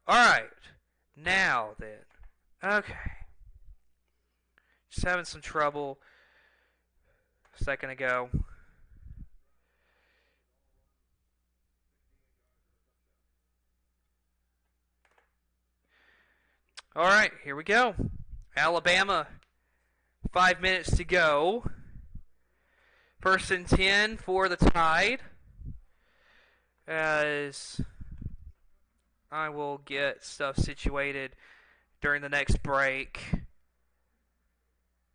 Alright. Now then. Okay. Just having some trouble a second ago. Alright, here we go. Alabama, 5 minutes to go. 1st and 10 for the Tide. As I will get stuff situated during the next break.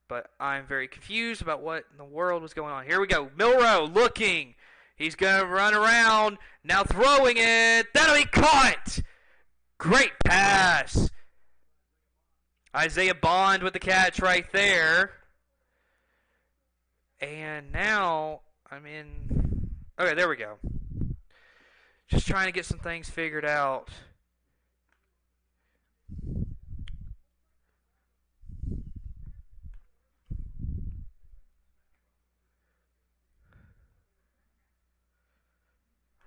But I'm very confused about what in the world was going on. Here we go. Milroe looking. He's going to run around. Now throwing it. That'll be caught. Great pass. Isaiah Bond with the catch right there. And now I'm in. Okay, there we go. Just trying to get some things figured out.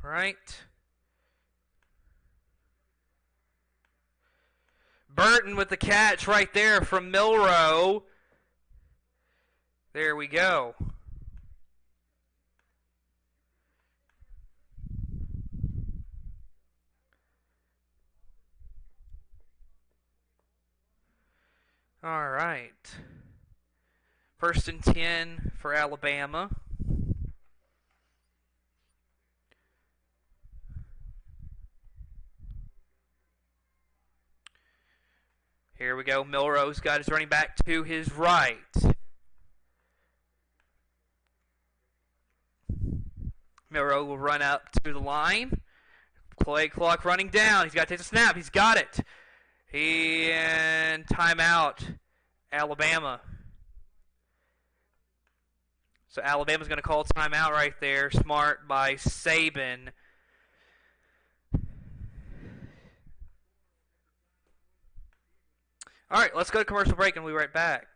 Right. Burton with the catch right there from Milroe. There we go. All right. 1st and 10 for Alabama. Here we go. Milroe's got his running back to his right. Milroe will run up to the line. Play clock running down. He's got to take the snap. He's got it. And timeout, Alabama. So Alabama's going to call timeout right there. Smart by Saban. All right, let's go to commercial break and we'll be right back.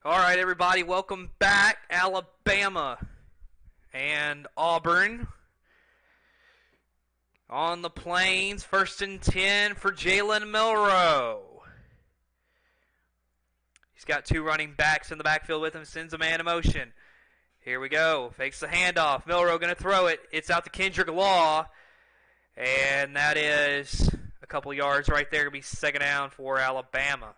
All right, everybody, welcome back. Alabama and Auburn on the Plains. 1st and 10 for Jalen Milroe. He's got 2 running backs in the backfield with him. Sends a man in motion. Here we go. Fakes the handoff. Milroe going to throw it. It's out to Kendrick Law. And that is a couple yards right there. Going to be 2nd down for Alabama.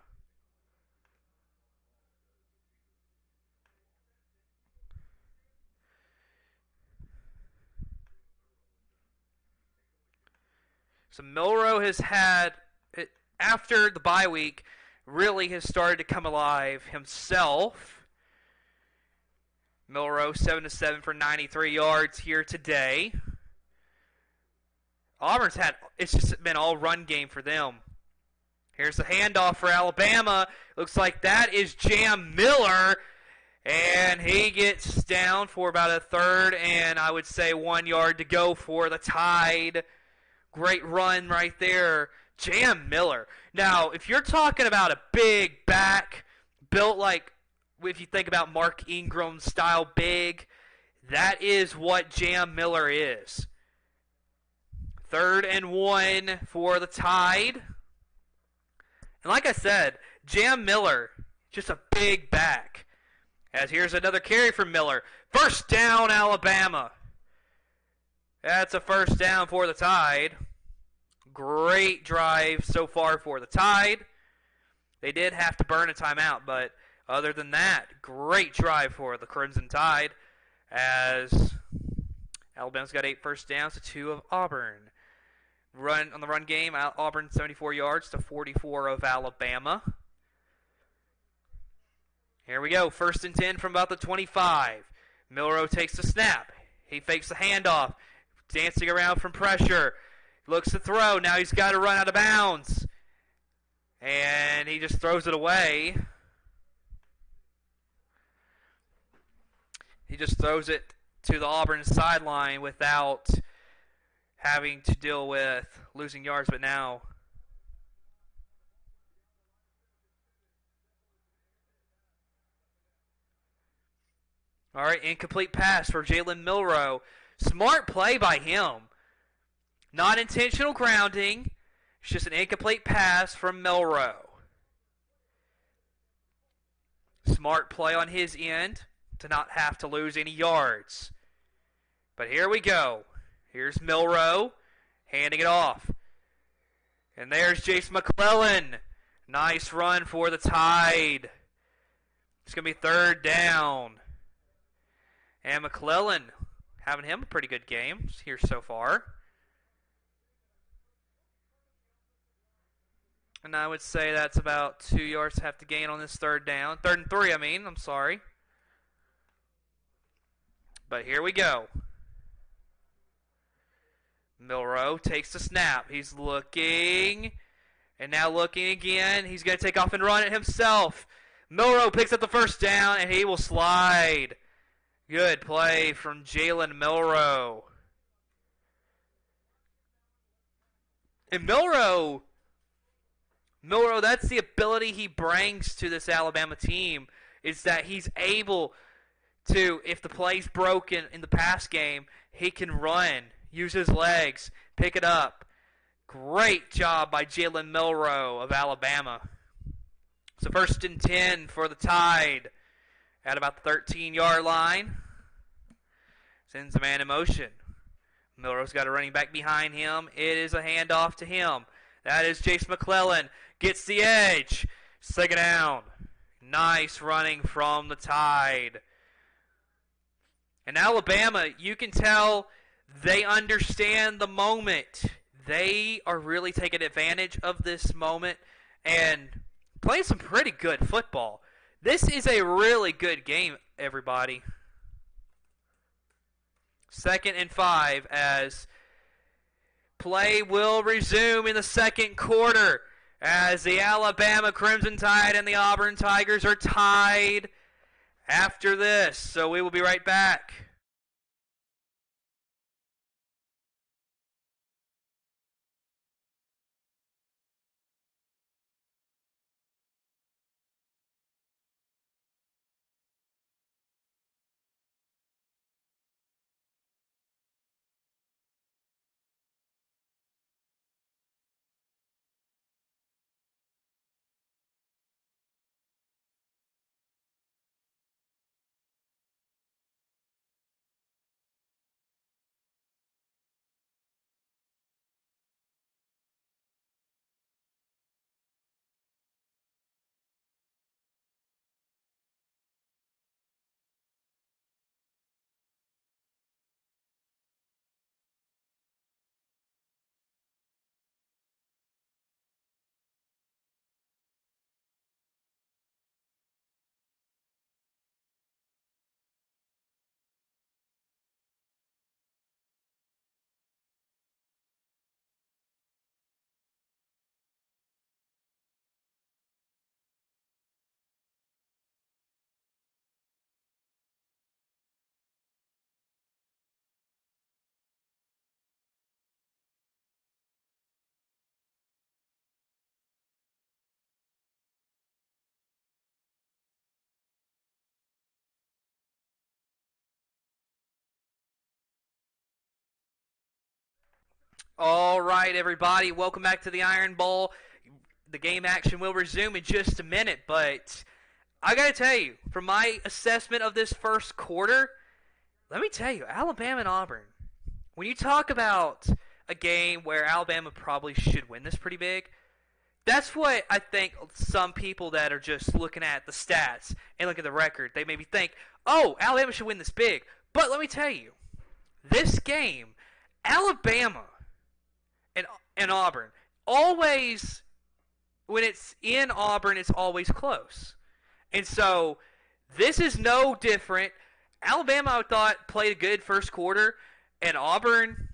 So Milroe has had, after the bye week, really has started to come alive himself. Milroe 7-7 for 93 yards here today. Auburn's it's just been all run game for them. Here's the handoff for Alabama. Looks like that is Jam Miller. And he gets down for about a 3rd and I would say 1 yard to go for the Tide. Great run right there. Jam Miller. Now, if you're talking about a big back, built like, if you think about Mark Ingram style big, That is what Jam Miller is. 3rd and 1 for the Tide. And like I said, Jam Miller, just a big back. As here's another carry from Miller. First down, Alabama. That's a first down for the Tide. Great drive so far for the Tide. They did have to burn a timeout, but other than that, great drive for the Crimson Tide as Alabama's got 8 first downs to 2 of Auburn. Run on the run game, Auburn 74 yards to 44 of Alabama. Here we go, 1st and 10 from about the 25. Milroe takes the snap. He fakes the handoff, dancing around from pressure. Looks to throw. Now he's got to run out of bounds. And he just throws it away. He just throws it to the Auburn sideline without having to deal with losing yards. But now all right, incomplete pass for Jalen Milroe. Smart play by him. Not intentional grounding. It's just an incomplete pass from Milroe. Smart play on his end to not have to lose any yards. But here we go. Here's Milroe handing it off. And there's Jace McClellan. Nice run for the Tide. It's going to be 3rd down. And McClellan having him a pretty good game here so far. And I would say that's about 2 yards to have to gain on this 3rd down. 3rd and 3, I'm sorry. But here we go. Milroe takes the snap. He's looking. And now looking again. He's going to take off and run it himself. Milroe picks up the 1st down, and he will slide. Good play from Jalen Milroe. And Milroe, that's the ability he brings to this Alabama team, is that he's able to, if the play's broken in the pass game, he can run, use his legs, pick it up. Great job by Jalen Milroe of Alabama. So 1st and 10 for the Tide at about the 13-yard line. Sends a man in motion. Milroe's got a running back behind him. It is a handoff to him. That is Jace McClellan. Gets the edge. 2nd down. Nice running from the Tide. And Alabama, you can tell they understand the moment. They are really taking advantage of this moment and playing some pretty good football. This is a really good game, everybody. 2nd and 5 as play will resume in the 2nd quarter as the Alabama Crimson Tide and the Auburn Tigers are tied after this. So we will be right back. All right, everybody, welcome back to the Iron Bowl. The game action will resume in just a minute, but I got to tell you, from my assessment of this first quarter, let me tell you, Alabama and Auburn, when you talk about a game where Alabama probably should win this pretty big, that's what I think some people that are just looking at the stats and look at the record, they maybe think, oh, Alabama should win this big. But let me tell you, this game, Alabama and Auburn, always, when it's in Auburn, it's always close. And so this is no different. Alabama, I thought, played a good first quarter, and Auburn,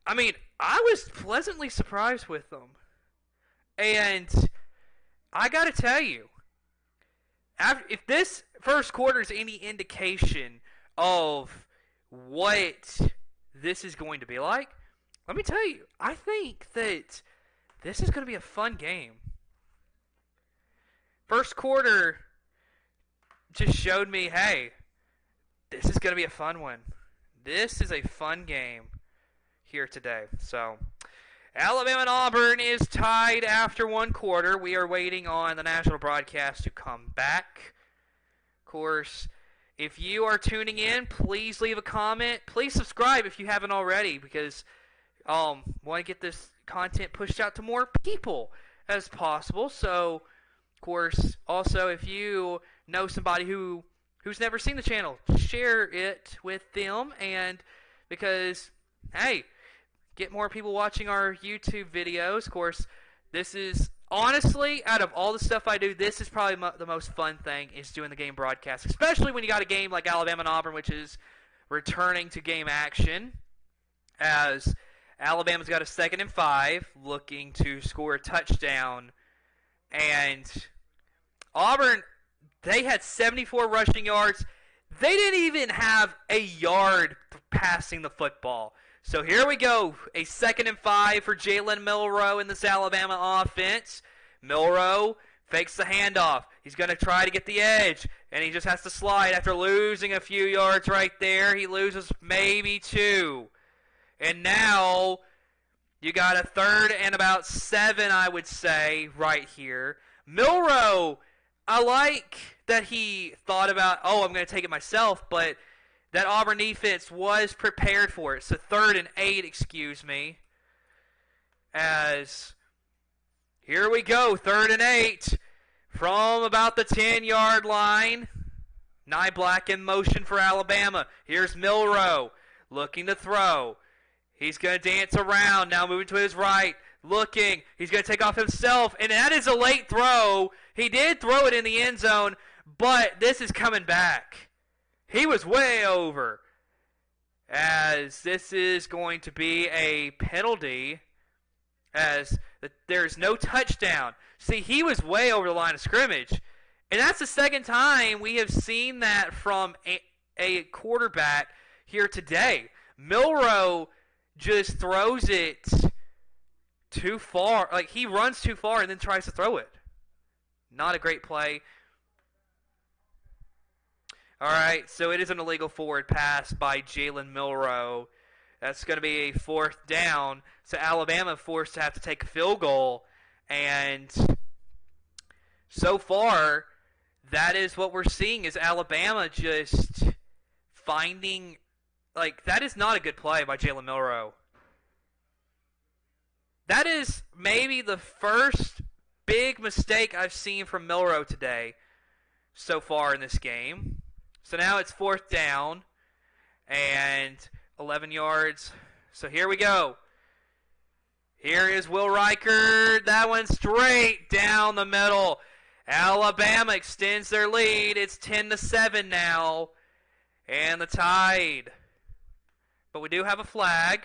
I mean, I was pleasantly surprised with them. And I got to tell you, if this first quarter is any indication of what this is going to be like, let me tell you, I think that this is going to be a fun game. First quarter just showed me, hey, this is going to be a fun one. This is a fun game here today. So, Alabama and Auburn is tied after one quarter. We are waiting on the national broadcast to come back. Of course, if you are tuning in, please leave a comment. Please subscribe if you haven't already, because want to get this content pushed out to more people as possible. So, of course, also if you know somebody who's never seen the channel, share it with them, and because, hey, get more people watching our YouTube videos. Of course, this is, honestly, out of all the stuff I do, this is probably the most fun thing, is doing the game broadcast, especially when you got a game like Alabama and Auburn, which is returning to game action, as Alabama's got a 2nd and 5, looking to score a touchdown, and Auburn, they had 74 rushing yards. They didn't even have a yard passing the football. So here we go, a 2nd and 5 for Jalen Milroe in this Alabama offense. Milroe fakes the handoff. He's going to try to get the edge, and he just has to slide after losing a few yards right there. He loses maybe 2. And now you got a 3rd and about 7, I would say, right here. Milroe, I like that he thought about, oh, I'm going to take it myself, but that Auburn defense was prepared for it. So 3rd and 8, excuse me. As here we go, 3rd and 8 from about the 10-yard line. Nye Black in motion for Alabama. Here's Milroe looking to throw. He's going to dance around, now moving to his right, looking. He's going to take off himself, and that is a late throw. He did throw it in the end zone, but this is coming back. He was way over, as this is going to be a penalty, as there's no touchdown. See, he was way over the line of scrimmage, and that's the 2nd time we have seen that from a quarterback here today. Milroe just throws it too far. Like, he runs too far and then tries to throw it. Not a great play. All right, so it is an illegal forward pass by Jalen Milroe. That's going to be a 4th down. So Alabama forced to have to take a field goal. And so far, that is what we're seeing, is Alabama just finding, like, that is not a good play by Jalen Milroe. That is maybe the first big mistake I've seen from Milroe today so far in this game. So now it's 4th down and 11 yards. So here we go. Here is Will Riker. That one straight down the middle. Alabama extends their lead. It's 10-7 now. And the Tide. But we do have a flag.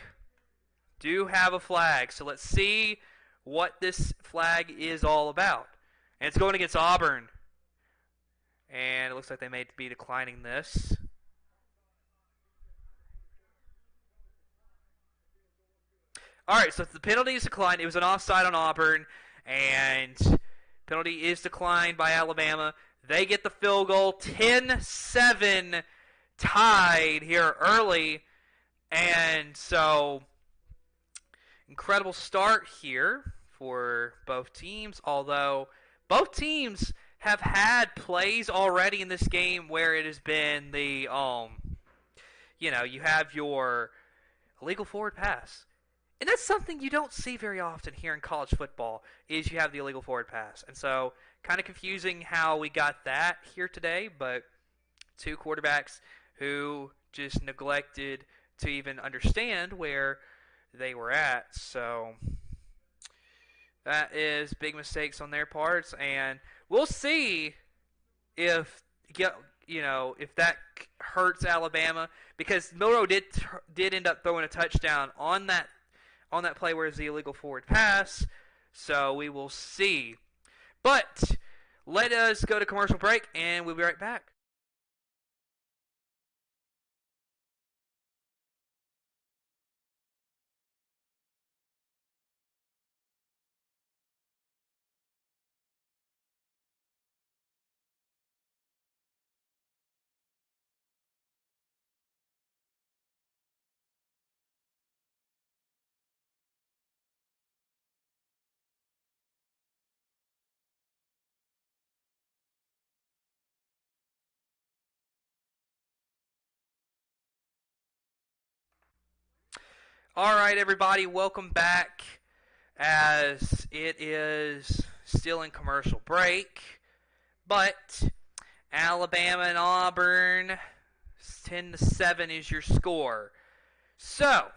So let's see what this flag is all about. And it's going against Auburn. And it looks like they may be declining this. All right, so the penalty is declined. It was an offside on Auburn, and penalty is declined by Alabama. They get the field goal. 10-7 tied here early. And so incredible start here for both teams, although both teams have had plays already in this game where it has been the you have your illegal forward pass. And that's something you don't see very often here in college football, is you have the illegal forward pass. And so, kind of confusing how we got that here today, but two quarterbacks who just neglected to even understand where they were at. So, that is big mistakes on their parts, and we'll see if if that hurts Alabama, because Milroe did end up throwing a touchdown on that play where it's the illegal forward pass. So we will see. But let us go to commercial break, and we'll be right back. All right, everybody, welcome back, as it is still in commercial break. But Alabama and Auburn, 10-7 is your score. So,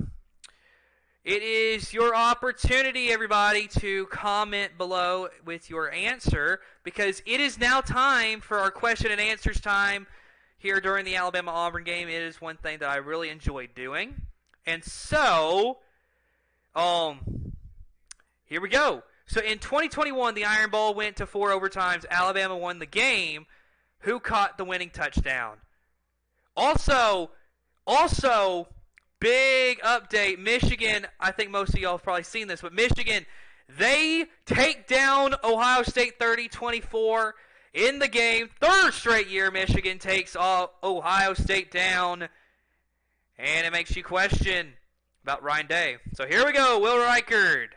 it is your opportunity, everybody, to comment below with your answer, because it is now time for our question and answers time here during the Alabama-Auburn game. It is one thing that I really enjoy doing. And so, here we go. So in 2021, the Iron Bowl went to 4 overtimes. Alabama won the game. Who caught the winning touchdown? Also, big update. Michigan, I think most of y'all have probably seen this, but Michigan, they take down Ohio State 30-24 in the game. Third straight year Michigan takes Ohio State down. And it makes you question about Ryan Day. So here we go, Will Reichard.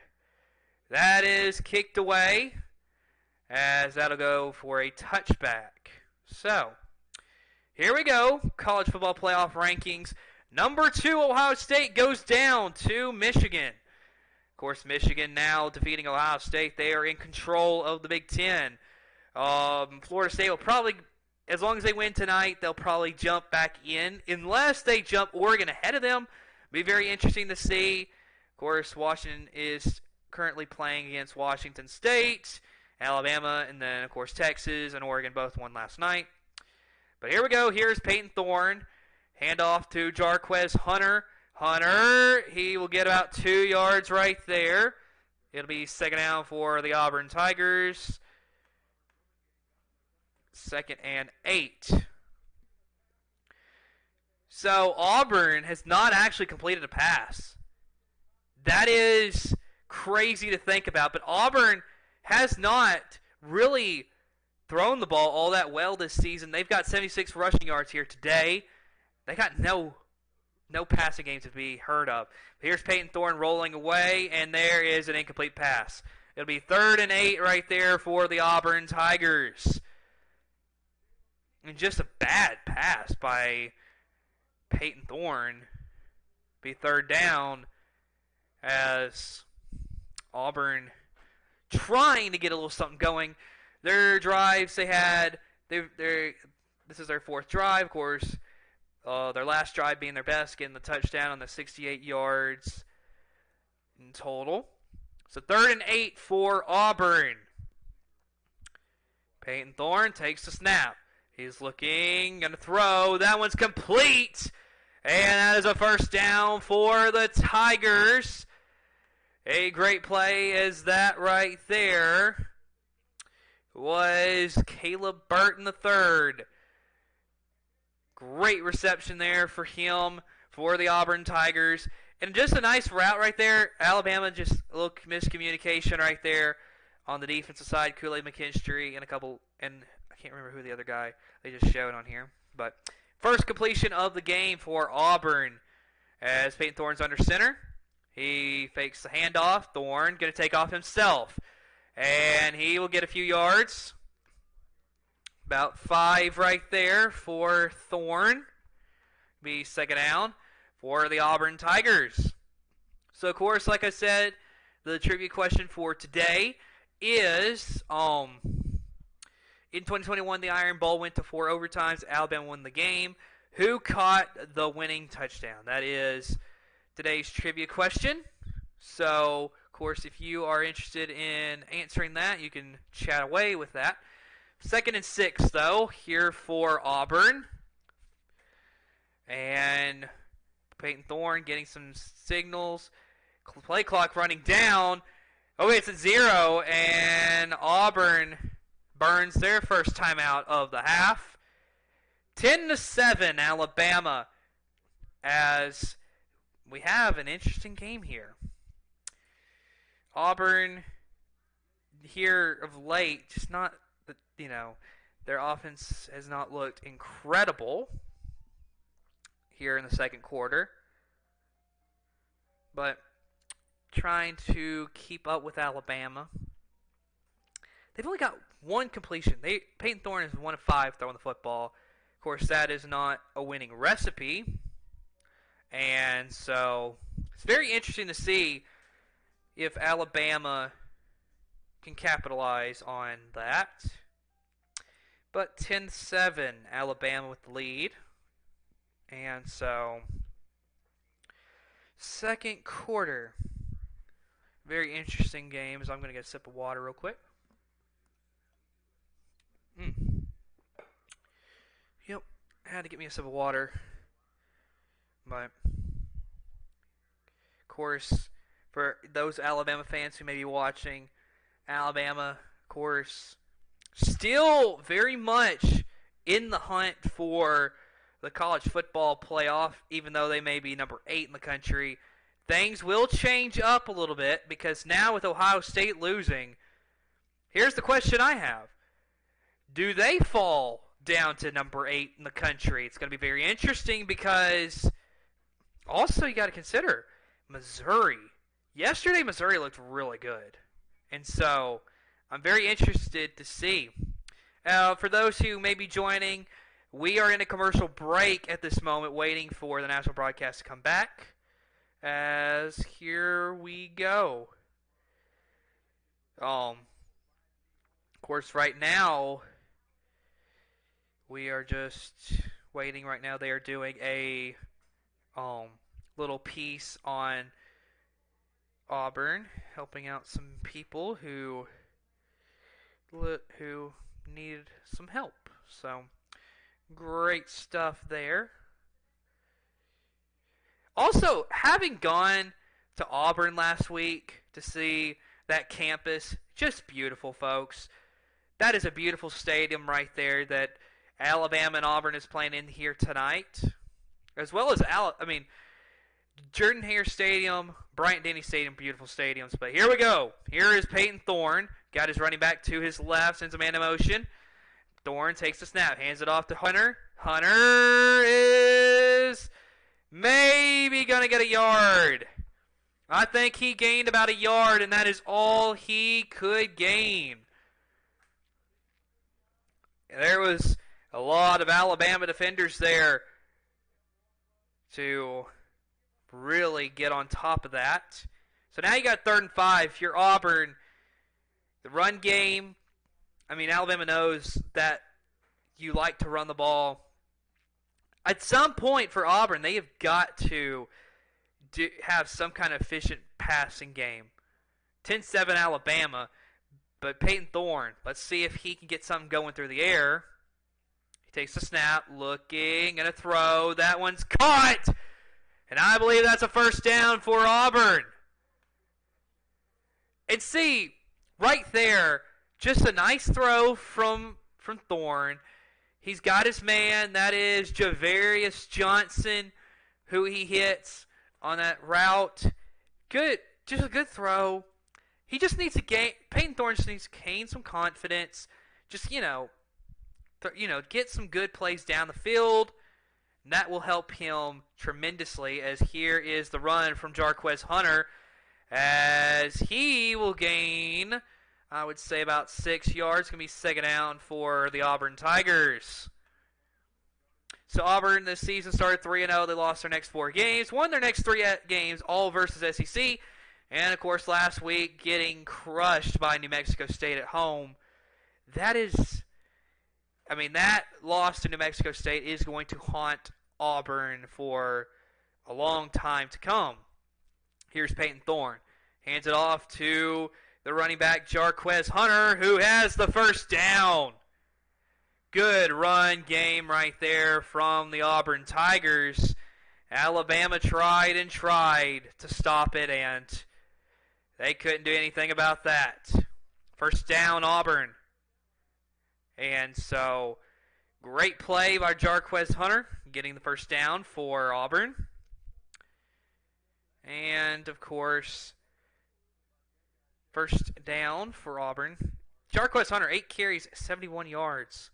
That is kicked away, as that'll go for a touchback. So, here we go, college football playoff rankings. Number 2, Ohio State goes down to Michigan. Of course, Michigan now defeating Ohio State. They are in control of the Big Ten. Florida State will probably, as long as they win tonight, they'll probably jump back in, unless they jump Oregon ahead of them. Be very interesting to see. Of course, Washington is currently playing against Washington State, Alabama, and then, of course, Texas and Oregon both won last night. But here we go. Here's Peyton Thorne. Handoff to Jarquez Hunter. Hunter, he will get about 2 yards right there. It'll be second down for the Auburn Tigers. 2nd and 8. So Auburn has not actually completed a pass. That is crazy to think about, but Auburn has not really thrown the ball all that well this season. They've got 76 rushing yards here today. They got no passing game to be heard of. Here's Peyton Thorne rolling away, and there is an incomplete pass. It'll be 3rd and 8 right there for the Auburn Tigers. And just a bad pass by Peyton Thorne. Be 3rd down, as Auburn trying to get a little something going. Their drives they had, this is their 4th drive, of course. Their last drive being their best, getting the touchdown on the 68 yards in total. So 3rd and 8 for Auburn. Peyton Thorne takes the snap. He's looking, going to throw. That one's complete. And that is a first down for the Tigers. A great play is that right there was Caleb Burton III. Great reception there for him, for the Auburn Tigers. And just a nice route right there. Alabama, just a little miscommunication right there on the defensive side. Kool-Aid McKinstry and I can't remember who the other guy they just showed on here. But first completion of the game for Auburn, as Peyton Thorne's under center. He fakes the handoff. Thorne going to take off himself. And he will get a few yards. About 5 right there for Thorne. Be second down for the Auburn Tigers. So, of course, like I said, the trivia question for today is, in 2021, the Iron Bowl went to 4 overtimes. Alabama won the game. Who caught the winning touchdown? That is today's trivia question. So, of course, if you are interested in answering that, you can chat away with that. 2nd and 6, though, here for Auburn. And Peyton Thorne getting some signals. Play clock running down. Okay, it's at 0, and Auburn burns their first timeout of the half. 10-7, Alabama, as we have an interesting game here. Auburn here of late, just not, their offense has not looked incredible here in the second quarter. But trying to keep up with Alabama. They've only got 1 completion. Peyton Thorne is 1 of 5 throwing the football. Of course, that is not a winning recipe. And so it's very interesting to see if Alabama can capitalize on that. But 10-7, Alabama with the lead. And so, second quarter. Very interesting game. So I'm going to get a sip of water real quick. Yep, I had to get me a sip of water. But, of course, for those Alabama fans who may be watching, Alabama, of course, still very much in the hunt for the college football playoff, even though they may be number 8 in the country. Things will change up a little bit because now with Ohio State losing, here's the question I have. Do they fall down to number 8 in the country? It's going to be very interesting because also you got to consider Missouri. Yesterday, Missouri looked really good. And so I'm very interested to see. For those who may be joining, we are in a commercial break at this moment waiting for the national broadcast to come back. As here we go. Of course, right now, we are just waiting right now. They are doing a little piece on Auburn, helping out some people who needed some help. So, great stuff there. Also, having gone to Auburn last week to see that campus, just beautiful, folks. That is a beautiful stadium right there that Alabama and Auburn is playing in here tonight. As well as, Jordan-Hare Stadium, Bryant-Denny Stadium, beautiful stadiums. But here we go. Here is Peyton Thorne. Got his running back to his left, sends a man in motion. Thorne takes the snap, hands it off to Hunter. Hunter is maybe going to get a yard. I think he gained about a yard, and that is all he could gain. There was a lot of Alabama defenders there to really get on top of that. So now you got 3rd and 5. If you're Auburn, the run game, Alabama knows that you like to run the ball. At some point for Auburn, they have got to have some kind of efficient passing game. 10-7 Alabama, but Peyton Thorne, let's see if he can get something going through the air. He takes the snap, looking, going to throw. That one's caught! And I believe that's a first down for Auburn. And see, right there, just a nice throw from Thorne. He's got his man, that is Javarius Johnson, who he hits on that route. Good, just a good throw. He just needs to Peyton Thorne just needs to gain some confidence. Just, get some good plays down the field. And that will help him tremendously, as here is the run from Jarquez Hunter, as he will gain, I would say, about 6 yards. Going to be second down for the Auburn Tigers. So Auburn this season started 3-0. They lost their next 4 games, won their next 3 games, all versus SEC. And, of course, last week getting crushed by New Mexico State at home. That loss to New Mexico State is going to haunt Auburn for a long time to come. Here's Peyton Thorne. Hands it off to the running back, Jarquez Hunter, who has the first down. Good run game right there from the Auburn Tigers. Alabama tried and tried to stop it, and they couldn't do anything about that. First down, Auburn. And so, great play by Jarquez Hunter, getting the first down for Auburn. And, of course, first down for Auburn. Jarquez Hunter, 8 carries, 71 yards.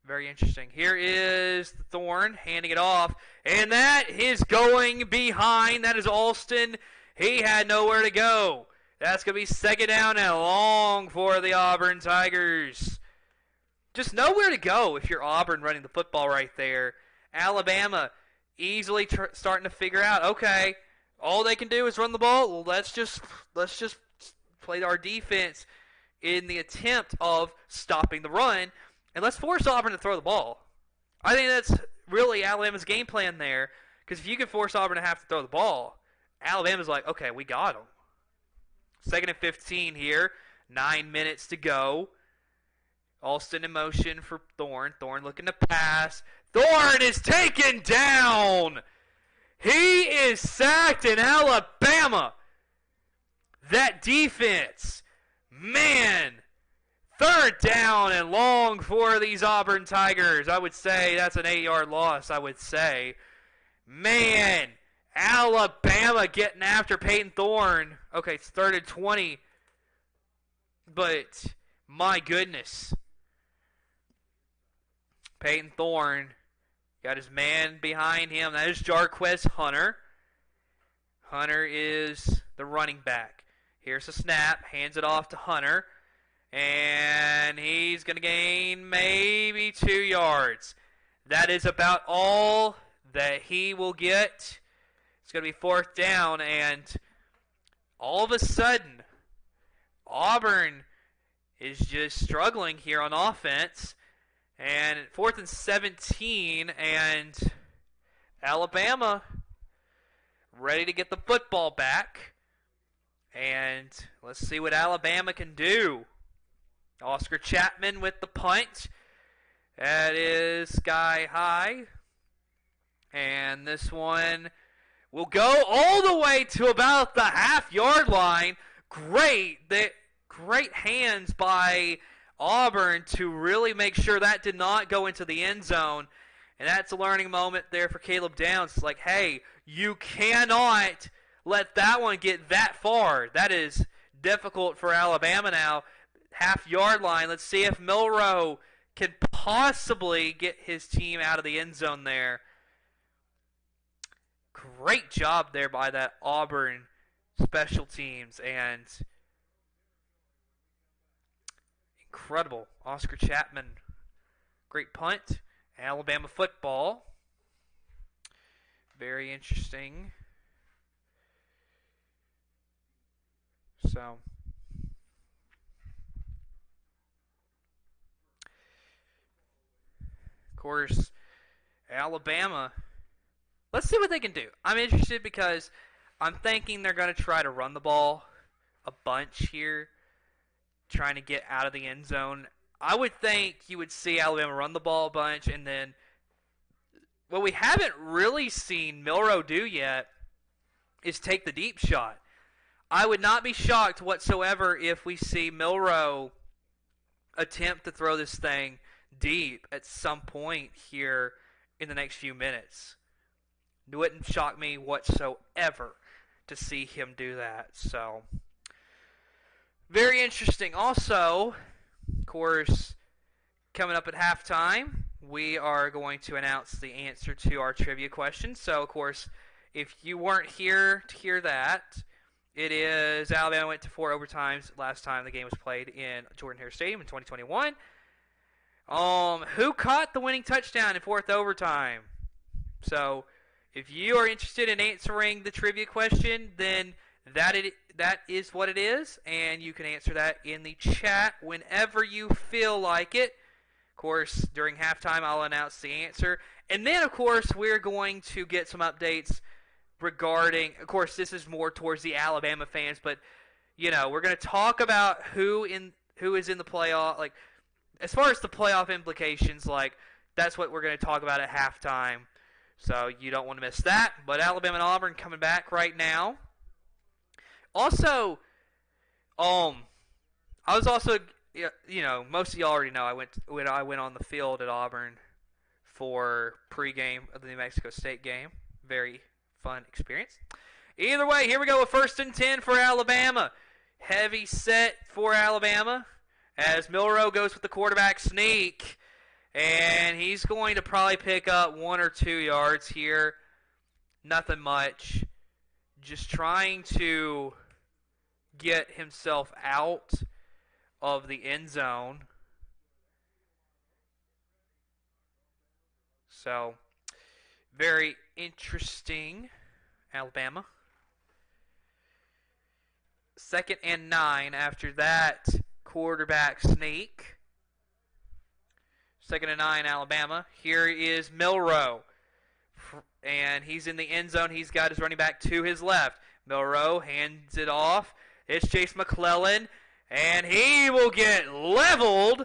Very interesting. Here is Thorne handing it off, and that is going behind. That is Alston. He had nowhere to go. That's going to be second down and long for the Auburn Tigers. Just nowhere to go if you're Auburn running the football right there. Alabama easily starting to figure out, okay, all they can do is run the ball. Well, let's just play our defense in the attempt of stopping the run. And let's force Auburn to throw the ball. I think that's really Alabama's game plan there. Because if you can force Auburn to have to throw the ball, Alabama's like, okay, we got them. 2nd and 15 here. 9 minutes to go. Alston in motion for Thorne. Thorne looking to pass. Thorne is taken down. He is sacked in Alabama. That defense. Man. 3rd down and long for these Auburn Tigers. I would say that's an 8-yard loss, I would say. Man, Alabama getting after Peyton Thorne. Okay, it's 3rd and 20. But, my goodness. Peyton Thorne got his man behind him. That is Jarquez Hunter. Hunter is the running back. Here's a snap. Hands it off to Hunter. And he's going to gain maybe 2 yards. That is about all that he will get. It's going to be 4th down, and all of a sudden, Auburn is just struggling here on offense. And 4th and 17, and Alabama ready to get the football back. And let's see what Alabama can do. Oscar Chapman with the punt. That is sky high. And this one will go all the way to about the half-yard line. Great hands by Auburn to really make sure that did not go into the end zone. And that's a learning moment there for Caleb Downs. It's like, hey, you cannot let that one get that far. That is difficult for Alabama now. Half-yard line. Let's see if Milroe can possibly get his team out of the end zone there. Great job there by that Auburn special teams, and incredible. Oscar Chapman, great punt. Alabama football. Very interesting. So, of course, Alabama. Let's see what they can do. I'm interested because I'm thinking they're going to try to run the ball a bunch here, trying to get out of the end zone. I would think you would see Alabama run the ball a bunch, and then what we haven't really seen Milroe do yet is take the deep shot. I would not be shocked whatsoever if we see Milroe attempt to throw this thing deep at some point here in the next few minutes. It wouldn't shock me whatsoever to see him do that. So, very interesting. Also, of course, coming up at halftime, we are going to announce the answer to our trivia question. So, of course, if you weren't here to hear that, it is Alabama went to 4 overtimes last time the game was played in Jordan-Hare Stadium in 2021. Who caught the winning touchdown in 4th overtime? So, if you are interested in answering the trivia question, then that is what it is, and you can answer that in the chat whenever you feel like it. Of course, during halftime, I'll announce the answer. And then, of course, we're going to get some updates regarding, of course, this is more towards the Alabama fans, but, you know, we're going to talk about who is in the playoff, like, as far as the playoff implications, like, that's what we're going to talk about at halftime. So you don't want to miss that. But Alabama and Auburn coming back right now. Also, I was also, you know, most of y'all already know I went on the field at Auburn for pregame of the New Mexico State game. Very fun experience. Either way, here we go with 1st and 10 for Alabama. Heavy set for Alabama as Milroe goes with the quarterback sneak. And he's going to probably pick up 1 or 2 yards here. Nothing much. Just trying to get himself out of the end zone. So, very interesting, Alabama. 2nd and 9 after that quarterback sneak. 2nd and 9, Alabama. Here is Milroe. And he's in the end zone. He's got his running back to his left. Milroe hands it off. It's Chase McClellan. And he will get leveled,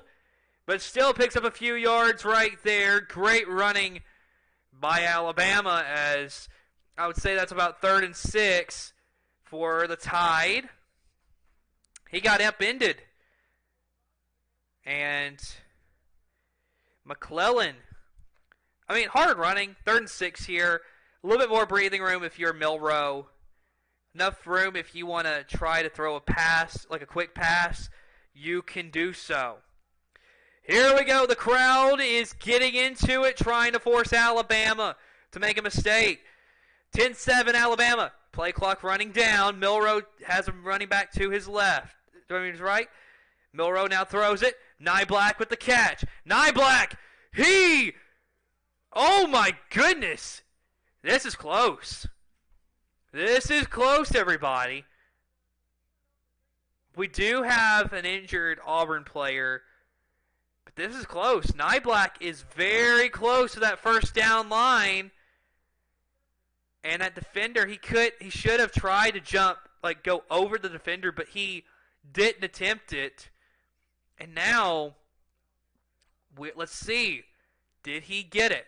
but still picks up a few yards right there. Great running by Alabama, as I would say that's about 3rd and 6 for the Tide. He got upended. And McClellan, I mean, hard running, 3rd and 6 here. A little bit more breathing room if you're Milroe. Enough room if you want to try to throw a pass, like a quick pass, you can do so. Here we go. The crowd is getting into it, trying to force Alabama to make a mistake. 10-7 Alabama. Play clock running down. Milroe has him running back to his left. To his right. Milroe now throws it. Nyblack with the catch. Nyblack! Oh my goodness! This is close. This is close, everybody. We do have an injured Auburn player, but this is close. Nyblack is very close to that first down line. And that defender, he should have tried to jump, like go over the defender, but he didn't attempt it. And now, let's see. Did he get it?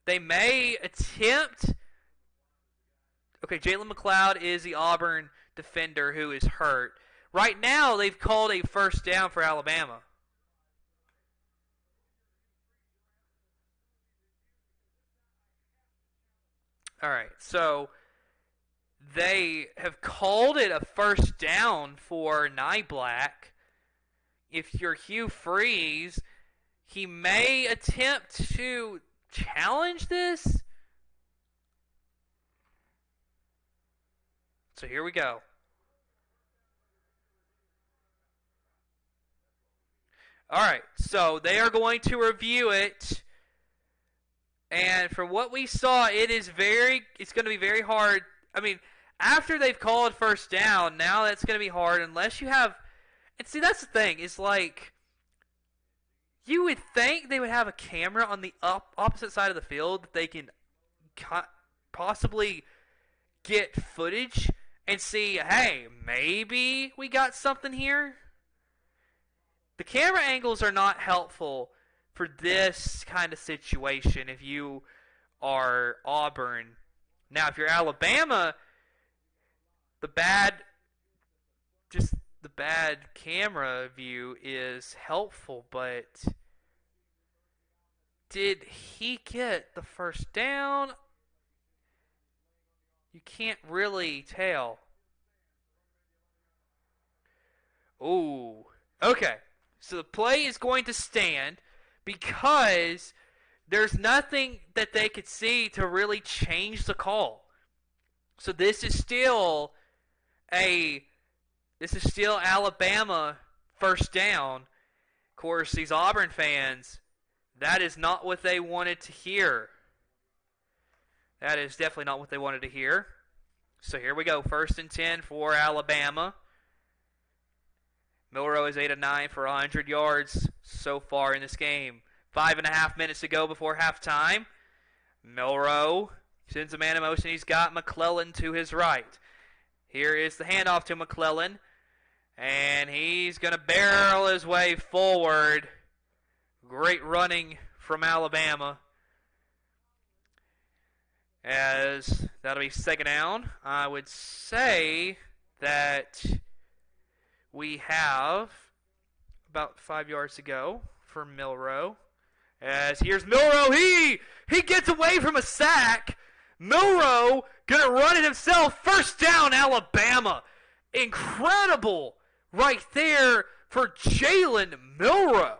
They may attempt. Okay, Jalen McLeod is the Auburn defender who is hurt. Right now, they've called a first down for Alabama. All right, so they have called it a first down for Nyblack. If you're Hugh Freeze, he may attempt to challenge this. So here we go. All right, so they are going to review it. And from what we saw, it's going to be very hard. I mean, after they've called first down, now that's going to be hard unless you have. And see, that's the thing. It's like you would think they would have a camera on the opposite side of the field that they can possibly get footage and see, hey, maybe we got something here. The camera angles are not helpful for this kind of situation if you are Auburn. Now, if you're Alabama, the bad camera view is helpful, but did he get the first down? You can't really tell. Ooh. Okay. So the play is going to stand because there's nothing that they could see to really change the call. So this is still Alabama first down. Of course, these Auburn fans, that is not what they wanted to hear. That is definitely not what they wanted to hear. So here we go. 1st and 10 for Alabama. Milroe is 8 of 9 for 100 yards so far in this game. 5.5 minutes to go before halftime. Milroe sends a man in motion. He's got McClellan to his right. Here is the handoff to McClellan. And he's going to barrel his way forward. Great running from Alabama. As that'll be 2nd down. I would say that we have about 5 yards to go for Milroe. As here's Milroe. He gets away from a sack. Milroe going to run it himself. 1st down, Alabama. Incredible right there for Jalen Milroe.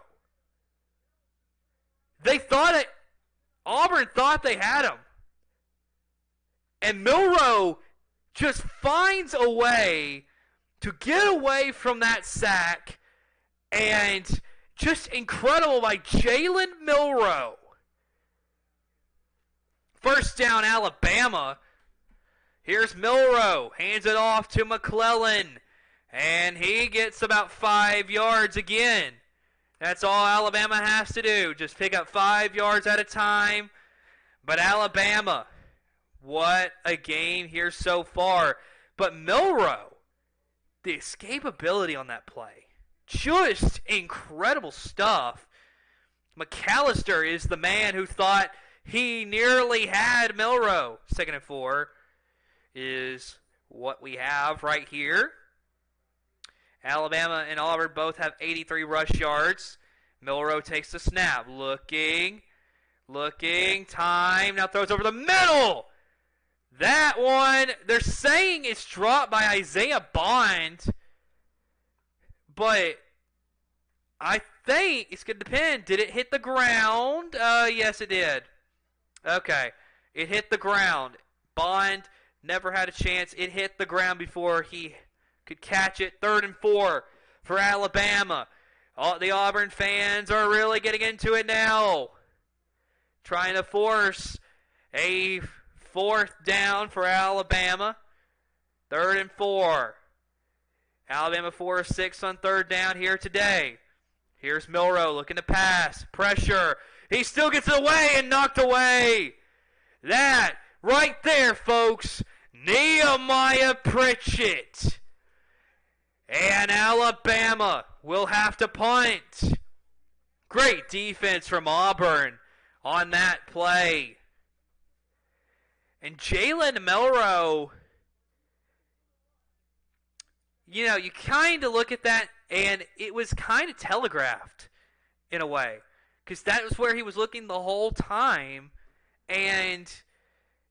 Auburn thought they had him. And Milroe just finds a way to get away from that sack. And just incredible by Jalen Milroe. 1st down, Alabama. Here's Milroe. Hands it off to McClellan. And he gets about 5 yards again. That's all Alabama has to do. Just pick up 5 yards at a time. But Alabama, what a game here so far. But Milroe, the escapability on that play. Just incredible stuff. McAllister is the man who thought he nearly had Milroe. 2nd and 4 is what we have right here. Alabama and Auburn both have 83 rush yards. Milroe takes the snap. Looking. Time. Now throws over the middle. That one, they're saying it's dropped by Isaiah Bond. But I think it's going to depend. Did it hit the ground? Yes, it did. Okay. It hit the ground. Bond never had a chance. It hit the ground before he could catch it. 3rd and 4 for Alabama. The Auburn fans are really getting into it now. Trying to force a 4th down for Alabama. 3rd and 4. Alabama 4 of 6 on 3rd down here today. Here's Milroe looking to pass. Pressure. He still gets it away and knocked away. That right there, folks. Nehemiah Pritchett. And Alabama will have to punt. Great defense from Auburn on that play. And Jalen Milroe, you know, you kind of look at that, and it was kind of telegraphed in a way. Because that was where he was looking the whole time. And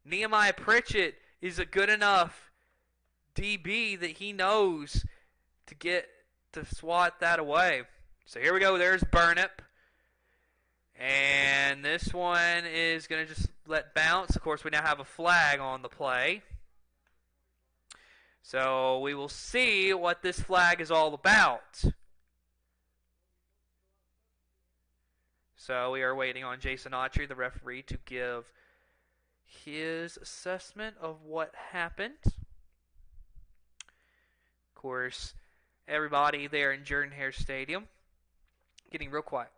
Nehemiah Pritchett is a good enough DB that he knows to swat that away. So here we go. There's Burnip. And this one is going to just let bounce. Of course, we now have a flag on the play. So we will see what this flag is all about. So we are waiting on Jason Autry, the referee, to give his assessment of what happened. Of course, everybody there in Jordan-Hare Stadium getting real quiet.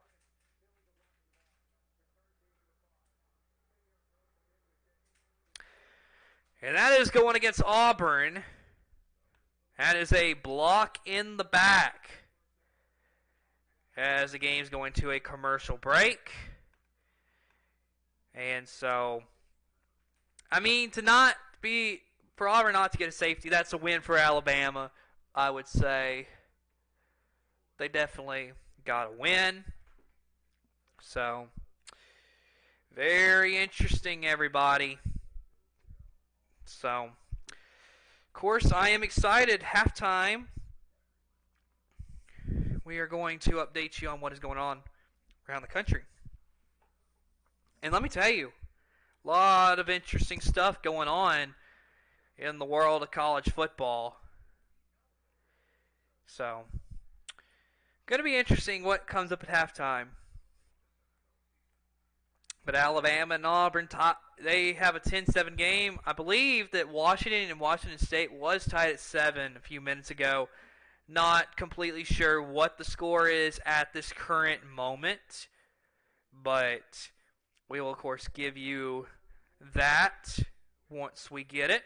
And that is going against Auburn. That is a block in the back. As the game's going to a commercial break. And so, I mean, for Auburn not to get a safety, that's a win for Alabama, I would say. They definitely got a win. So, very interesting, everybody. So, of course, I am excited. Halftime we are going to update you on what is going on around the country. And let me tell you, a lot of interesting stuff going on in the world of college football. So, going to be interesting what comes up at halftime. But Alabama and Auburn, they have a 10-7 game. I believe that Washington and Washington State was tied at 7 a few minutes ago. Not completely sure what the score is at this current moment. But we will, of course, give you that once we get it.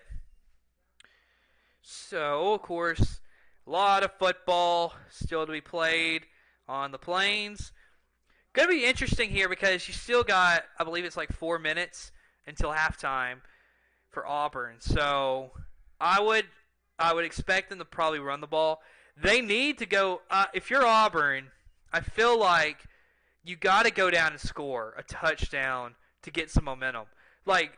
So, of course, a lot of football still to be played on the Plains. Going to be interesting here because you still got, I believe it's like 4 minutes until halftime for Auburn. So I would expect them to probably run the ball. They need to go. If you're Auburn, I feel like you got to go down and score a touchdown to get some momentum. Like,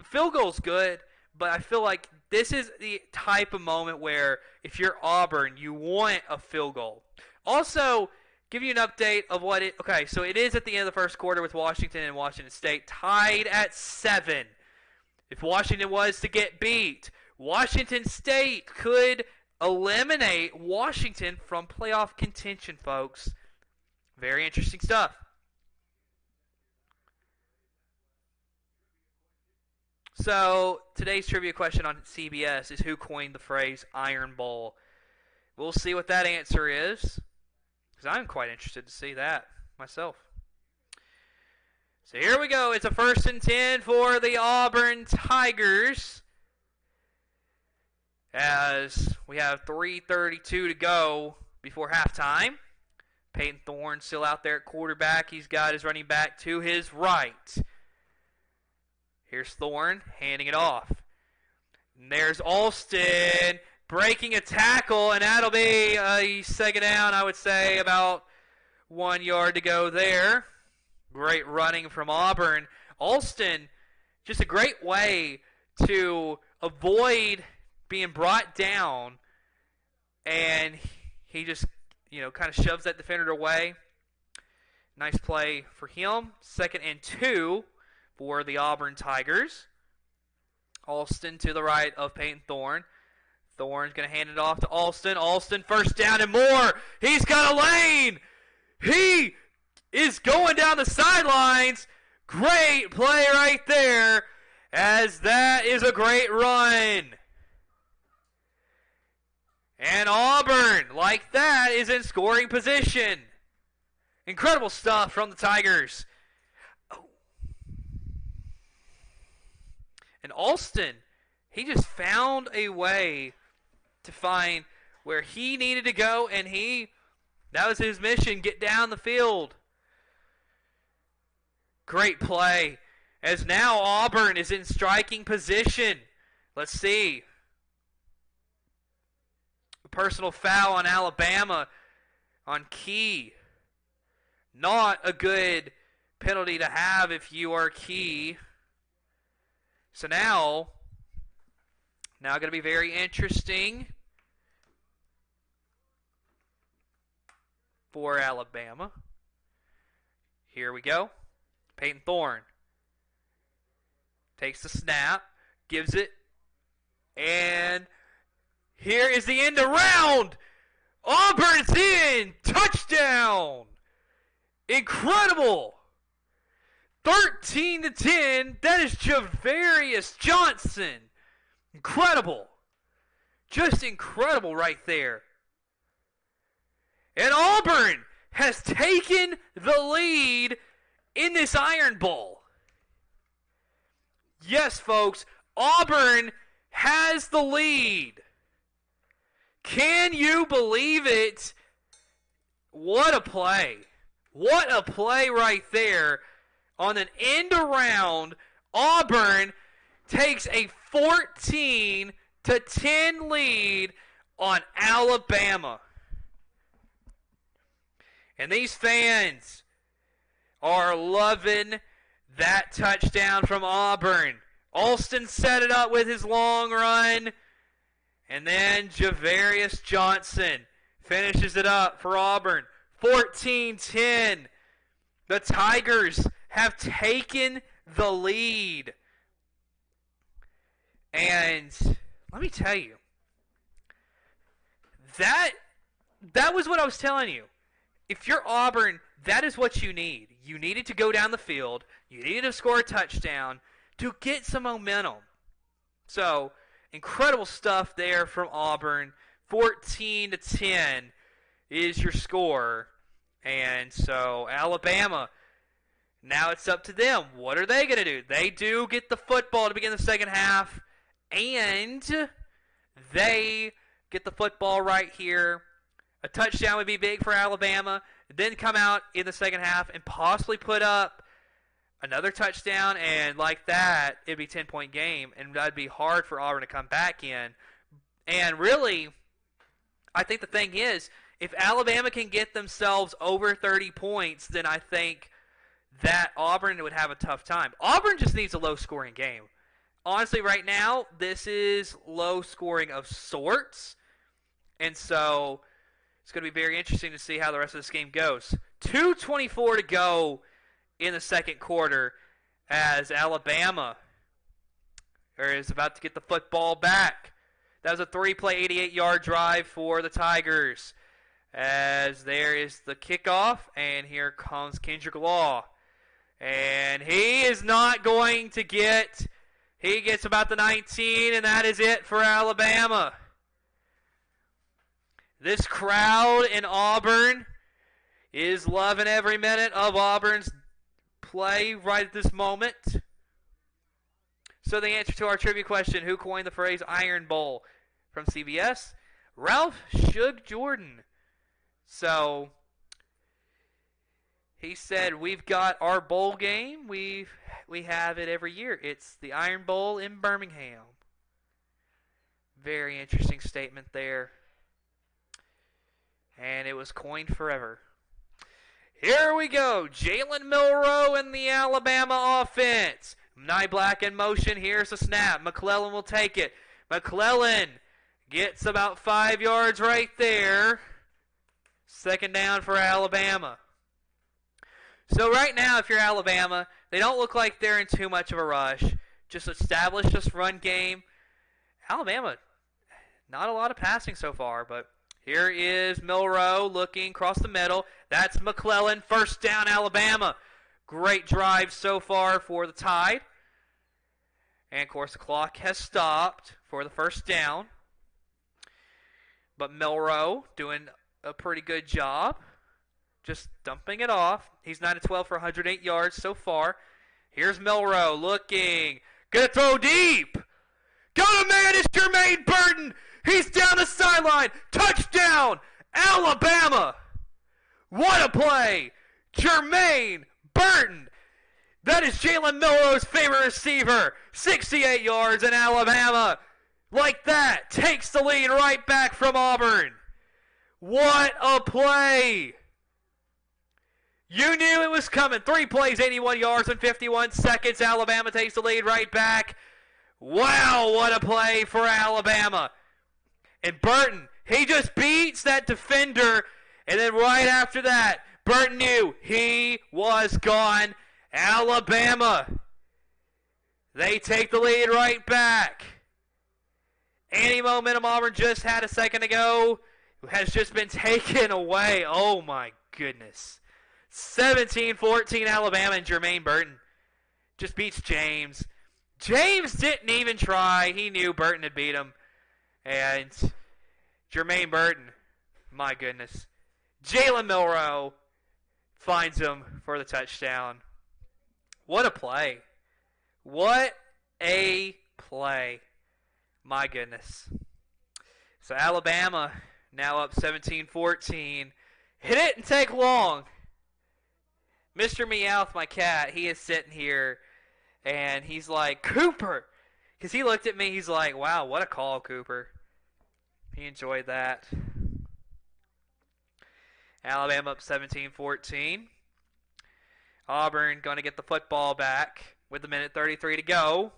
field goal's good, but I feel like this is the type of moment where if you're Auburn, you want a field goal. Also, give you an update of what it. Okay, so it is at the end of the first quarter with Washington and Washington State tied at 7. If Washington was to get beat, Washington State could eliminate Washington from playoff contention, folks. Very interesting stuff. So, today's trivia question on CBS is who coined the phrase Iron Bowl? We'll see what that answer is, because I'm quite interested to see that myself. So here we go. It's a 1st and 10 for the Auburn Tigers, as we have 3:32 to go before halftime. Peyton Thorne still out there at quarterback. He's got his running back to his right. Here's Thorne handing it off. And there's Alston breaking a tackle, and that'll be a second down, I would say, about 1 yard to go there. Great running from Auburn. Alston, just a great way to avoid being brought down, and he just, kind of shoves that defender away. Nice play for him. 2nd and 2 for the Auburn Tigers. Alston to the right of Peyton Thorne. Thorne's going to hand it off to Alston. Alston, 1st down and more. He's got a lane. He is going down the sidelines. Great play right there, as that is a great run. And Auburn, like that, is in scoring position. Incredible stuff from the Tigers. And Alston, he just found a way to find where he needed to go, and that was his mission, get down the field. Great play, as now Auburn is in striking position. Let's see. A personal foul on Alabama on Key. Not a good penalty to have if you are Key. So now going to be very interesting for Alabama. Here we go. Peyton Thorne takes the snap, gives it, and here is the end around. Auburn's in. Touchdown. Incredible. 13-10. That is Javarius Johnson. Incredible. Just incredible right there. And Auburn has taken the lead in this Iron Bowl. Yes, folks, Auburn has the lead. Can you believe it? What a play. What a play right there. On an end around, Auburn takes a 14-10 lead on Alabama. And these fans are loving that touchdown from Auburn. Alston set it up with his long run. And then Javarius Johnson finishes it up for Auburn. 14-10. The Tigers have taken the lead. And let me tell you, that was what I was telling you. If you're Auburn, that is what you need. You needed to go down the field. You needed to score a touchdown to get some momentum. So, incredible stuff there from Auburn. 14-10 is your score. And so, Alabama, now it's up to them. What are they going to do? They do get the football to begin the second half. And they get the football right here. A touchdown would be big for Alabama. Then come out in the second half and possibly put up another touchdown. And like that, it'd be a 10-point game. And that'd be hard for Auburn to come back in. And really, I think the thing is, if Alabama can get themselves over 30 points, then I think that Auburn would have a tough time. Auburn just needs a low-scoring game. Honestly, right now, this is low scoring of sorts. And so it's going to be very interesting to see how the rest of this game goes. 2:24 to go in the second quarter as Alabama is about to get the football back. That was a 3-play, 88-yard drive for the Tigers. As there is the kickoff, and here comes Kendrick Law. And he is not going to get... He gets about the 19, and that is it for Alabama. This crowd in Auburn is loving every minute of Auburn's play right at this moment. So the answer to our trivia question, who coined the phrase Iron Bowl? From CBS, Ralph Shug Jordan. So he said, we've got our bowl game. We have it every year. It's the Iron Bowl in Birmingham. Very interesting statement there. And it was coined forever. Here we go. Jalen Milroe in the Alabama offense. Nye Black in motion. Here's the snap. McClellan will take it. McClellan gets about 5 yards right there. Second down for Alabama. So right now, if you're Alabama, they don't look like they're in too much of a rush. Just establish this run game. Alabama, not a lot of passing so far, but here is Milroe looking across the middle. That's McClellan. First down, Alabama. Great drive so far for the Tide. And, of course, the clock has stopped for the first down. But Milroe doing a pretty good job. Just dumping it off. He's 9 of 12 for 108 yards so far. Here's Milroe looking. Gonna throw deep. Got a man, it's Jermaine Burton. He's down the sideline. Touchdown, Alabama. What a play. Jermaine Burton. That is Jalen Milroe's favorite receiver. 68 yards, and Alabama, like that, takes the lead right back from Auburn. What a play. You knew it was coming. 3 plays, 81 yards in 51 seconds. Alabama takes the lead right back. Wow, what a play for Alabama. And Burton, he just beats that defender. And then right after that, Burton knew he was gone. Alabama, they take the lead right back. Any momentum Auburn just had a second ago has just been taken away. Oh, my goodness. 17-14 Alabama, and Jermaine Burton just beats James. James didn't even try. He knew Burton had beat him. And Jermaine Burton, my goodness. Jalen Milroe finds him for the touchdown. What a play. What a play. My goodness. So Alabama now up 17-14. It didn't take long. Mr. Meowth, my cat, he is sitting here, and he's like, Cooper! Because he looked at me, he's like, wow, what a call, Cooper. He enjoyed that. Alabama up 17-14. Auburn going to get the football back with a minute 33 to go.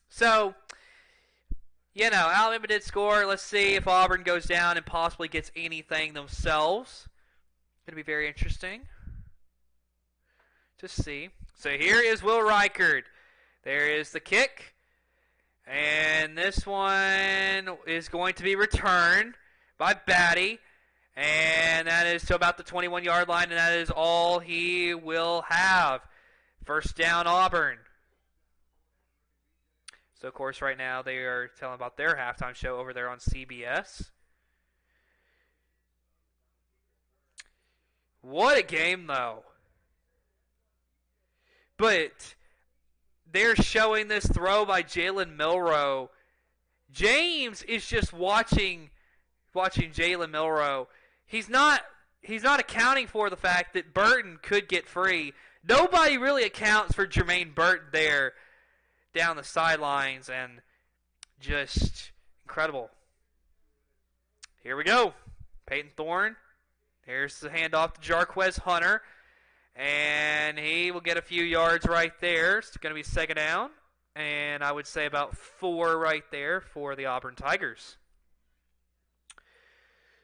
So, Alabama did score. Let's see if Auburn goes down and possibly gets anything themselves. Going to be very interesting to see. So here is Will Reichard. There is the kick. And this one is going to be returned by Batty. And that is to about the 21-yard line, and that is all he will have. First down, Auburn. So, of course, right now they are telling about their halftime show over there on CBS. What a game, though. But they're showing this throw by Jalen Milroe. James is just watching Jalen Milroe. He's not accounting for the fact that Burton could get free. Nobody really accounts for Jermaine Burton there down the sidelines, and just incredible. Here we go. Peyton Thorne. There's the handoff to Jarquez Hunter. And he will get a few yards right there. It's going to be second down. And I would say about 4 right there for the Auburn Tigers.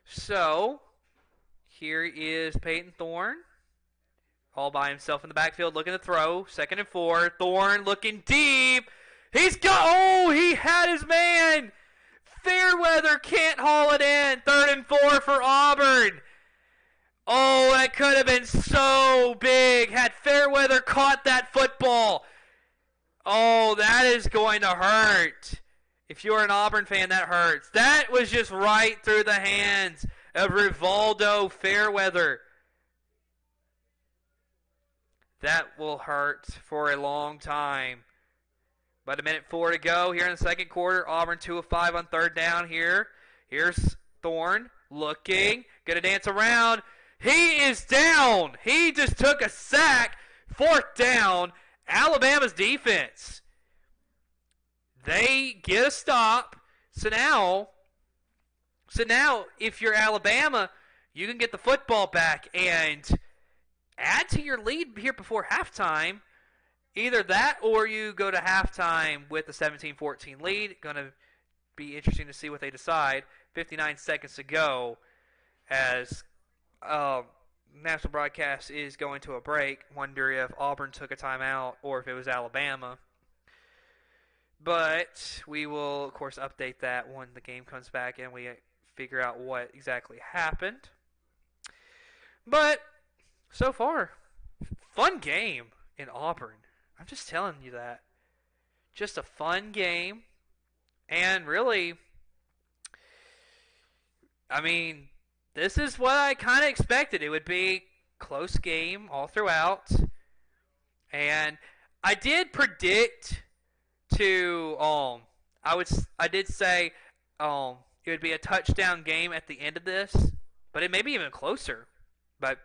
So, here is Peyton Thorne. All by himself in the backfield, looking to throw. 2nd and 4. Thorne looking deep. He had his man. Fairweather can't haul it in. 3rd and 4 for Auburn. Oh, that could have been so big had Fairweather caught that football. Oh, that is going to hurt. If you're an Auburn fan, that hurts. That was just right through the hands of Rivaldo Fairweather. That will hurt for a long time. But 1:04 to go here in the second quarter. Auburn 2 of 5 on 3rd down here. Here's Thorne looking. Going to dance around. He is down. He just took a sack. 4th down. Alabama's defense. They get a stop. So now, if you're Alabama, you can get the football back and add to your lead here before halftime. Either that or you go to halftime with a 17-14 lead. Going to be interesting to see what they decide. 59 seconds to go as national broadcast is going to a break. Wonder if Auburn took a timeout or if it was Alabama. But we will, of course, update that when the game comes back and we figure out what exactly happened. But so far, fun game in Auburn. I'm just telling you that. Just a fun game. And really, I mean, this is what I kind of expected. It would be close game all throughout. And I did predict to I did say it would be a touchdown game at the end of this, but it may be even closer. But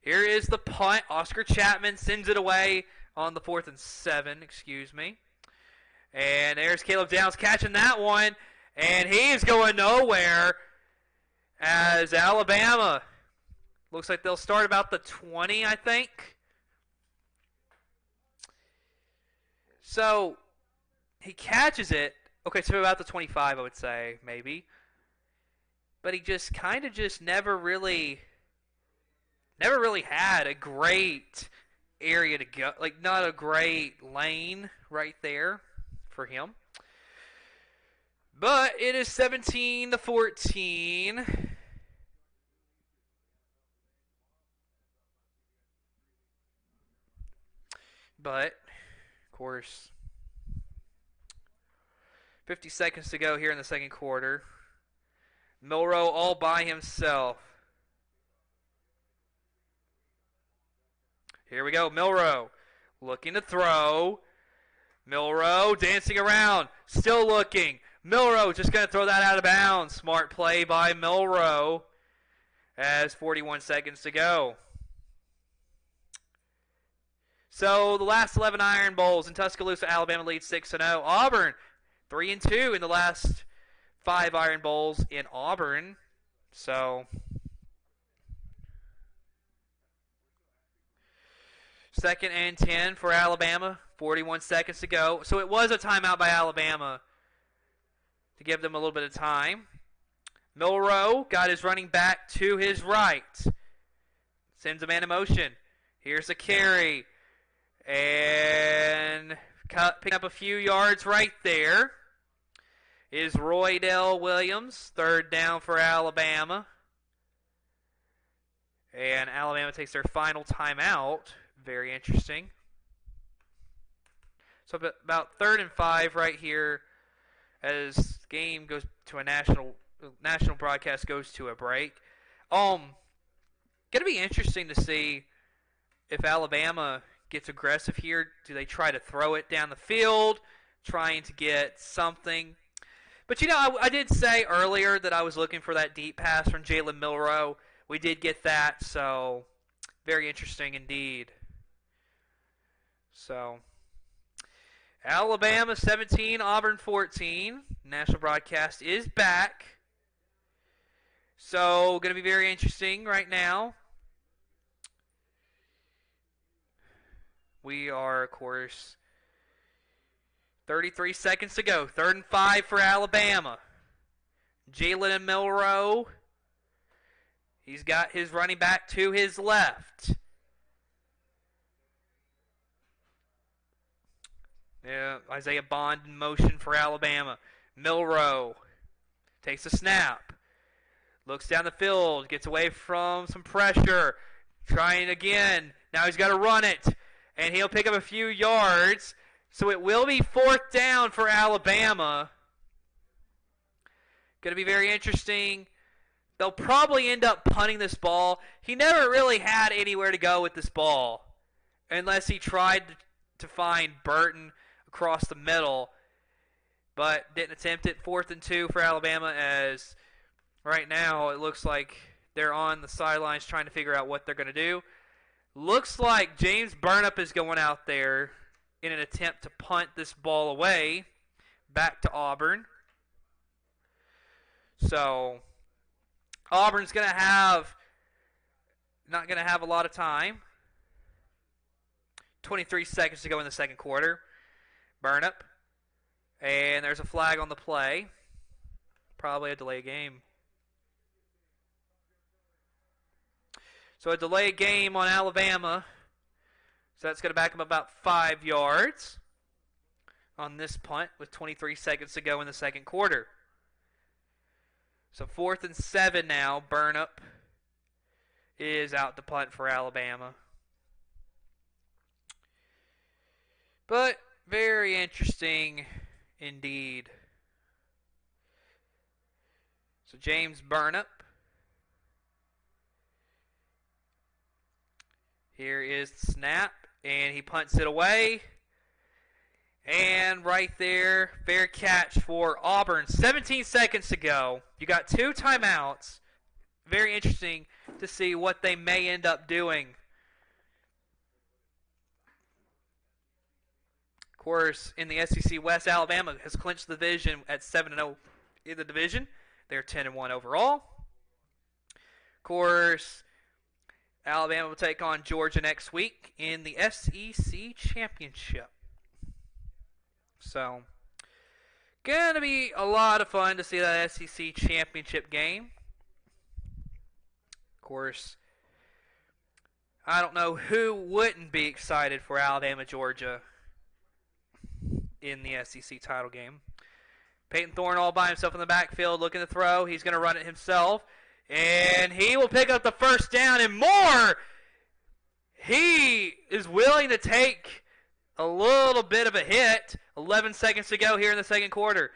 here is the punt. Oscar Chapman sends it away on the 4th and 7, And there's Caleb Downs catching that one, and he is going nowhere as Alabama looks like they'll start about the 20, I think. So he catches it. Okay, so about the 25, I would say, maybe. But he just kind of just never really had a great area to go. Like, not a great lane right there for him. But it is 17-14. But, of course, 50 seconds to go here in the second quarter. Milroe all by himself. Here we go. Milroe looking to throw. Milroe dancing around. Still looking. Milroe just going to throw that out of bounds. Smart play by Milroe as 41 seconds to go. So the last 11 Iron Bowls in Tuscaloosa, Alabama leads 6-0. Auburn 3-2 in the last 5 Iron Bowls in Auburn. So 2nd and 10 for Alabama. 41 seconds to go. So it was a timeout by Alabama. to give them a little bit of time. Milrow got his running back to his right. Sends a man in motion. Here's a carry. And picking up a few yards right there is Roydell Williams. Third down for Alabama. And Alabama takes their final timeout. Very interesting. So about 3rd and 5 right here as the game goes to a national broadcast goes to a break. Going to be interesting to see if Alabama gets aggressive here. Do they try to throw it down the field, trying to get something? But, I did say earlier that I was looking for that deep pass from Jalen Milrow. We did get that, so very interesting indeed. So, Alabama 17, Auburn 14. National broadcast is back. So, going to be very interesting right now. We are, of course, 33 seconds to go. 3rd and 5 for Alabama. Jalen Milrow. He's got his running back to his left. Yeah, Isaiah Bond in motion for Alabama. Milrow takes a snap. Looks down the field. Gets away from some pressure. Trying again. Now he's got to run it. And he'll pick up a few yards. So it will be 4th down for Alabama. Going to be very interesting. They'll probably end up punting this ball. He never really had anywhere to go with this ball. Unless he tried to find Burton across the middle. But didn't attempt it. 4th and 2 for Alabama, as right now it looks like they're on the sidelines trying to figure out what they're going to do. Looks like James Burnup is going out there in an attempt to punt this ball away back to Auburn. So Auburn's not going to have a lot of time. 23 seconds to go in the second quarter. Burnup. And there's a flag on the play. Probably a delay game. So a delayed game on Alabama. So that's going to back them about 5 yards on this punt with 23 seconds to go in the second quarter. So 4th and 7 now. Burnup is out to punt for Alabama. But very interesting indeed. So James Burnup. Here is the snap, and he punts it away. And right there, fair catch for Auburn. 17 seconds to go. You got 2 timeouts. Very interesting to see what they may end up doing. Of course, in the SEC West, Alabama has clinched the division at 7-0 in the division. They're 10-1 overall. Of course, Alabama will take on Georgia next week in the SEC Championship. So, gonna be a lot of fun to see that SEC Championship game. Of course, I don't know who wouldn't be excited for Alabama, Georgia in the SEC title game. Peyton Thorne all by himself in the backfield looking to throw. He's going to run it himself. And he will pick up the first down and more. He is willing to take a little bit of a hit. 11 seconds to go here in the second quarter.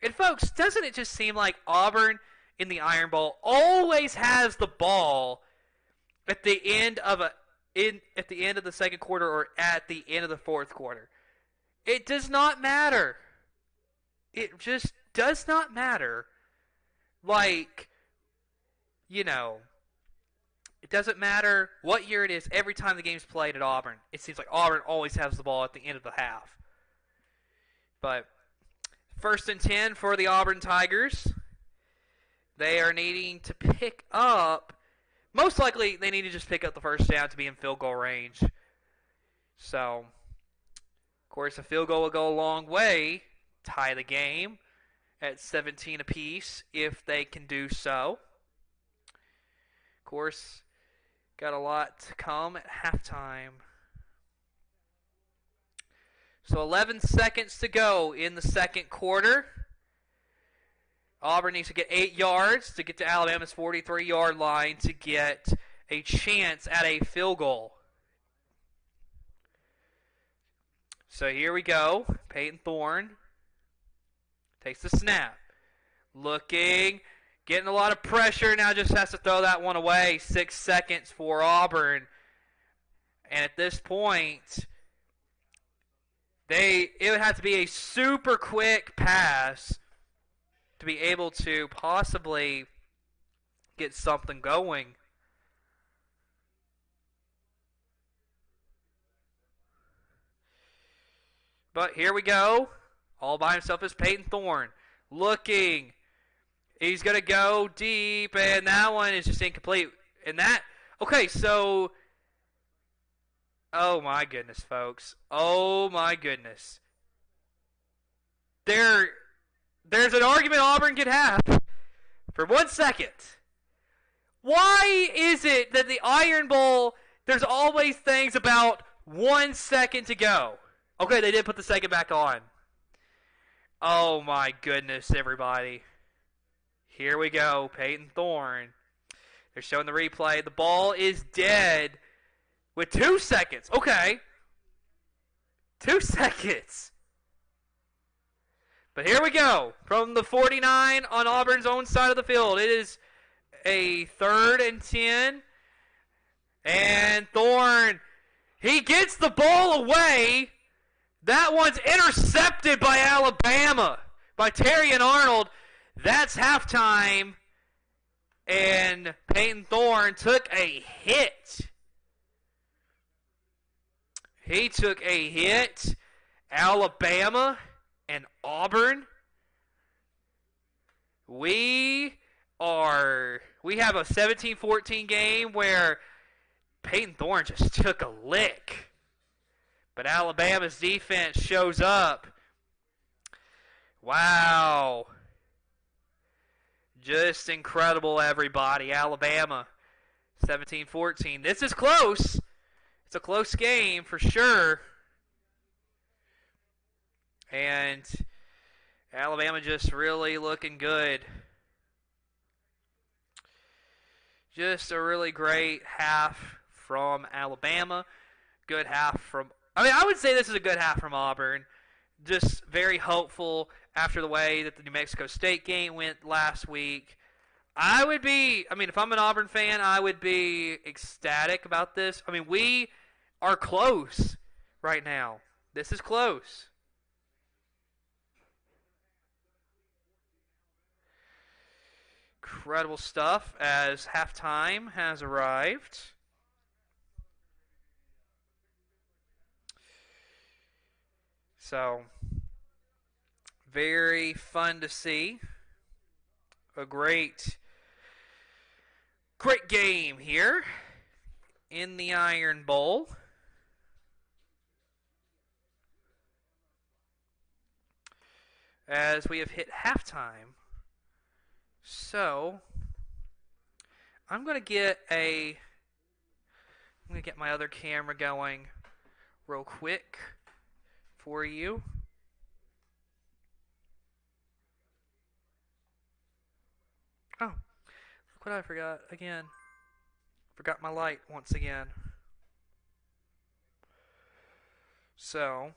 And folks, doesn't it just seem like Auburn in the Iron Bowl always has the ball at the end of the second quarter or at the end of the fourth quarter? It does not matter. It just does not matter. Like, it doesn't matter what year it is. Every time the game's played at Auburn, it seems like Auburn always has the ball at the end of the half. But 1st and 10 for the Auburn Tigers. They are needing to pick up. Most likely, they need to just pick up the first down to be in field goal range. So, of course, a field goal will go a long way, tie the game, at 17 apiece if they can do so. Of course, got a lot to come at halftime. So 11 seconds to go in the second quarter. Auburn needs to get 8 yards to get to Alabama's 43-yard line to get a chance at a field goal. So here we go. Peyton Thorne takes the snap. Looking, getting a lot of pressure. Now just has to throw that one away. 6 seconds for Auburn. And at this point, it would have to be a super quick pass to be able to possibly get something going. But here we go. All by himself is Peyton Thorne. Looking. He's going to go deep, and that one is just incomplete. And that, okay, so, oh my goodness, folks. Oh my goodness. There's an argument Auburn could have for 1 second. Why is it that the Iron Bowl, there's always things about 1 second to go? Okay, they did put the second back on. Oh my goodness, everybody. Here we go, Peyton Thorne. They're showing the replay. The ball is dead with 2 seconds. Okay. 2 seconds. But here we go. From the 49 on Auburn's own side of the field. It is a 3rd and 10. And Thorne, he gets the ball away. That one's intercepted by Alabama, by Terrion Arnold. That's halftime. And Peyton Thorne took a hit. He took a hit. Alabama and Auburn. We have a 17-14 game where Peyton Thorne just took a lick. But Alabama's defense shows up. Wow. Just incredible, everybody. Alabama, 17-14. This is close. It's a close game for sure. And Alabama just really looking good. Just a really great half from Alabama. Good half from, I would say this is a good half from Auburn. Just very hopeful after the way that the New Mexico State game went last week. If I'm an Auburn fan, I would be ecstatic about this. We are close right now. This is close. Incredible stuff as halftime has arrived. So, very fun to see. A great game here in the Iron Bowl. As we have hit halftime. So, I'm going to get my other camera going real quick for you. Oh, look what I forgot again. Forgot my light once again. So,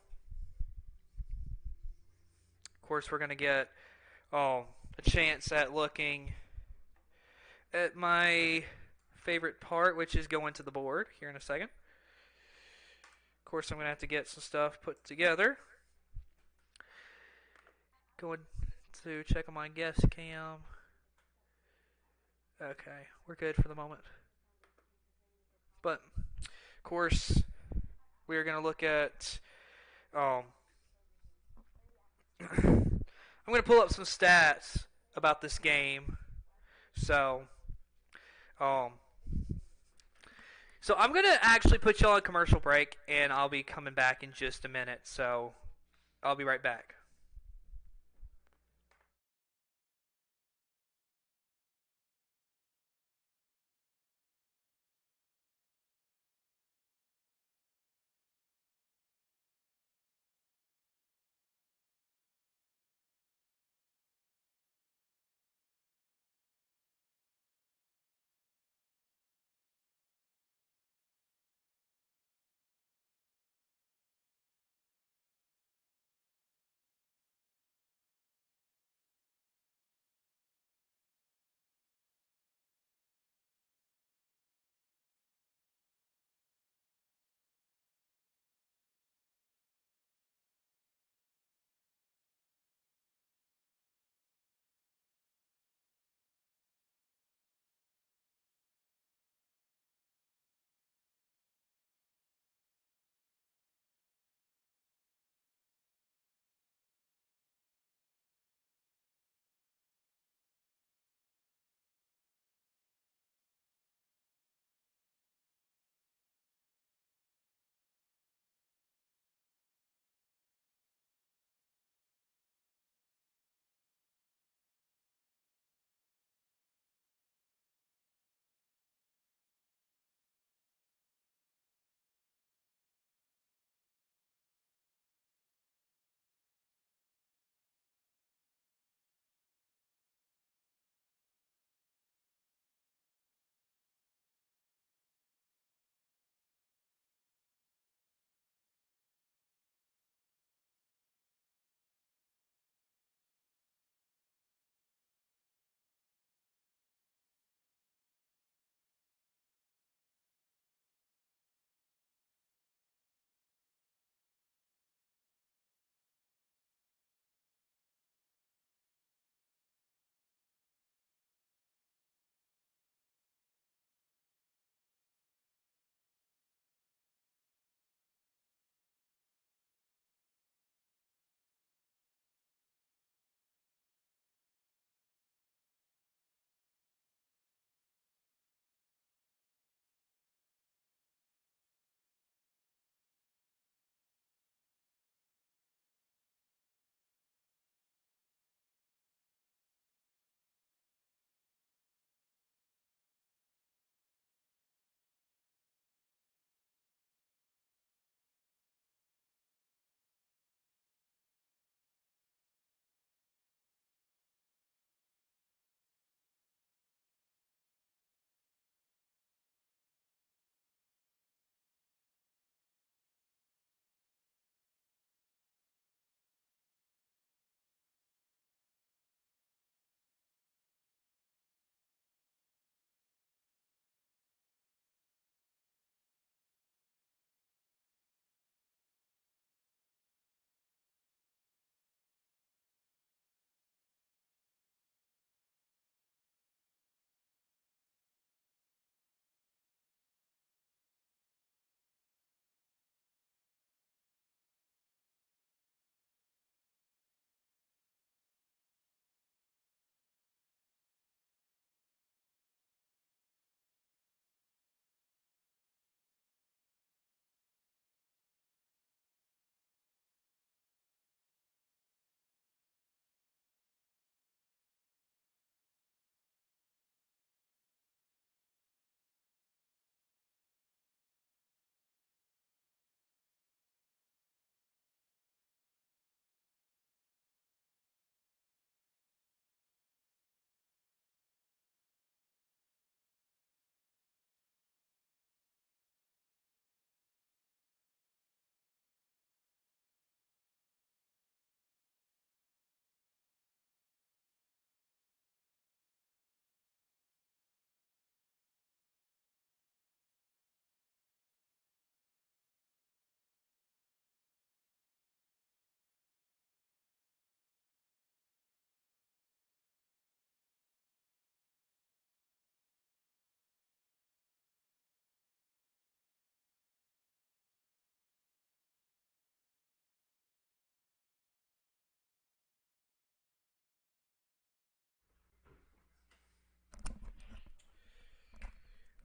of course, we're going to get a chance at looking at my favorite part, which is going to the board here in a second. Of course, I'm going to have to get some stuff put together. Going to check on my guest cam. Okay, we're good for the moment. But, of course, we are going to look at I'm going to pull up some stats about this game. So I'm going to actually put y'all on a commercial break, and I'll be coming back in just a minute. So I'll be right back.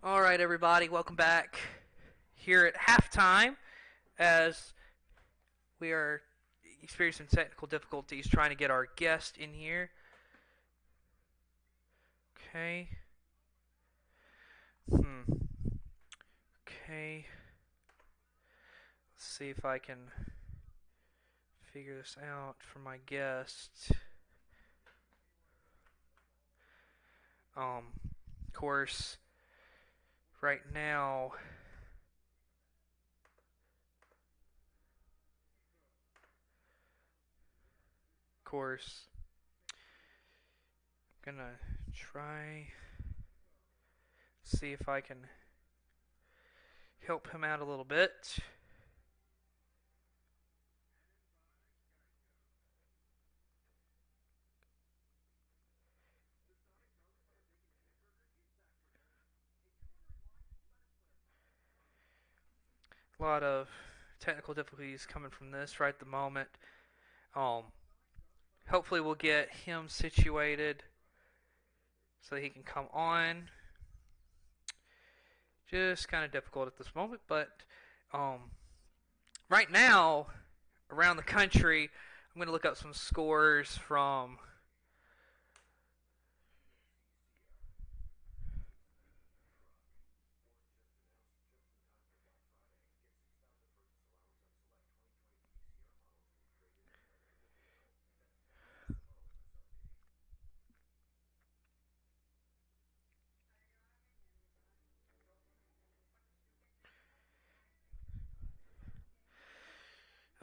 All right, everybody, welcome back here at halftime as we are experiencing technical difficulties trying to get our guest in here. Okay. Okay. Let's see if I can figure this out for my guest. Of course, right now, I'm gonna try see if I can help him out a little bit. A lot of technical difficulties coming from this right at the moment. Hopefully we'll get him situated so he can come on. Just kind of difficult at this moment, but right now around the country, I'm going to look up some scores from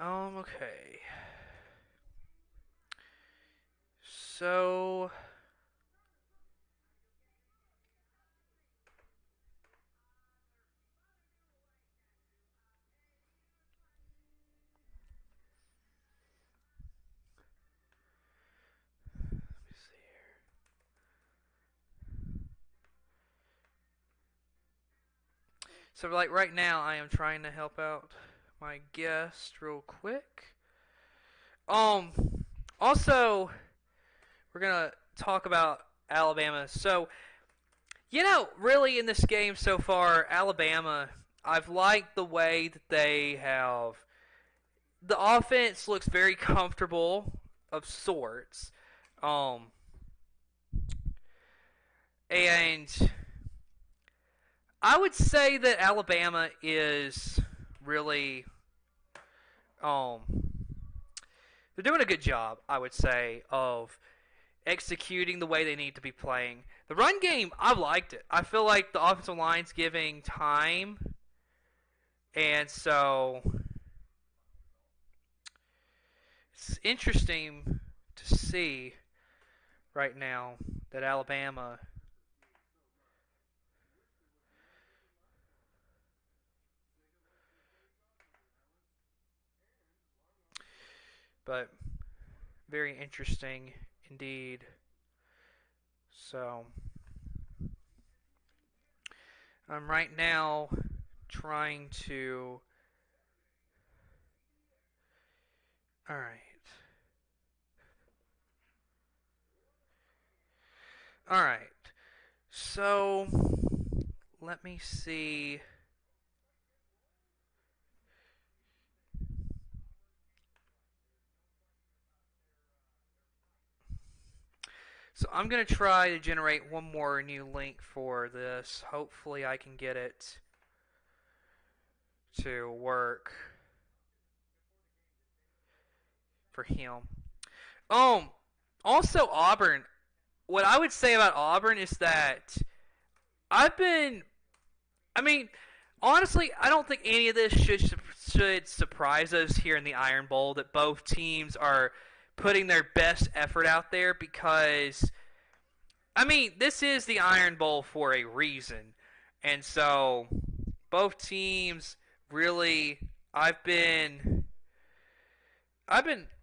okay. So let me see here. So like right now I am trying to help out my guest real quick. Also we're going to talk about Alabama. So, really in this game so far, Alabama, I've liked the way that they have. The offense looks very comfortable of sorts. And I would say that Alabama is really they're doing a good job, I would say, of executing the way they need to be playing. The run game, I've liked it. I feel like the offensive line's giving time, and so it's interesting to see right now that Alabama but very interesting indeed. So I'm right now trying to. All right. All right. So let me see. So I'm going to try to generate one more new link for this. Hopefully I can get it to work for him. Also Auburn. What I would say about Auburn is that honestly, I don't think any of this should surprise us here in the Iron Bowl that both teams are putting their best effort out there because, this is the Iron Bowl for a reason. And so, both teams really, I've been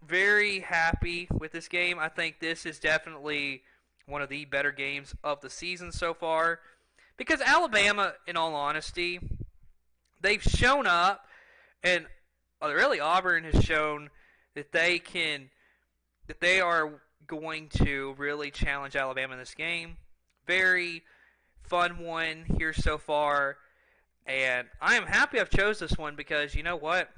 very happy with this game. I think this is definitely one of the better games of the season so far. Because Alabama, in all honesty, they've shown up, and really Auburn has shown that they are going to really challenge Alabama in this game. Very fun one here so far, and I am happy I've chose this one because you know what?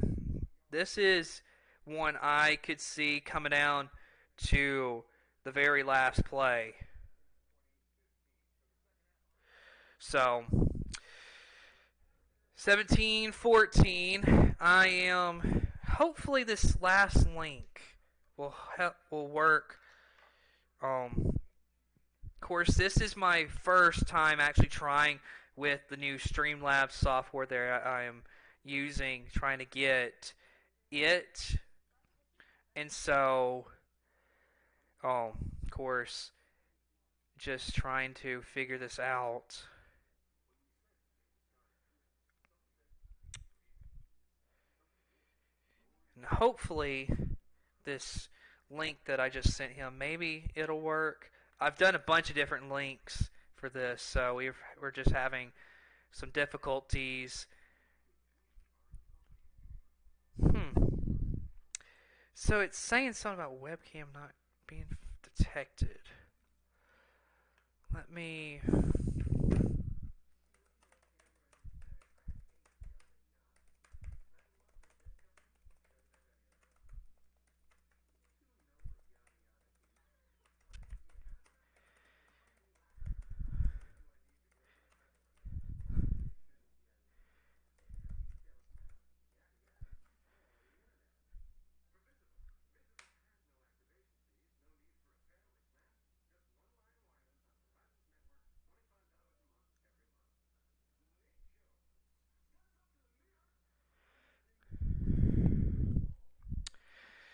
This is one I could see coming down to the very last play. So 17-14. I am hopefully this last link will work. Of course, this is my first time actually trying with the new Streamlabs software that I am using, trying to get it, and so, of course, just trying to figure this out. And hopefully this link that I just sent him, maybe it'll work. I've done a bunch of different links for this, so we're just having some difficulties. So it's saying something about webcam not being detected. Let me...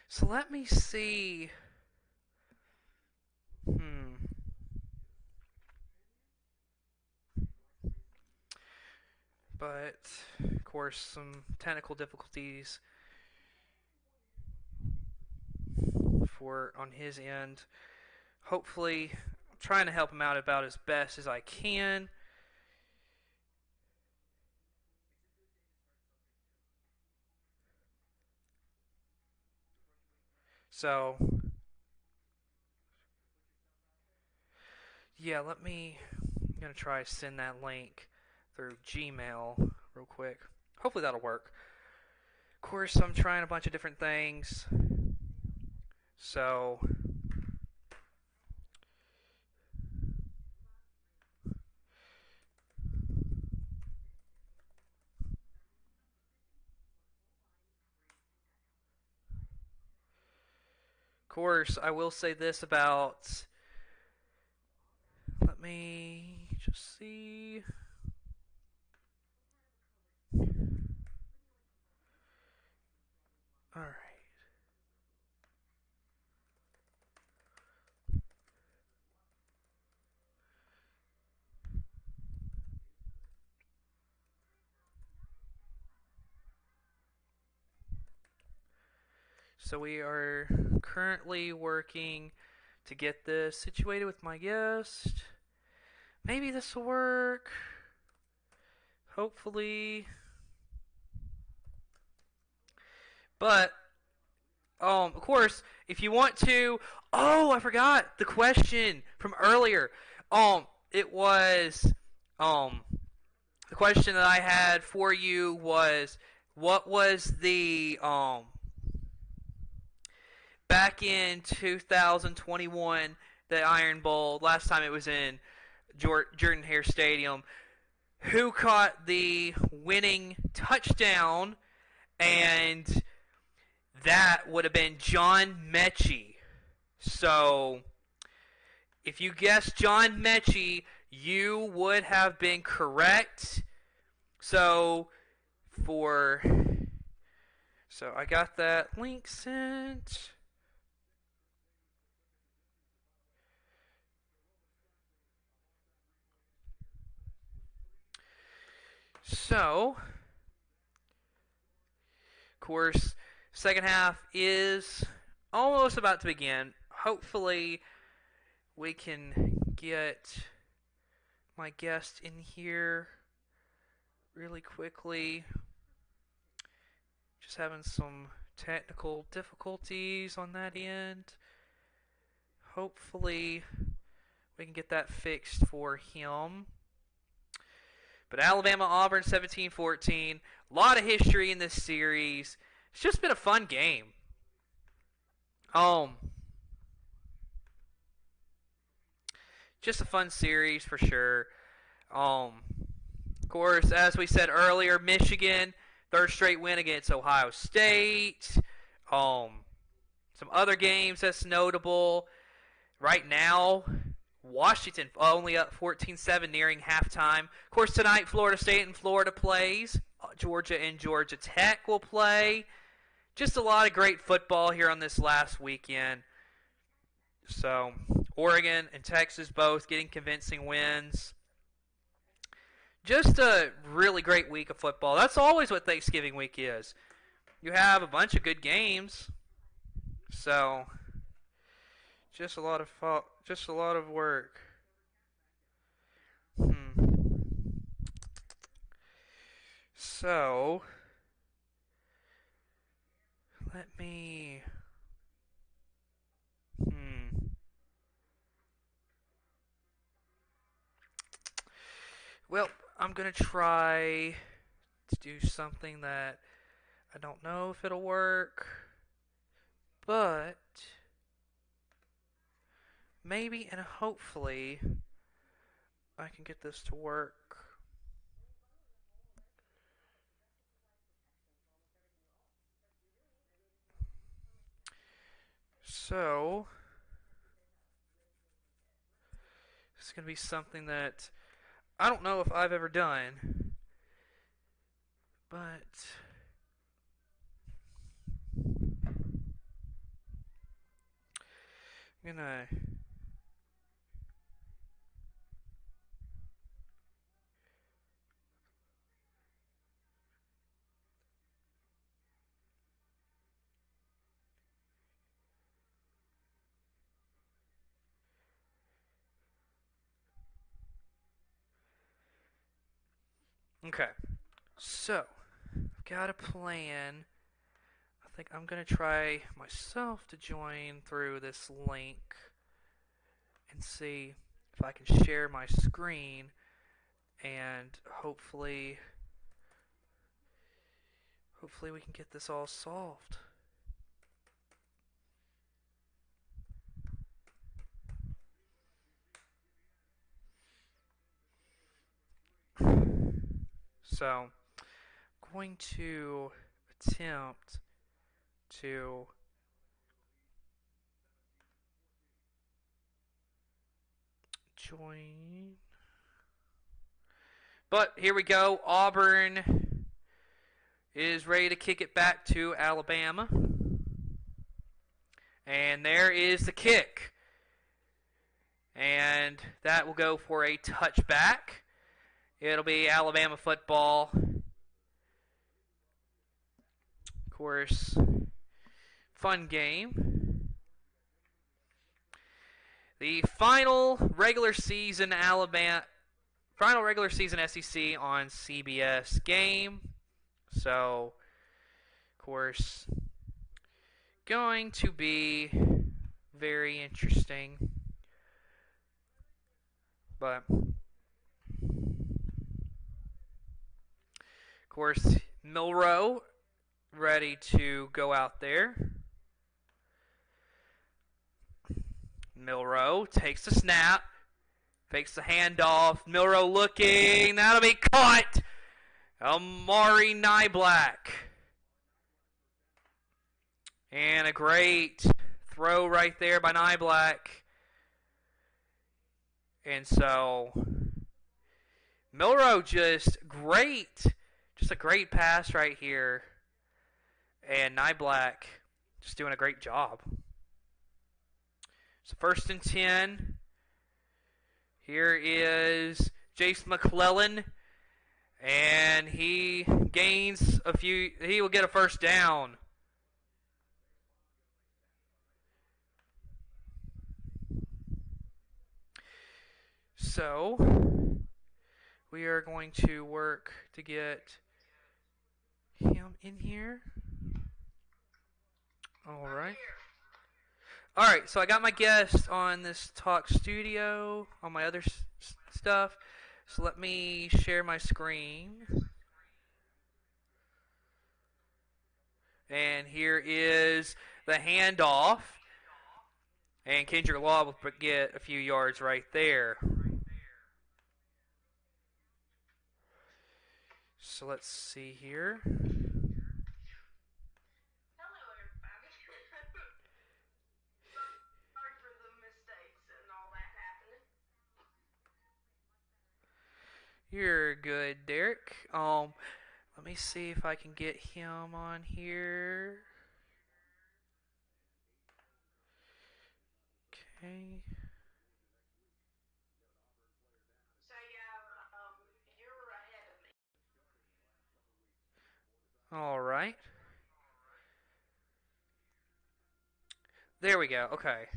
So let me see. But, of course, some technical difficulties on his end. Hopefully, I'm trying to help him out about as best as I can. So, yeah, I'm going to try to send that link through Gmail real quick. Hopefully that'll work. Of course, I'm trying a bunch of different things. So, of course, I will say this about... Let me just see... Alright. So we are currently working to get this situated with my guest. Maybe this will work. Hopefully. But, of course, if you want to... Oh, I forgot the question from earlier. It was... The question that I had for you was... What was the... Back in 2021, the Iron Bowl, last time it was in Jordan-Hare Stadium, who caught the winning touchdown? And that would have been John Mechie. So, if you guessed John Mechie, you would have been correct. So I got that link sent. So, of course, second half is almost about to begin. Hopefully, we can get my guest in here really quickly. Just having some technical difficulties on that end. Hopefully, we can get that fixed for him. But Alabama Auburn 17-14. A lot of history in this series. It's just been a fun game. Just a fun series for sure. Of course, as we said earlier, Michigan, third straight win against Ohio State. Some other games that's notable. Right now, Washington only up 14-7 nearing halftime. Of course, tonight Florida State and Florida plays. Georgia and Georgia Tech will play. Just a lot of great football here on this last weekend. So, Oregon and Texas both getting convincing wins. Just a really great week of football. That's always what Thanksgiving week is. You have a bunch of good games. So, just a lot of work. So, let me Well, I'm going to try to do something that I don't know if it'll work, but maybe and hopefully I can get this to work. So, it's going to be something that I don't know if I've ever done, but I'm gonna Okay, so I've got a plan. I think I'm going to try myself to join through this link and see if I can share my screen and hopefully we can get this all solved. So, I'm going to attempt to join. But here we go. Auburn is ready to kick it back to Alabama. And there is the kick. And that will go for a touchback. It'll be Alabama football. Of course, fun game. The final regular season SEC on CBS game. So, of course, going to be very interesting. But of course, Milroe ready to go out there. Milroe takes the snap, fakes the handoff. Milroe looking, that'll be caught. Amari Nyblack. And a great throw right there by Nyblack. And so, Milroe just a great pass right here. And Nyblack just doing a great job. So 1st and 10. Here is Jace McClellan. And he will get a first down. So, we are going to work to get him in here. Alright. So I got my guest on this Talk Studio, on my other stuff. So let me share my screen. And here is the handoff. And Kendrick Law will get a few yards right there. So let's see here. You're good, Derek. Let me see if I can get him on here. Okay. All right. There we go. Okay.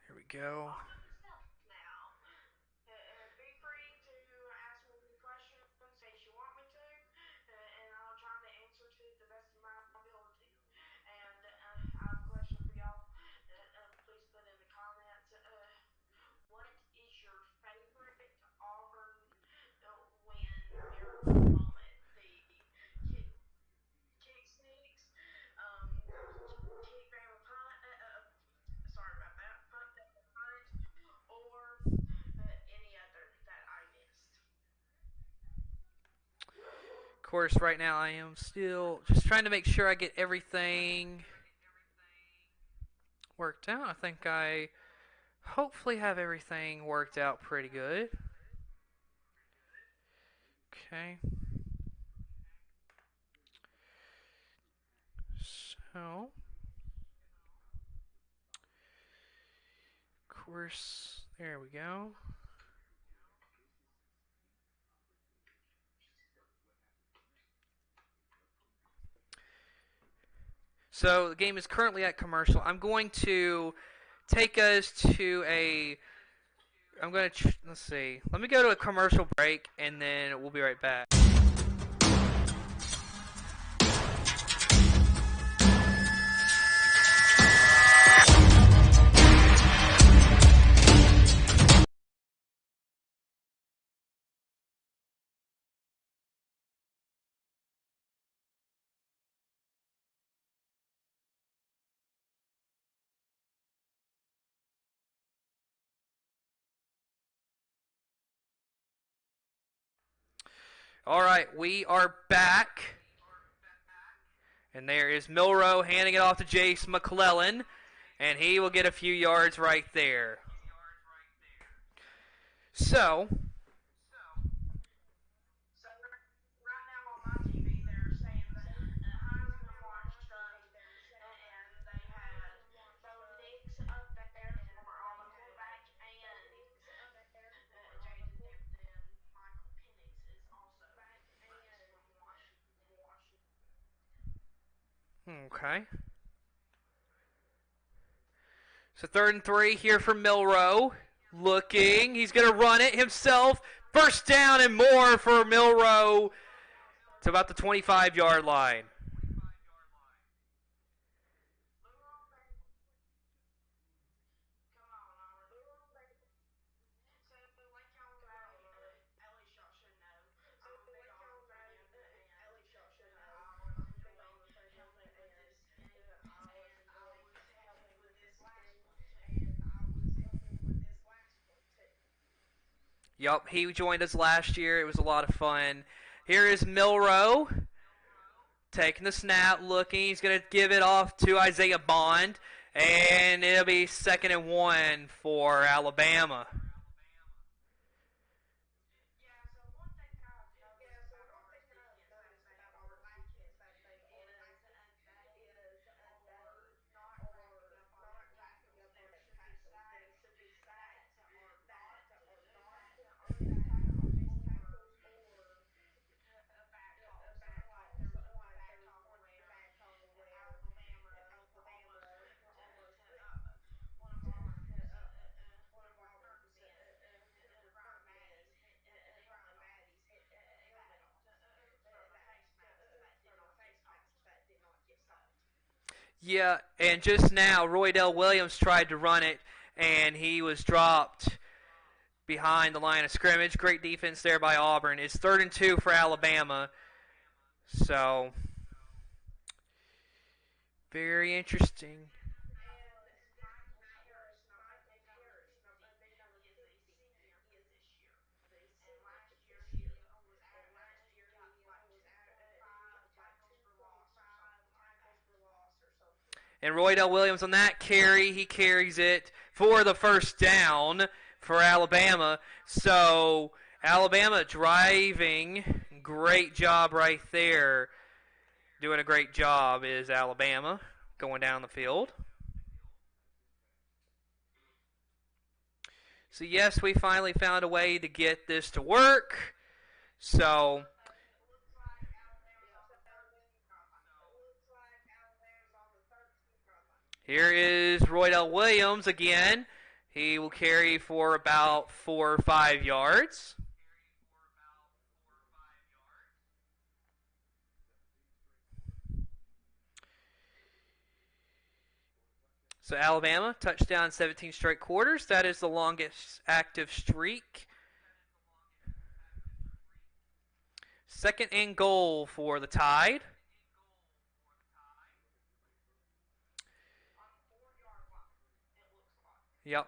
Here we go. Of course, right now I am still just trying to make sure I get everything worked out. I think I hopefully have everything worked out pretty good. Okay. So, of course, there we go. So the game is currently at commercial. I'm going to take us to a. I'm going to. Let's see. Let me go to a commercial break and then we'll be right back. All right, we are back. And there is Milrow handing it off to Jace McClellan. And he will get a few yards right there. So, okay. So 3rd and 3 here for Milrow. Looking. He's going to run it himself. First down and more for Milrow to about the 25-yard line. Yup, he joined us last year. It was a lot of fun. Here is Milrow taking the snap, looking. He's going to give it off to Isaiah Bond, and it'll be 2nd and 1 for Alabama. Yeah, and just now, Roydell Williams tried to run it, and he was dropped behind the line of scrimmage. Great defense there by Auburn. It's 3rd and 2 for Alabama. So, very interesting. And Roydell Williams on that carry, he carries it for the first down for Alabama. So Alabama driving, great job right there. Doing a great job is Alabama going down the field. So yes, we finally found a way to get this to work. So here is Roydell Williams again. He will carry for about 4 or 5 yards. So Alabama, touchdown 17 straight quarters. That is the longest active streak. 2nd and goal for the Tide. Yep.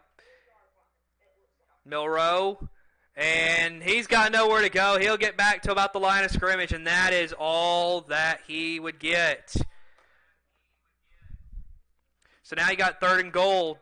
Milrow. And he's got nowhere to go. He'll get back to about the line of scrimmage, and that is all that he would get. So now you got 3rd and goal.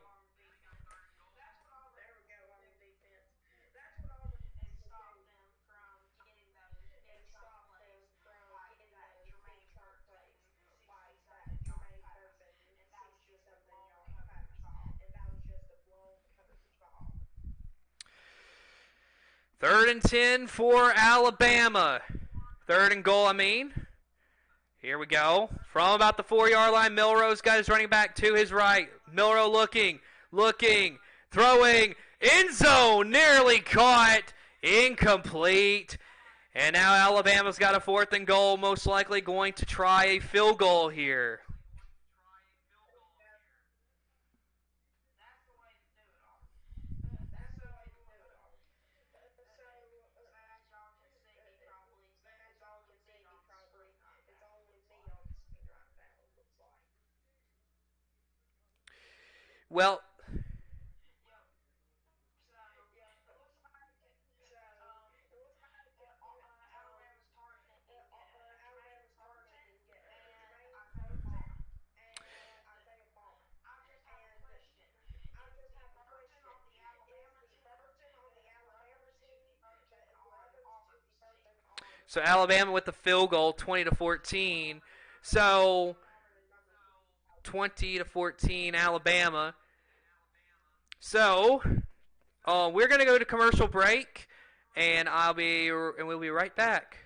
Third and 10 for Alabama. 3rd and goal, I mean. Here we go. From about the 4-yard line, Milrow's got his running back to his right. Milrow looking, throwing, end zone, nearly caught, incomplete. And now Alabama's got a 4th and goal, most likely going to try a field goal here. Well, so Alabama with the field goal, 20-14. So 20-14, Alabama. So we're gonna go to commercial break, and we'll be right back.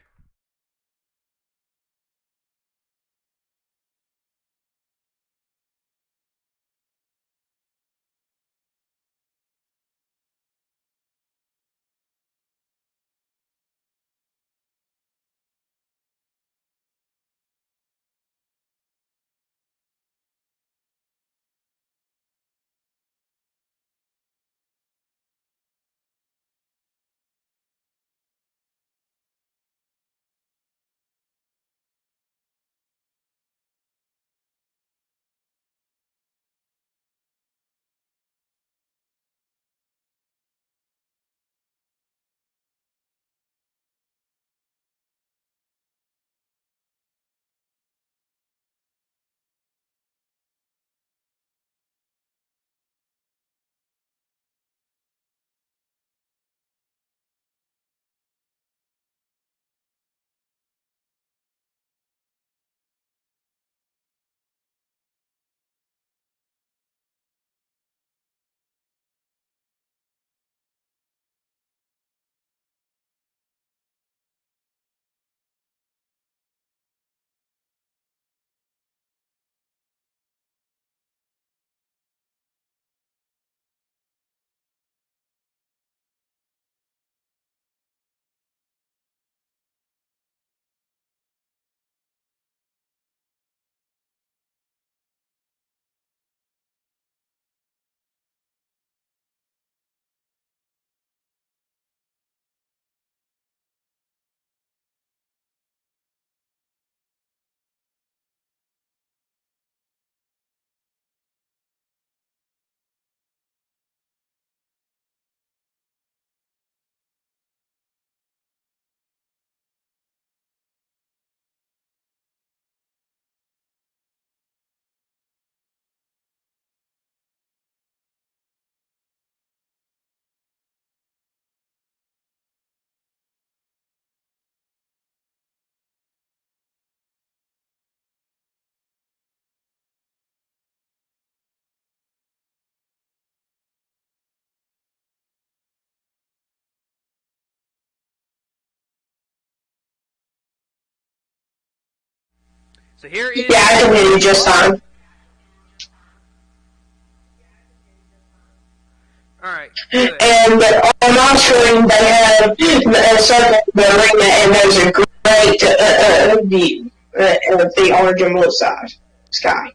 So here Yeah, is I can hear you just fine. all right, good. And on our screen, they have a circle of the arena, and there's a great view of the orange and blue sky.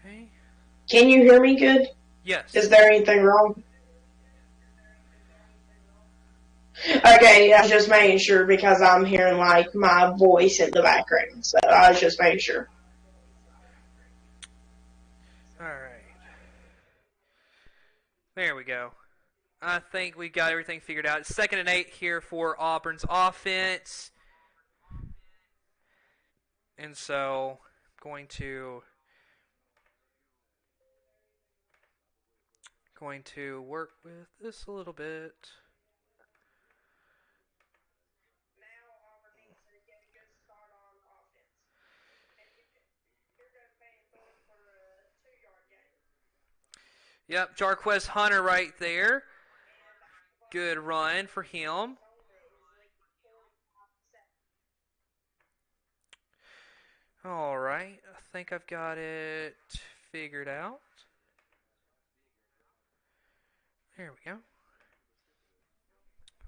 Okay. Can you hear me good? Yes. Is there anything wrong? Okay, I was just making sure because I'm hearing like my voice in the background, so I was just making sure. All right. There we go. I think we got everything figured out. It's 2nd and 8 here for Auburn's offense. And so going to work with this a little bit. Yep, Jarquez Hunter right there. Good run for him. All right, I think I've got it figured out. There we go.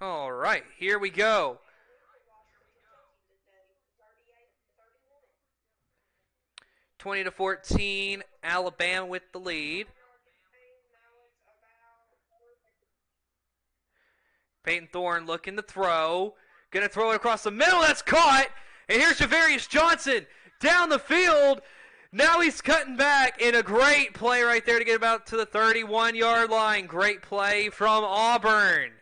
All right, here we go. 20-14, Alabama with the lead. Peyton Thorne looking to throw. Gonna throw it across the middle. That's caught. And here's Javarius Johnson down the field. Now he's cutting back in a great play right there to get about to the 31-yard line. Great play from Auburn.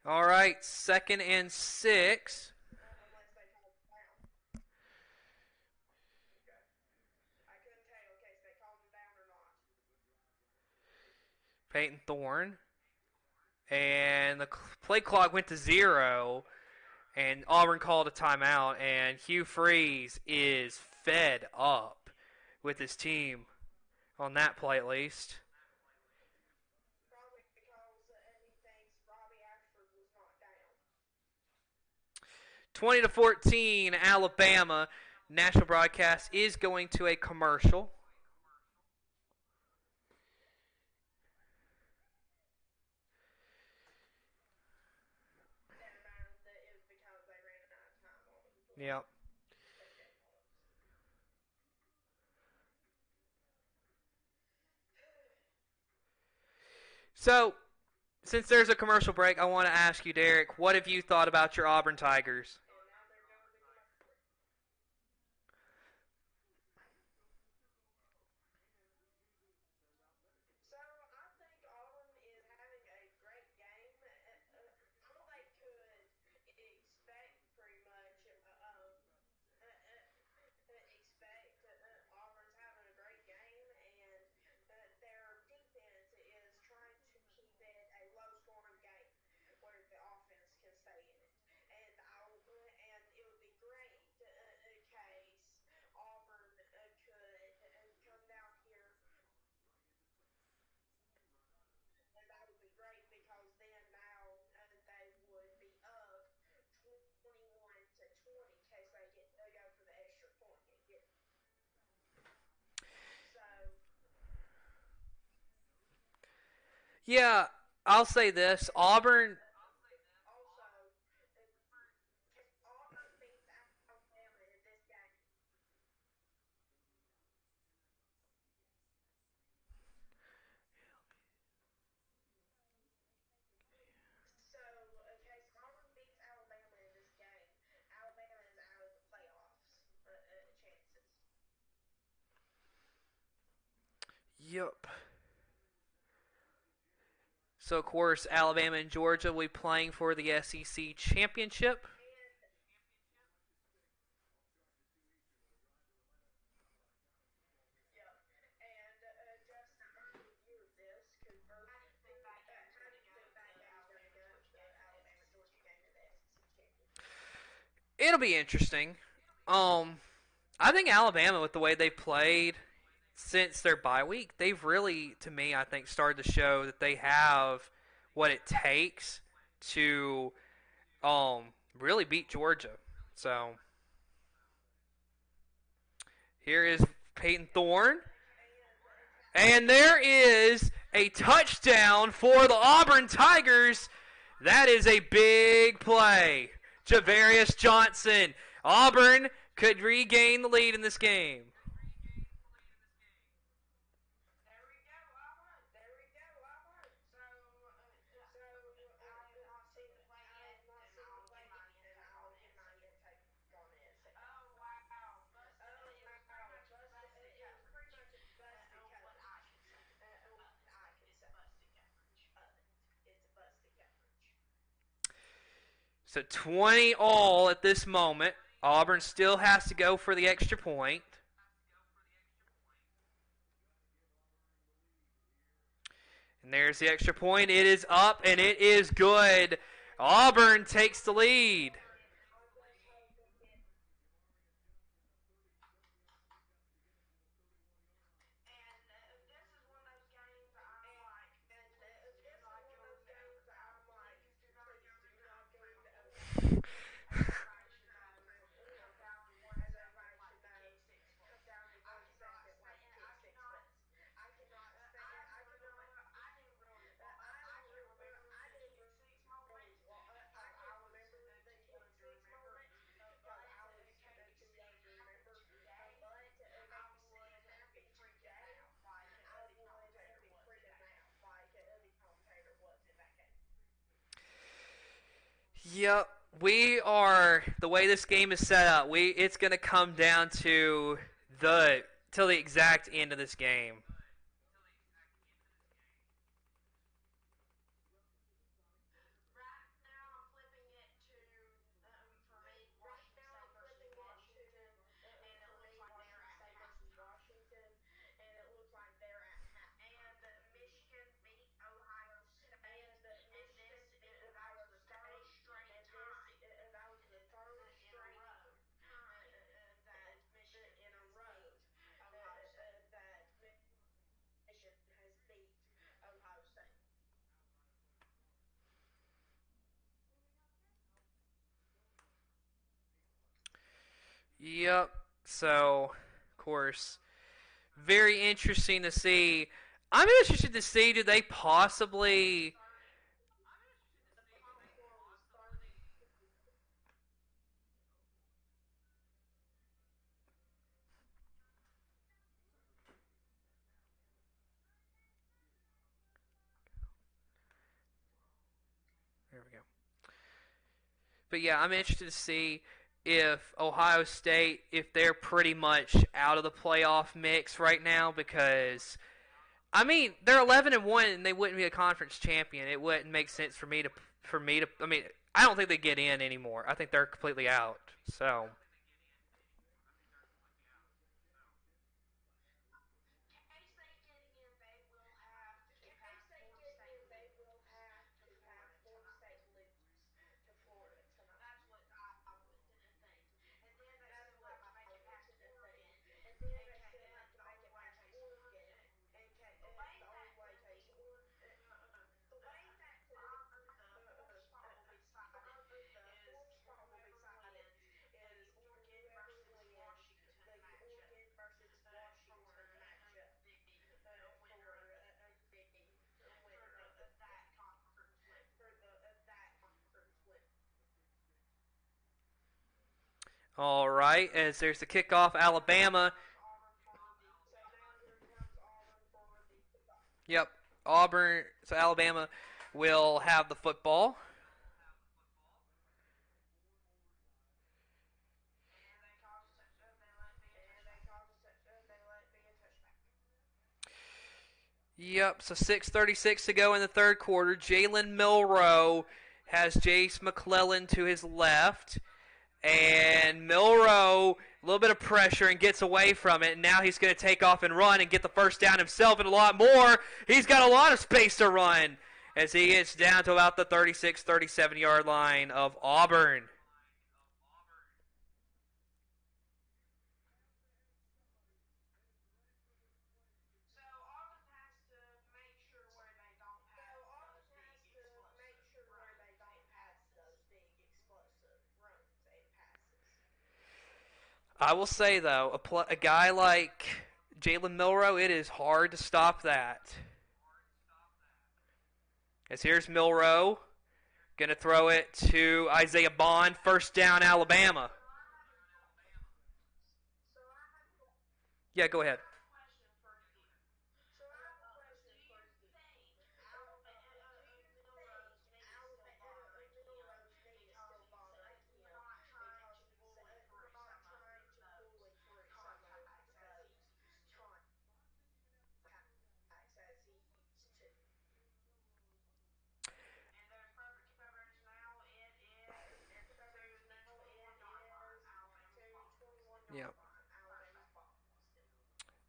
All right, 2nd and 6. Peyton Thorne. And the play clock went to 0. And Auburn called a timeout. And Hugh Freeze is fed up with his team on that play at least. 20-14, Alabama. National broadcast is going to a commercial. Yep. So, since there's a commercial break, I want to ask you, Derek, what have you thought about your Auburn Tigers? Yeah, I'll say this. Auburn Yep. So, of course, Alabama and Georgia will be playing for the SEC championship. It'll be interesting. Um, I think Alabama, with the way they played since their bye week, they've really, to me, I think, started to show that they have what it takes to really beat Georgia. So here is Peyton Thorne. And there is a touchdown for the Auburn Tigers. That is a big play. Javarius Johnson. Auburn could regain the lead in this game. So 20 all at this moment. Auburn still has to go for the extra point. And there's the extra point. It is up and it is good. Auburn takes the lead. Yep, we are the way this game is set up. It's going to come down to the till the exact end of this game. Yep. So, of course, very interesting to see. I'm interested to see, do they possibly? There we go. But yeah, I'm interested to see if Ohio State, if they're pretty much out of the playoff mix right now, because I mean they're 11-1 and they wouldn't be a conference champion. It wouldn't make sense for me to. I mean, I don't think they get in anymore. I think they're completely out. So all right, as there's the kickoff, Alabama. Yep, Auburn. So Alabama will have the football. Yep, so 6:36 to go in the third quarter. Jalen Milrow has Jace McClellan to his left. And Milrow, a little bit of pressure and gets away from it. And now he's going to take off and run and get the first down himself and a lot more. He's got a lot of space to run as he gets down to about the 36, 37-yard line of Auburn. I will say, though, a guy like Jalen Milrow, it is hard to stop that. As here's Milrow, going to throw it to Isaiah Bond. First down, Alabama. Yeah, go ahead. Yeah.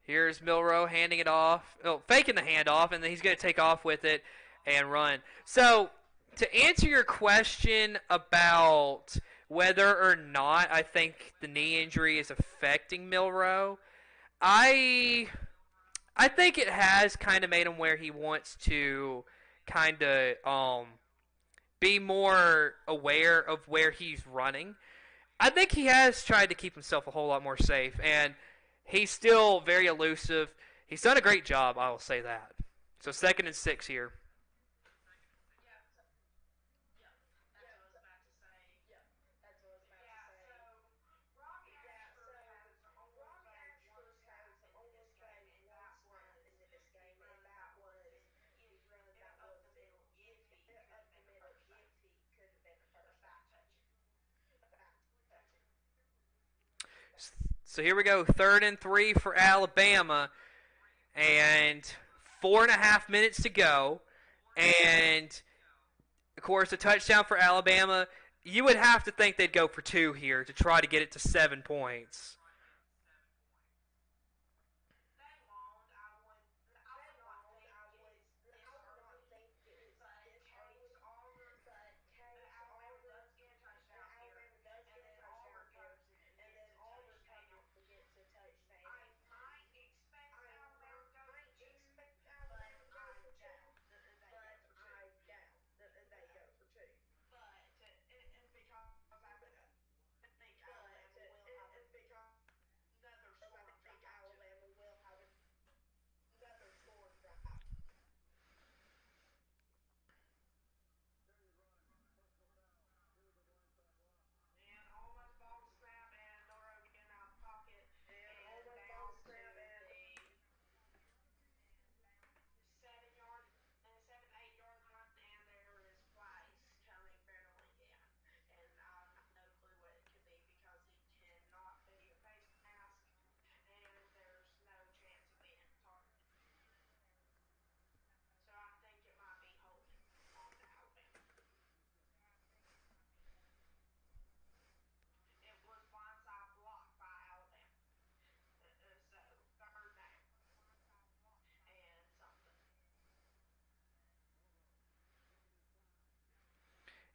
Here's Milrow handing it off, faking the handoff, and then he's going to take off with it and run. So, to answer your question about whether or not I think the knee injury is affecting Milrow, I I think it has kind of made him where he wants to kind of be more aware of where he's running. I think he has tried to keep himself a whole lot more safe, and he's still very elusive. He's done a great job, I will say that. So 2nd and 6 here. So here we go, 3rd and 3 for Alabama, and 4.5 minutes to go, and of course a touchdown for Alabama. You would have to think they'd go for two here to try to get it to 7 points.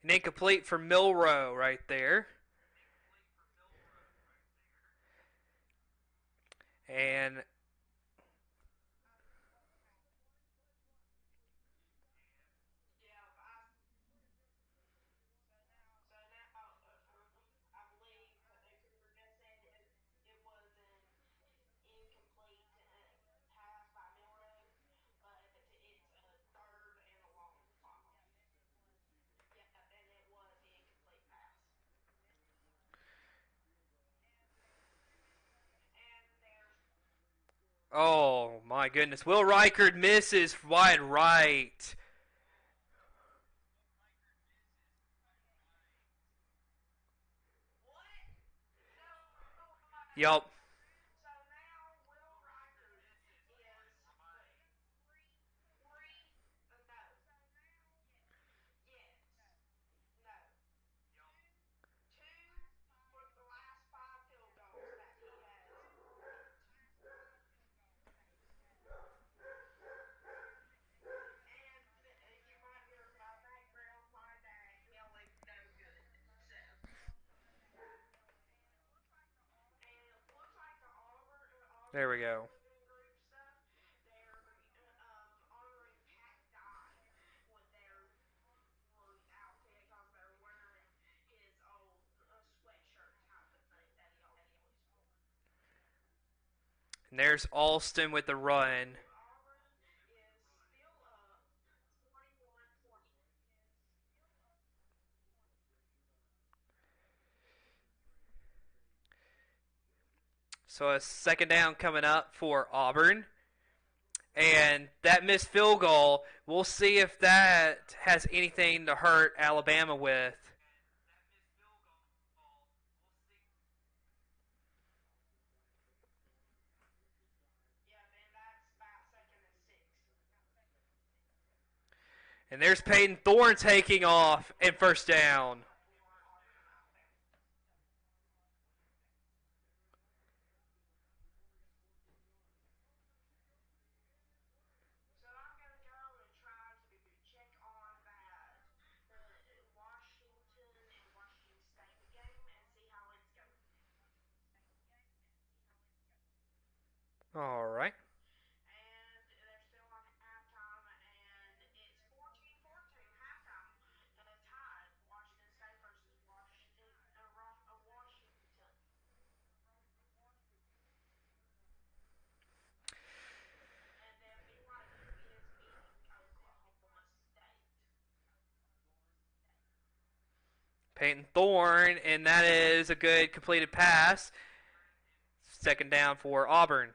An incomplete for Milrow right there. And oh my goodness, Will Reichard misses wide right. Yup. There we go. And there's Alston with the run. So a second down coming up for Auburn. And that missed field goal, we'll see if that has anything to hurt Alabama with. And there's Peyton Thorne taking off and first down. All right. Peyton Thorne, and that is a good completed pass. Second down for Auburn.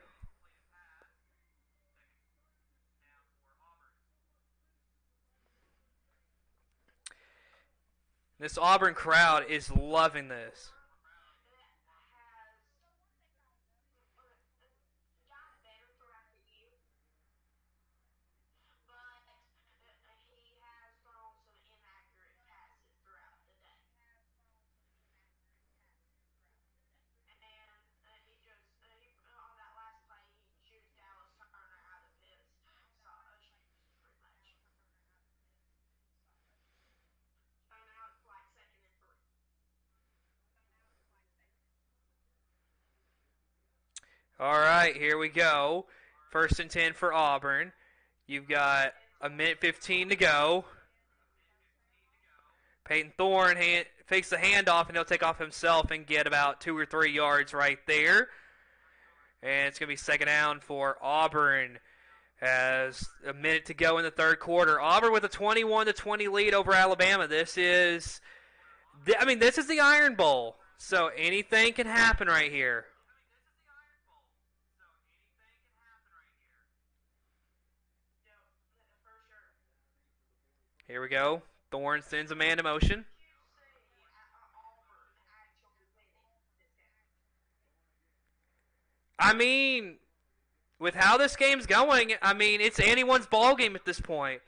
This Auburn crowd is loving this. All right, here we go. First and 10 for Auburn. You've got a minute 15 to go. Peyton Thorne fakes the handoff, and he'll take off himself and get about 2 or 3 yards right there. And it's going to be second down for Auburn as a minute to go in the third quarter. Auburn with a 21-20 lead over Alabama. This is the Iron Bowl, so anything can happen right here. Here we go. Thorne sends a man to motion. I mean, with how this game's going, it's anyone's ball game at this point.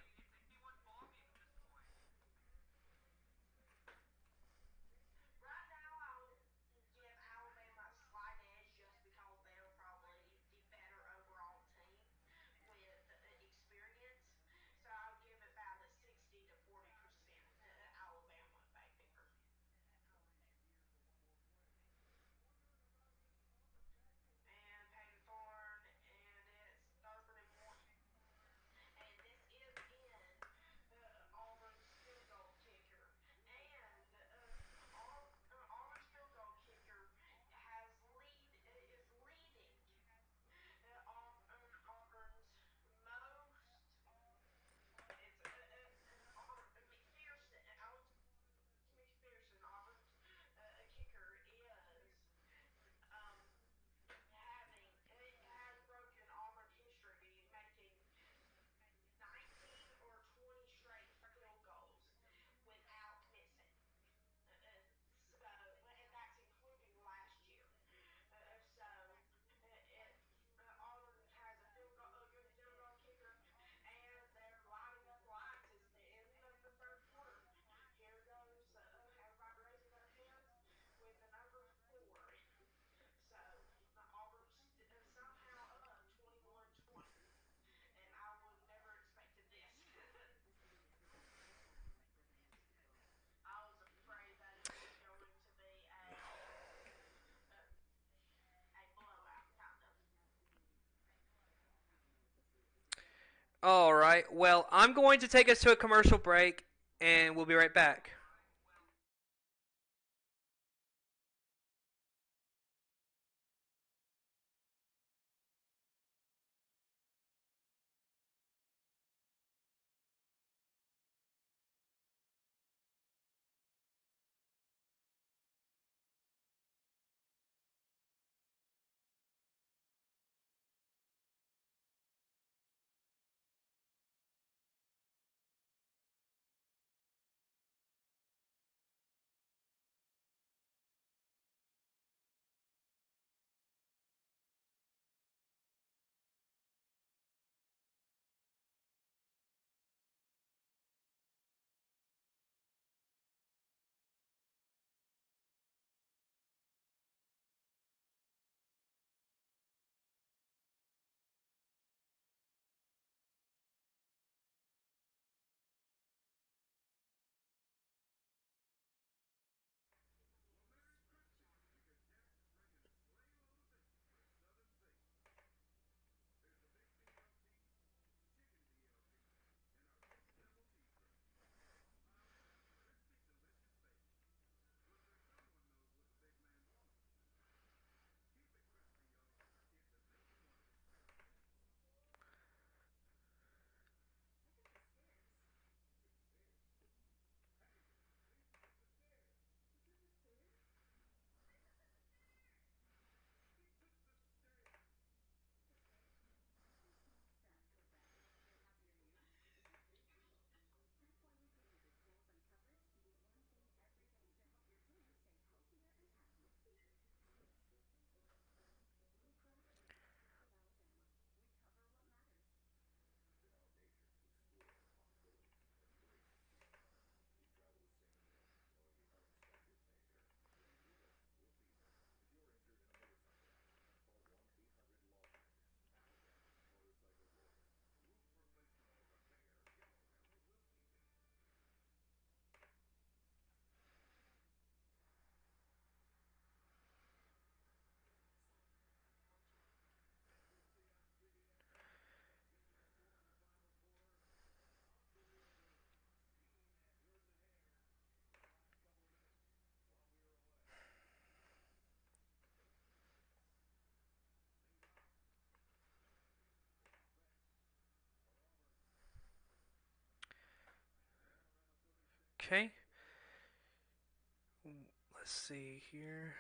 All right. Well, I'm going to take us to a commercial break, and we'll be right back. Okay. Let's see here.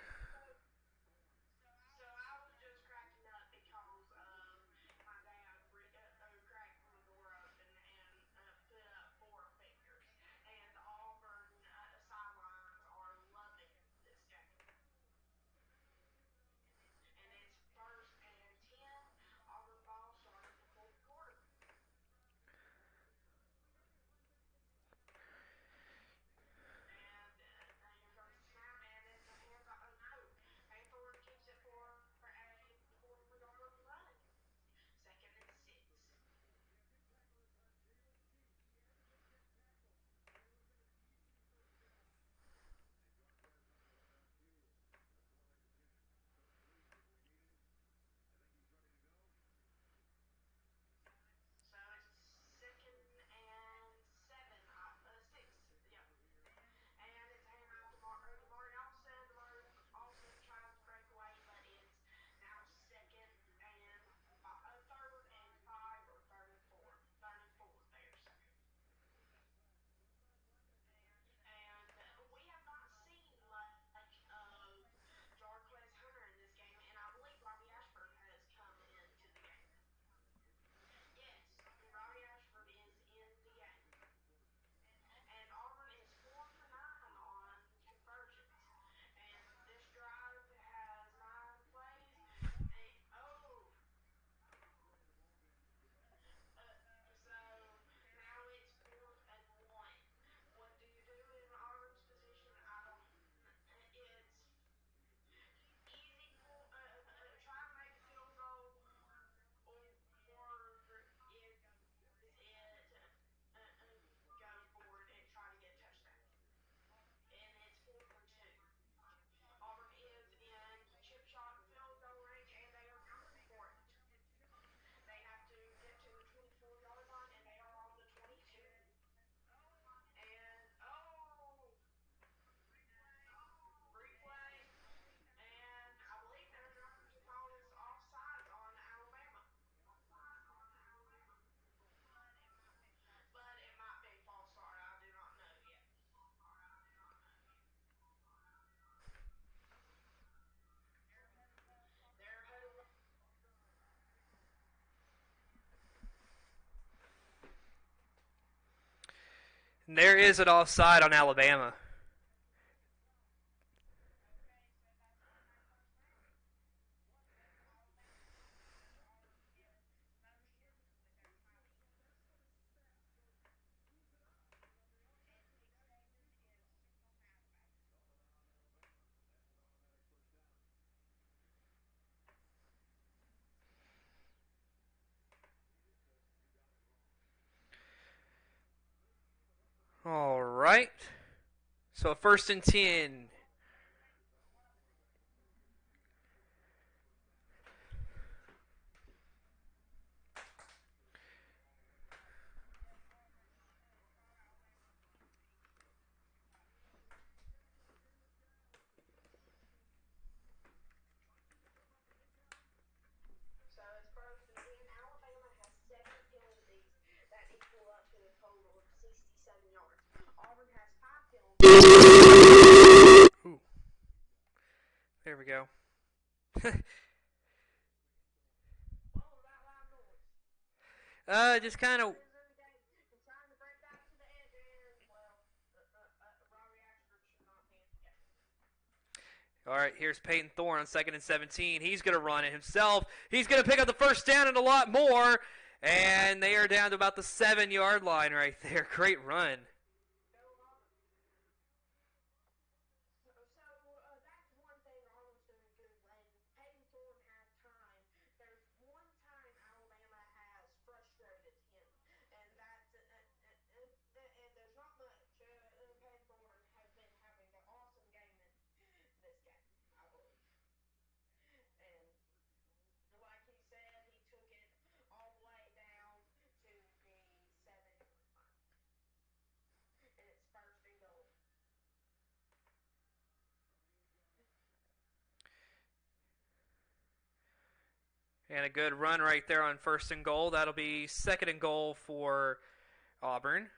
There is an offside on Alabama. All right. So 1st and 10. Ooh, there we go. Just kind of. All right, here's Peyton Thorne on 2nd and 17. He's going to run it himself. He's going to pick up the first down and a lot more. And they are down to about the 7-yard line right there. Great run. And a good run right there on 1st and goal. That'll be 2nd and goal for Auburn.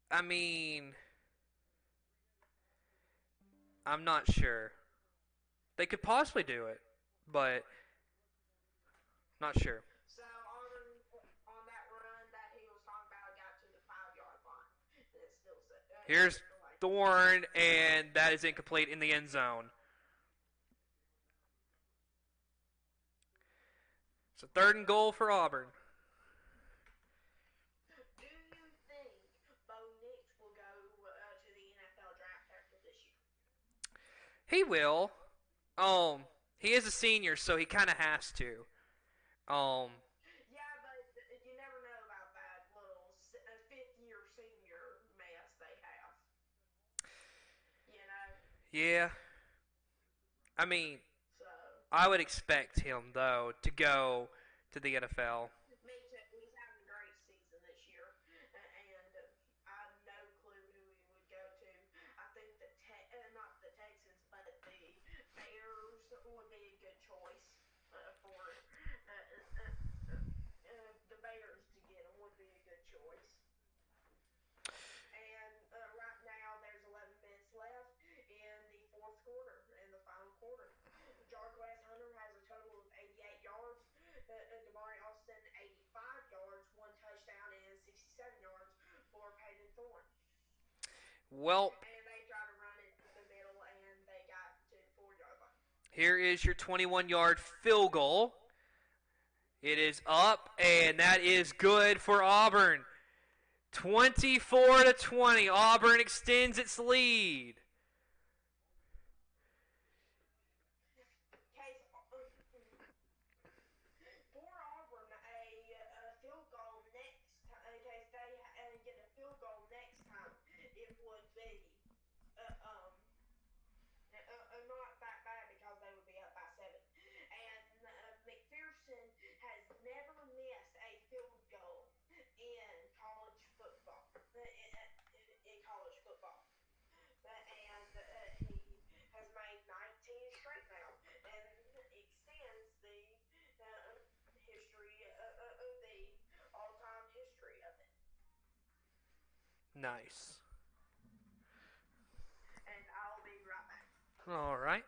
I mean, I'm not sure. They could possibly do it, but not sure. Here's Thorne, and that is incomplete in the end zone. So 3rd and goal for Auburn. He will. He is a senior, so he kind of has to. Um, yeah. I mean, I would expect him though to go to the NFL. Well, here is your 21-yard field goal. It is up, and that is good for Auburn. 24-20. Auburn extends its lead. Nice. All right.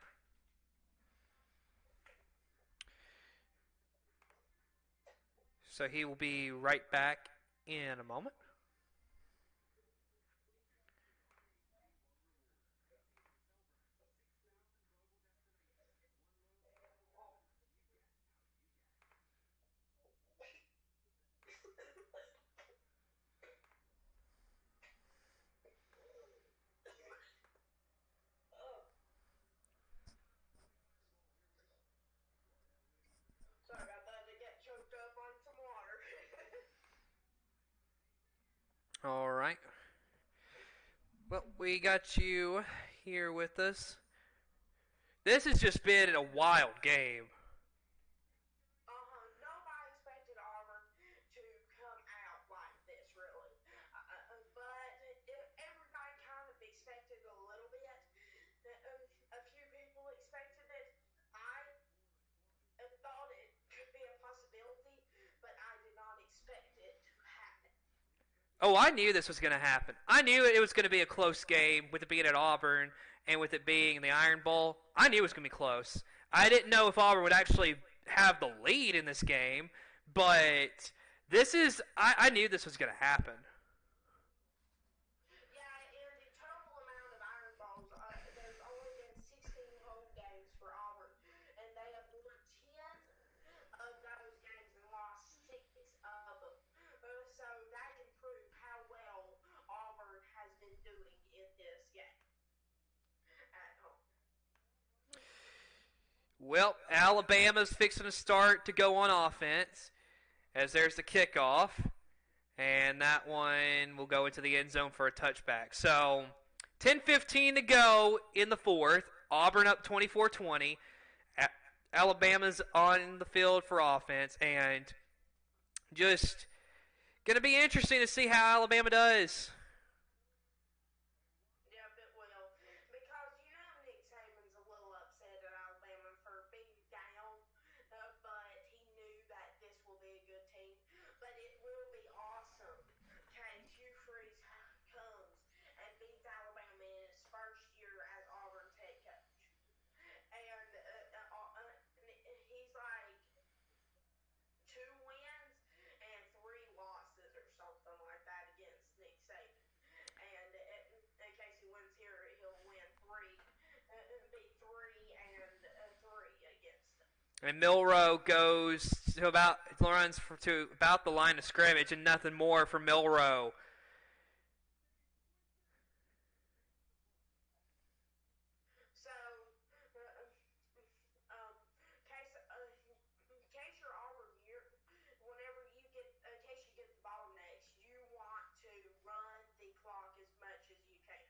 So he will be right back in a moment. Sorry about that. I got choked up on some water. All right. Well, we got you here with us. This has just been a wild game. Nobody expected Auburn to come out like this, really. But everybody kind of expected a little bit. A few people expected it. I thought it could be a possibility, but I did not expect it to happen. Oh, I knew this was going to happen. I knew it was going to be a close game with it being at Auburn and with it being the Iron Bowl. I knew it was going to be close. I didn't know if Auburn would actually have the lead in this game, but I knew this was going to happen. Yeah, and the total amount of Iron Bowls, there's only been 16 home games for Auburn, and they have won 10 of those games and lost 6 of them. So that can prove how well Auburn has been doing in this game at home. Well, Alabama's fixing to start to go on offense as there's the kickoff. And that one will go into the end zone for a touchback. So 10:15 to go in the fourth. Auburn up 24-20. Alabama's on the field for offense. And just going to be interesting to see how Alabama does. Yep, it will. Because you know Nick Saban's a little upset at Alabama for being down, but he knew that this will be a good team. But it will be awesome. Okay, Hugh Freeze comes and beats Alabama in his first year as Auburn's head coach. And he's like 2 wins and 3 losses or something like that against Nick Saban. And in case he wins here, he'll win be 3-3 against them. And Milroe runs to about the line of scrimmage and nothing more for Milroe. So, in case you're Auburn, whenever you get, in case you get the ball next, you want to run the clock as much as you can.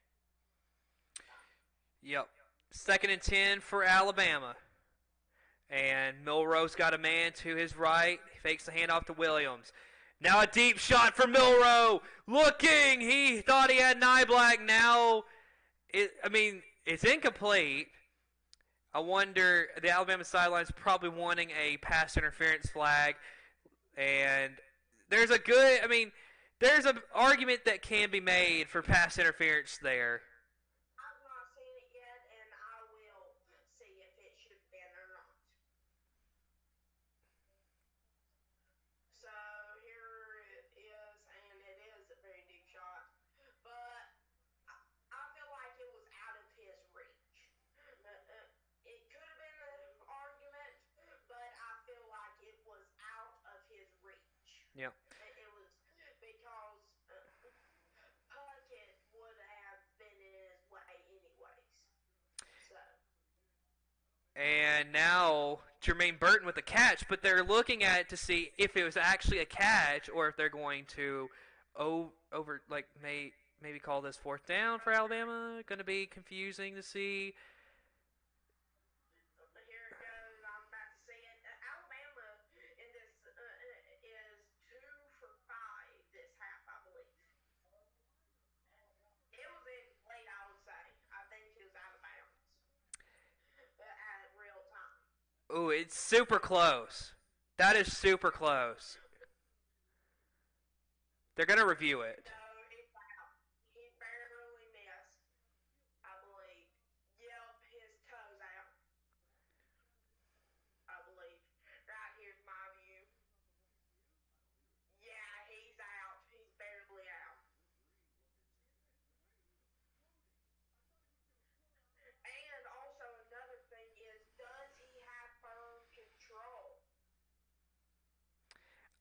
Yep. 2nd and 10 for Alabama. And Milroe's got a man to his right. He fakes the handoff to Williams. Now a deep shot for Milroe. Looking. He thought he had Niblack. Now, it's incomplete. I wonder, the Alabama sideline's probably wanting a pass interference flag. And there's an argument that can be made for pass interference there. I've not seen it yet, and I will see if it should have been or not. So here it is, and it is a very deep shot. But I feel like it was out of his reach. It could have been an argument, but I feel like it was out of his reach. Yeah. It was because Puckett would have been in his way anyways. So. And now Jermaine Burton with the catch, but they're looking at it to see if it was actually a catch or if they're going to maybe call this 4th down for Alabama. Going to be confusing to see. Here it goes. I'm about to see it. Alabama in this is 2 for 5 this half, I believe. It was incomplete, I would say. I think he was out of bounds at real time. Ooh, it's super close. That is super close. They're going to review it. No, it's out. He barely missed, I believe. Yep, his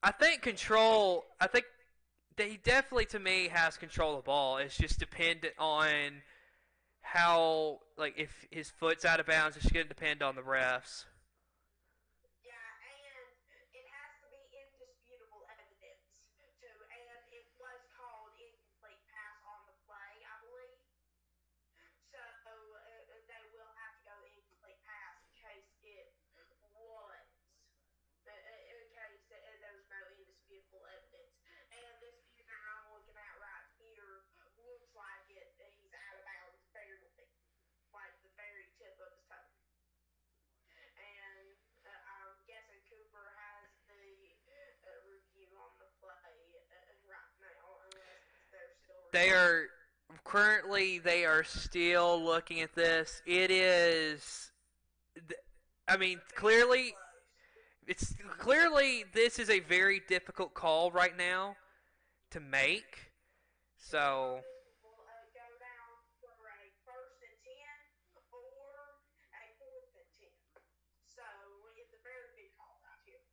I think control. I think he definitely, to me, has control of the ball. It's just dependent on how, like, if his foot's out of bounds, it's going to depend on the refs. Yeah, and it has to be indisputable evidence too. And it was called incomplete pass on the play, I believe. So they will have to go incomplete pass in case it was. In case there's no indisputable evidence. And this view that I'm looking at right here looks like he's out of bounds barely, like the very tip of his toe. And I'm guessing Cooper has the review on the play right now, unless they're still They reviewing. are they are still looking at this. It is. I mean, Very clearly, close. this is a very difficult call right now to make. Because So this will go down for a first and 10 or a fourth and 10. So it's a very big call right here.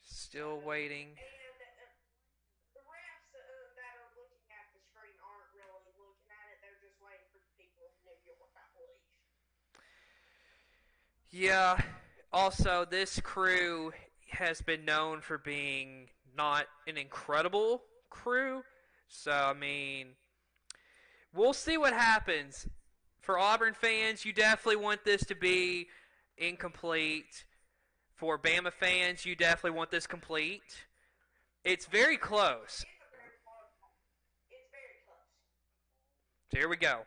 So, still waiting. and the refs that are looking at the screen aren't really looking at it. They're just waiting for the people of New York, I believe. Yeah. Also, this crew has been known for being not an incredible crew. So, I mean, we'll see what happens. For Auburn fans, you definitely want this to be incomplete. For Bama fans, you definitely want this complete. It's very close. It's a very close call. It's very close. So here we go.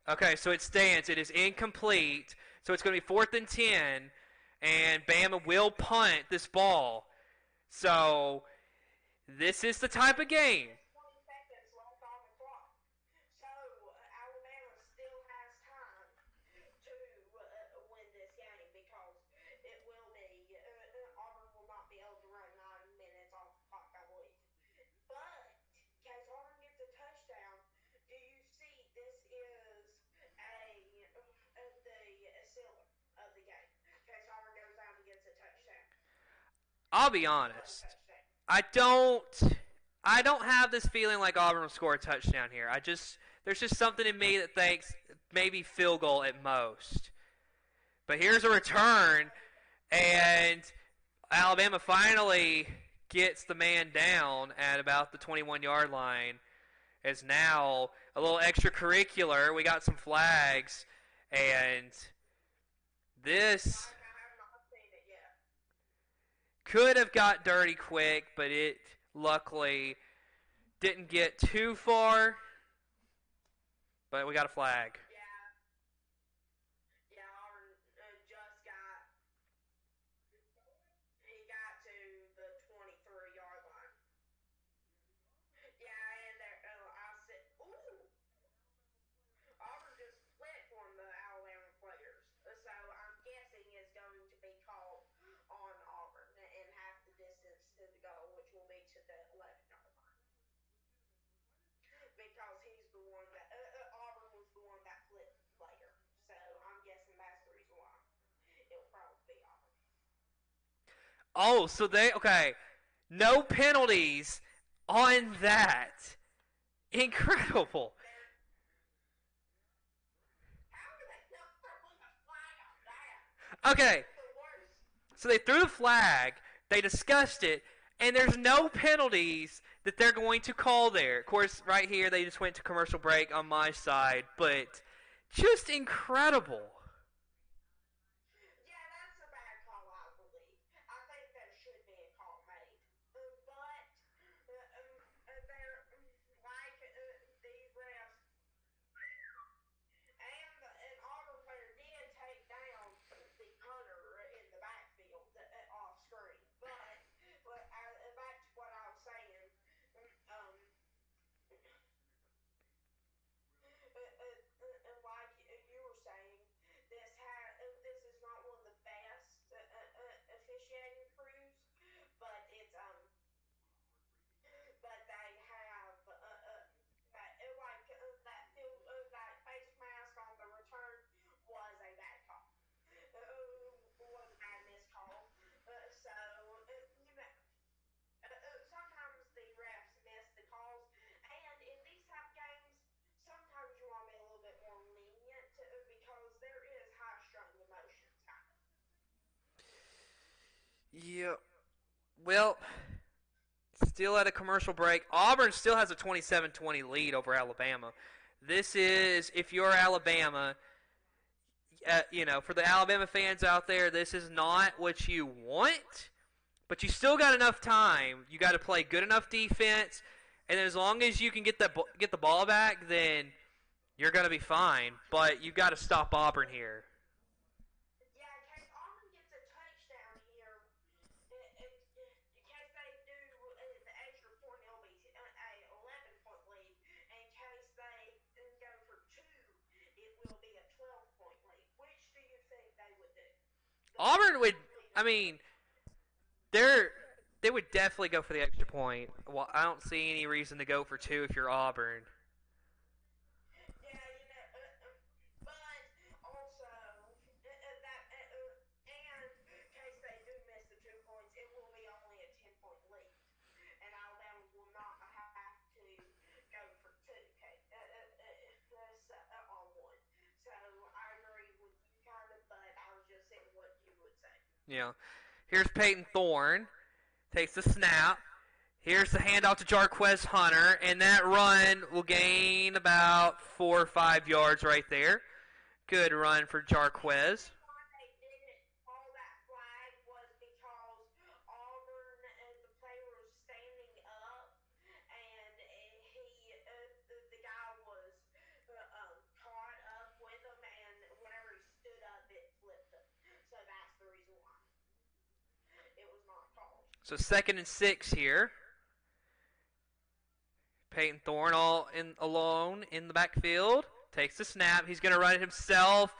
Okay, so it stands. It is incomplete. So it's going to be 4th and 10, and Bama will punt this ball. So this is the type of game. 20 seconds left on the clock. So Alabama still has time to win this game because it will be Auburn will not be able to run 9 minutes off the clock, I believe. But in case Auburn gets a touchdown, do you see this is the sealer of the game? In case Auburn goes down and gets a touchdown, I'll be lone honest. touchdown. I don't. I don't have this feeling like Auburn will score a touchdown here. There's just something in me that thinks maybe field goal at most. But here's a return, and Alabama finally gets the man down at about the 21-yard line. As now a little extracurricular. We got some flags, and this I have not seen it yet. could have got dirty quick, but it luckily didn't get too far. But we got a flag. Yeah, yeah. Auburn just got he got to the 23-yard line. Yeah, and there, I said, ooh, Auburn just flipped on the Alabama players. So I'm guessing it's going to be called on Auburn and half the distance to the goal, which will be to the 11-yard line. Because he's the one that Auburn was the one that flipped the player. So I'm guessing that's the reason why it'll probably be Auburn. Oh, so okay. No penalties on that. Incredible. They're how are they not throwing a flag on that? Okay, That's the worst. so they threw the flag, they discussed it, and there's no penalties that they're going to call there. Of course, right here they just went to commercial break on my side, but just incredible. Yeah, that's a bad call, I believe. I think there should be a call made. But they're like these refs and an Auburn player did take down the punter in the backfield off screen. But back to what I was saying, um, like you were saying, Yeah. Well, still at a commercial break. Auburn still has a 27-20 lead over Alabama. This is, if you're Alabama, for the Alabama fans out there, this is not what you want, but you still got enough time. You got to play good enough defense, and as long as you can get the ball back, then you're gonna be fine. But you got to stop Auburn here. Yeah, in case Auburn gets a touchdown here, in case they do the extra point, it'll be a 11-point lead. In case they go for two, it will be a 12-point lead. Which do you think they would do? The more Auburn would, likely to I do. mean, they're they would definitely go for the extra point. Well, I don't see any reason to go for two if you're Auburn. Yeah, but also and in case they do miss the 2 points, it will be only a 10-point lead, and Alabama will not have to go for two on one. So I agree with you kind of, but I was just saying what you would say. Yeah. Here's Peyton Thorne. Takes the snap. Here's the handoff to Jarquez Hunter, and that run will gain about 4 or 5 yards right there. Good run for And the Jarquez. reason why they didn't call that flag was because Auburn, the player was standing up, and the guy was caught up with him, and whenever he stood up, it flipped him. So that's the reason why it was not called. So 2nd and 6 here. Peyton Thorne all in alone in the backfield. Takes the snap. He's going to run it himself.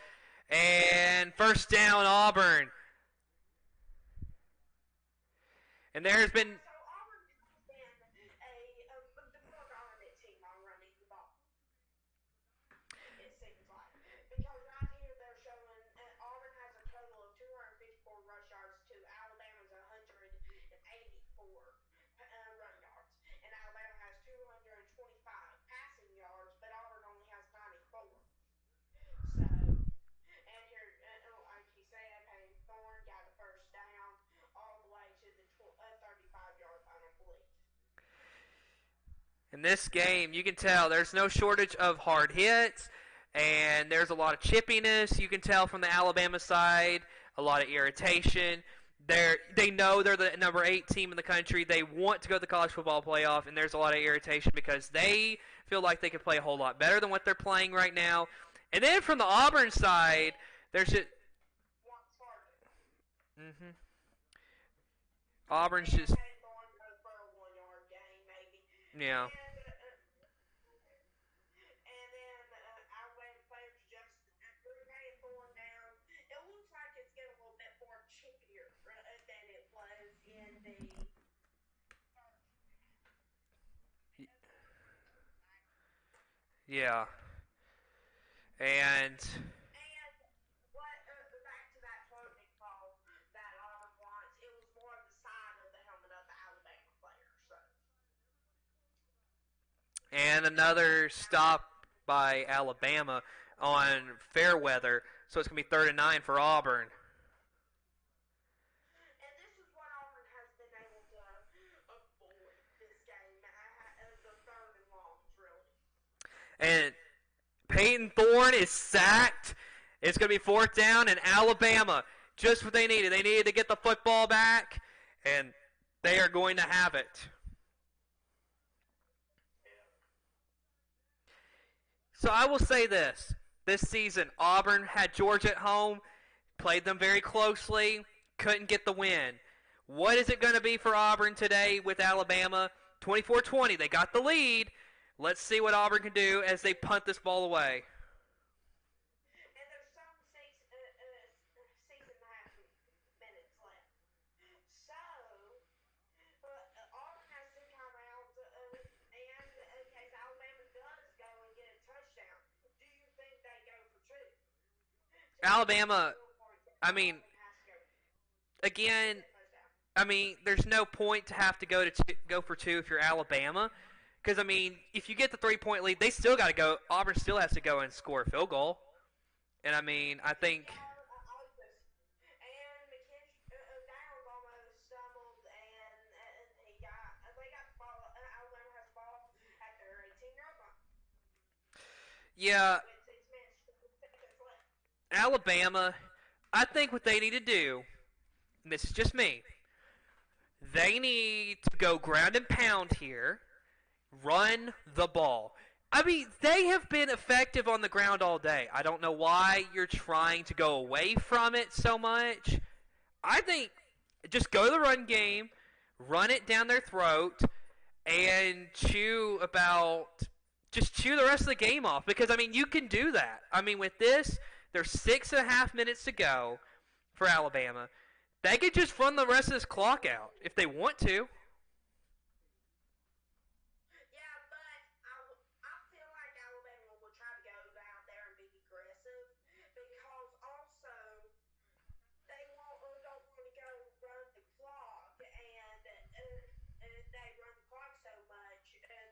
And first down, Auburn. And there's Yeah, been. so Auburn has been the more dominant team on running the ball. It seems like. Because right here they're showing Auburn has a total of 254 rush yards to Alabama's 184 run yards. And Alabama has 225 passing yards, but Auburn only has 94. So, and here, like you said, Payne Thorne got a first down all the way to the 35-yard line, I believe. In this game, you can tell there's no shortage of hard hits, and there's a lot of chippiness. You can tell from the Alabama side, a lot of irritation. They know they're the number 8 team in the country. They want to go to the college football playoff, and there's a lot of irritation because they feel like they could play a whole lot better than what they're playing right now. And then from the Auburn side, there's just What's harder? mm-hmm. Auburn's And just Payne Thorne goes for a 1 yard gain, maybe. yeah. And then Alabama players just threw Payne Thorne down. It looks like it's getting a little bit more chippier than it was in the Yeah. And and what back to that holding call that Auburn wants. It was more of the side of the helmet of the Alabama player. So another stop by Alabama on Fairweather. So it's going to be 3rd and 9 for Auburn. and this is what Auburn has been able to avoid this game. The third and longs, really. And Peyton Thorne is sacked. It's going to be 4th down, and Alabama, just what they needed. They needed to get the football back, and they are going to have it. So I will say this. This season, Auburn had Georgia at home, played them very closely, couldn't get the win. What is it going to be for Auburn today with Alabama? 24-20, they got the lead. Let's see what Auburn can do as they punt this ball away. And there's some 6.5 minutes left. So, Auburn has 2 timeouts, and in case Alabama does go and get a touchdown, do you think they go for two? To Alabama, score points, I mean, Auburn has to go get again, a touchdown. I mean, there's no point to have to go for two if you're Alabama. Because, I mean, if you get the 3-point lead, they still got to go. Auburn still has to go and score a field goal. And, I mean, I think Yeah, I just and McKinney Downs almost Yeah, with 6 minutes, 7 seconds left. Alabama, I think what they need to do, and this is just me, they need to go ground and pound here, run the ball. I mean, they have been effective on the ground all day. I don't know why you're trying to go away from it so much. I think just go to the run game, run it down their throat, and chew the rest of the game off. Because I mean, you can do that. I mean, with this, there's 6.5 minutes to go for Alabama. They could just run the rest of this clock out if they want to. Yeah, but I feel like Alabama will try to go out there and be aggressive because also they don't want to go run the clock and they run the clock so much that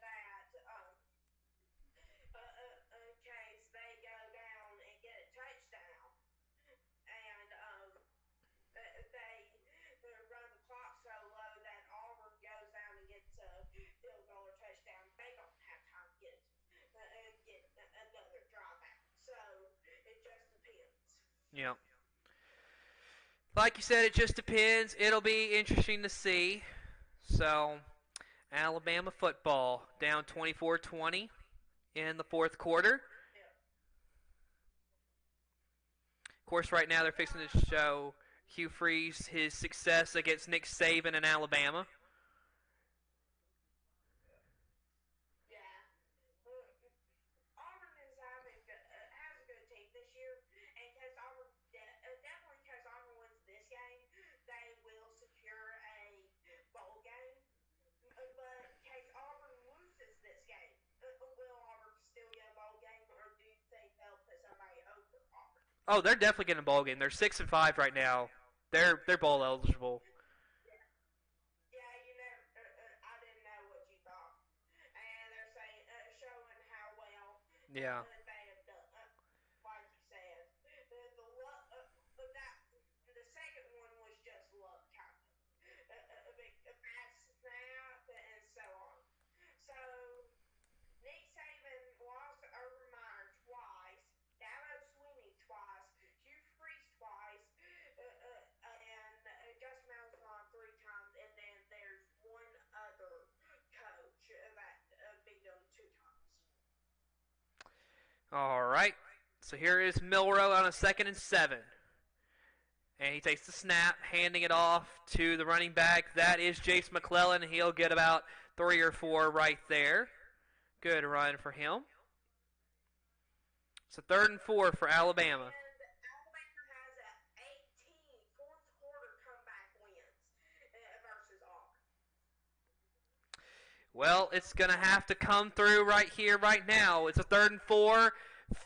in case they go down and get a touchdown and they run the clock so low that Auburn goes down and gets a field goal or touchdown. They don't have time to get another drive out. So it just depends. Yeah. Like you said, it just depends. It'll be interesting to see. So, Alabama football down 24-20 in the fourth quarter. Yeah. Of course, right now they're fixing to show Hugh Freeze his success against Nick Saban in Alabama. Yeah. Auburn is has a good team this year, and because Auburn definitely because Auburn wins this game, they will secure a bowl game. But in case Auburn loses this game, will Auburn still get a bowl game, or do you think they'll put somebody over Auburn? Oh, they're definitely getting a bowl game. They're 6-5 right now. They're bowl eligible. Yeah, yeah, I didn't know what you thought, and they're saying showing how well Yeah. they have done. Like you said, the luck, that the second one was just luck, kind of a bad snap and so on. So Nick Saban lost to Urban Meyer twice, Dabo Swinney twice, Hugh Freeze twice, and Gus Malzahn 3 times, and then there's one other coach that beat them 2 times. All right. So here is Milrow on a 2nd and 7. And he takes the snap, handing it off to the running back. That is Jace McClellan. He'll get about 3 or 4 right there. Good run for him. So 3rd and 4 for Alabama. And Alabama has a 18 fourth quarter comeback wins versus Auburn. Well, it's going to have to come through right here, right now. It's a 3rd and 4.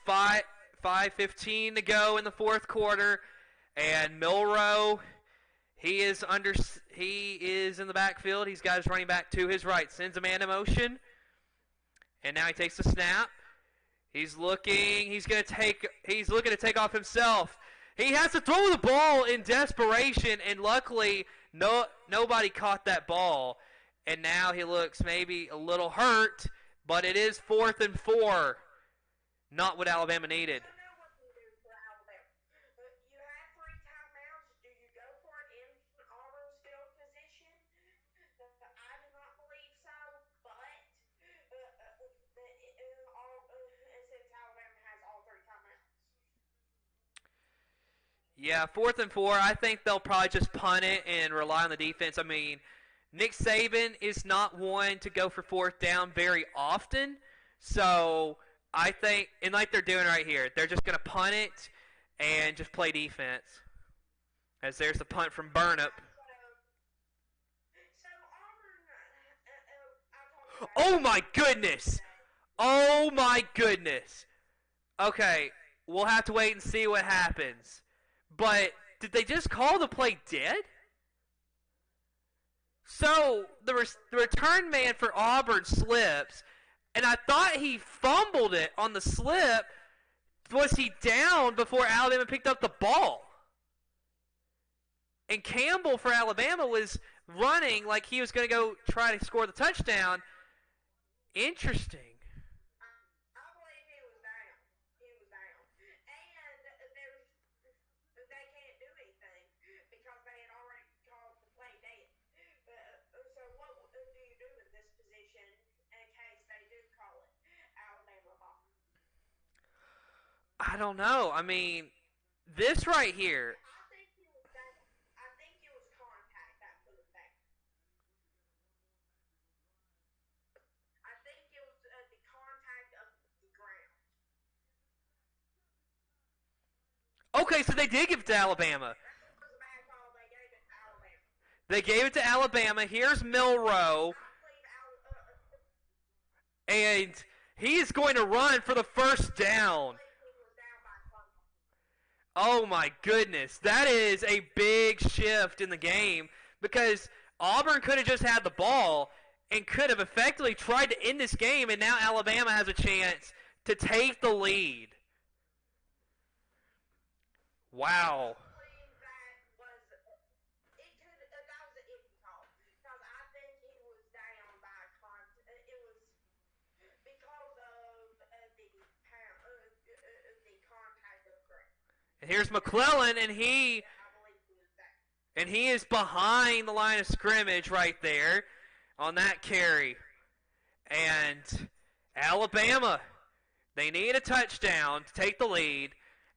5:15 to go in the fourth quarter. And Milrow, he is in the backfield. He's got his running back to his right. Sends a man in motion. And now he takes the snap. He's looking to take off himself. He has to throw the ball in desperation, and luckily nobody caught that ball. And now he looks maybe a little hurt, but it is 4th and 4. Not what Alabama needed. So now what do you do for Alabama? You have 3 timeouts. Do you go for it in Auburn's field position? I do not believe so, but since Alabama has all 3 timeouts. Yeah, 4th and 4. I think they'll probably just punt it and rely on the defense. I mean, Nick Saban is not one to go for 4th down very often. So I think, and like they're doing right here, they're just going to punt it and just play defense. As there's the punt from Burnip. So Auburn, Oh my goodness! Oh my goodness! Okay, we'll have to wait and see what happens. But did they just call the play dead? So the return man for Auburn slips, and I thought he fumbled it on the slip. Was he down before Alabama picked up the ball? And Campbell for Alabama was running like he was going to go try to score the touchdown. Interesting. I believe he was down. I don't know. I mean, this right here. I think it was that. I think it was contact that put him down. I think it was the contact of the ground. Okay, so they did give it to Alabama. That was a bad call. They gave it to Alabama. They gave it to Alabama. Here's Milrow, I believe and he is going to run for the first down. he was down by something. Oh my goodness, that is a big shift in the game because Auburn could have just had the ball and could have effectively tried to end this game, and now Alabama has a chance to take the lead. Wow. That was an iffy call because I think he was down by it was because of the contact of ground. And here's McClellan, and he I believe he was down. and he is behind the line of scrimmage right there on that carry. And Alabama, they need a touchdown to take the lead,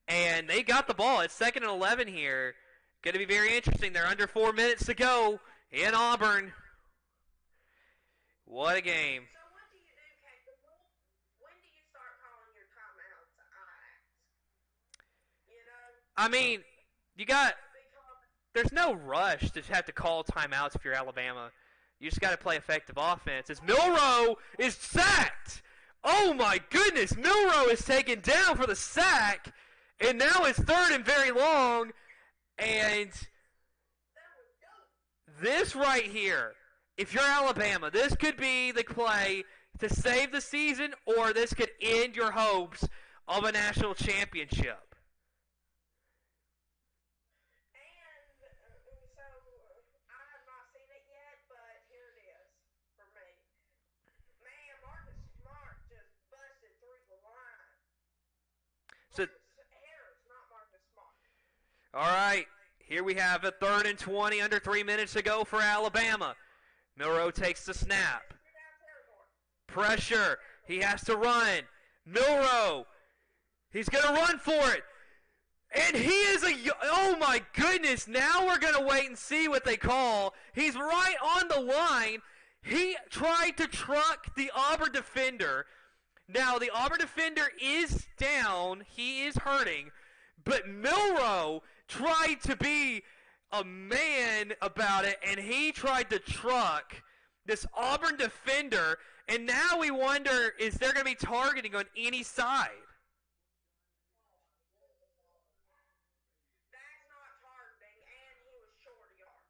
and they got the ball. It's 2nd and 11 here. Going to be very interesting. They're under 4 minutes to go in Auburn. What a game. So what do you do, Kate? When do you start calling your timeouts? I mean, there's no rush to have to call timeouts if you're Alabama. You just got to play effective offense. As Milrow is sacked. Oh my goodness, Milrow is taken down for the sack, and now it's 3rd and very long. And this right here, if you're Alabama, this could be the play to save the season, or this could end your hopes of a national championship. So, all right, here we have a 3rd and 20, under 3 minutes to go for Alabama. Milrow takes the snap. Pressure. He has to run. Milrow. He's going to run for it. And he is oh my goodness, now we're going to wait and see what they call. He's right on the line. He tried to truck the Auburn defender. Now, the Auburn defender is down. He is hurting. But Milrow tried to be a man about it, and he tried to truck this Auburn defender. And now we wonder, is there going to be targeting on any side? That's not targeting, and he was short a yard.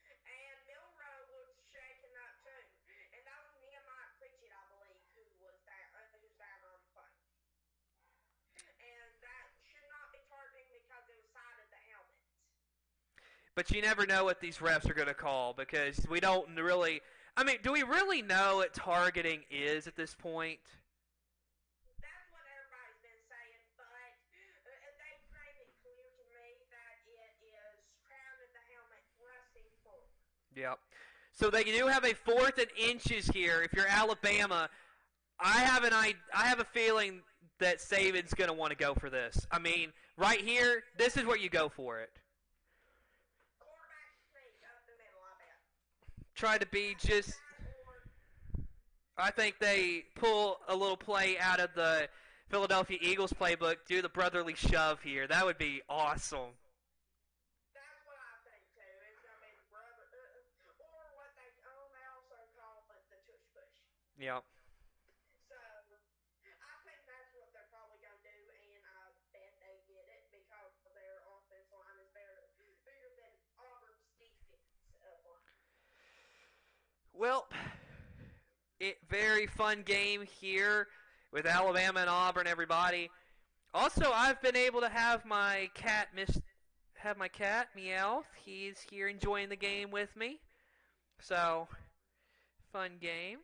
And Milrow was shaking up too. And that was Nehemiah Pritchett, I believe, who's down on the play. And that should not be targeting because it was side of the helmet. But you never know what these refs are going to call because we don't really. I mean, do we really know what targeting is at this point? That's what everybody's been saying, but they made it clear to me that it is crown of the helmet thrusting forward. Yep. So they do have a 4th and inches here. If you're Alabama, I have a feeling that Saban's going to want to go for this. I mean, right here, this is where you go for it. Try to be just. I think they pull a little play out of the Philadelphia Eagles playbook, do the brotherly shove here. That would be awesome. That's what I think too. It's gonna be the brother, or what they also call it the tush push. Yeah. So I think that's what they're probably gonna do, and I bet they get it because their offense line is bigger than Auburn's defense line. Well, very fun game here with Alabama and Auburn, everybody. Also, I've been able to have my cat Meowth. He's here enjoying the game with me. So, fun game.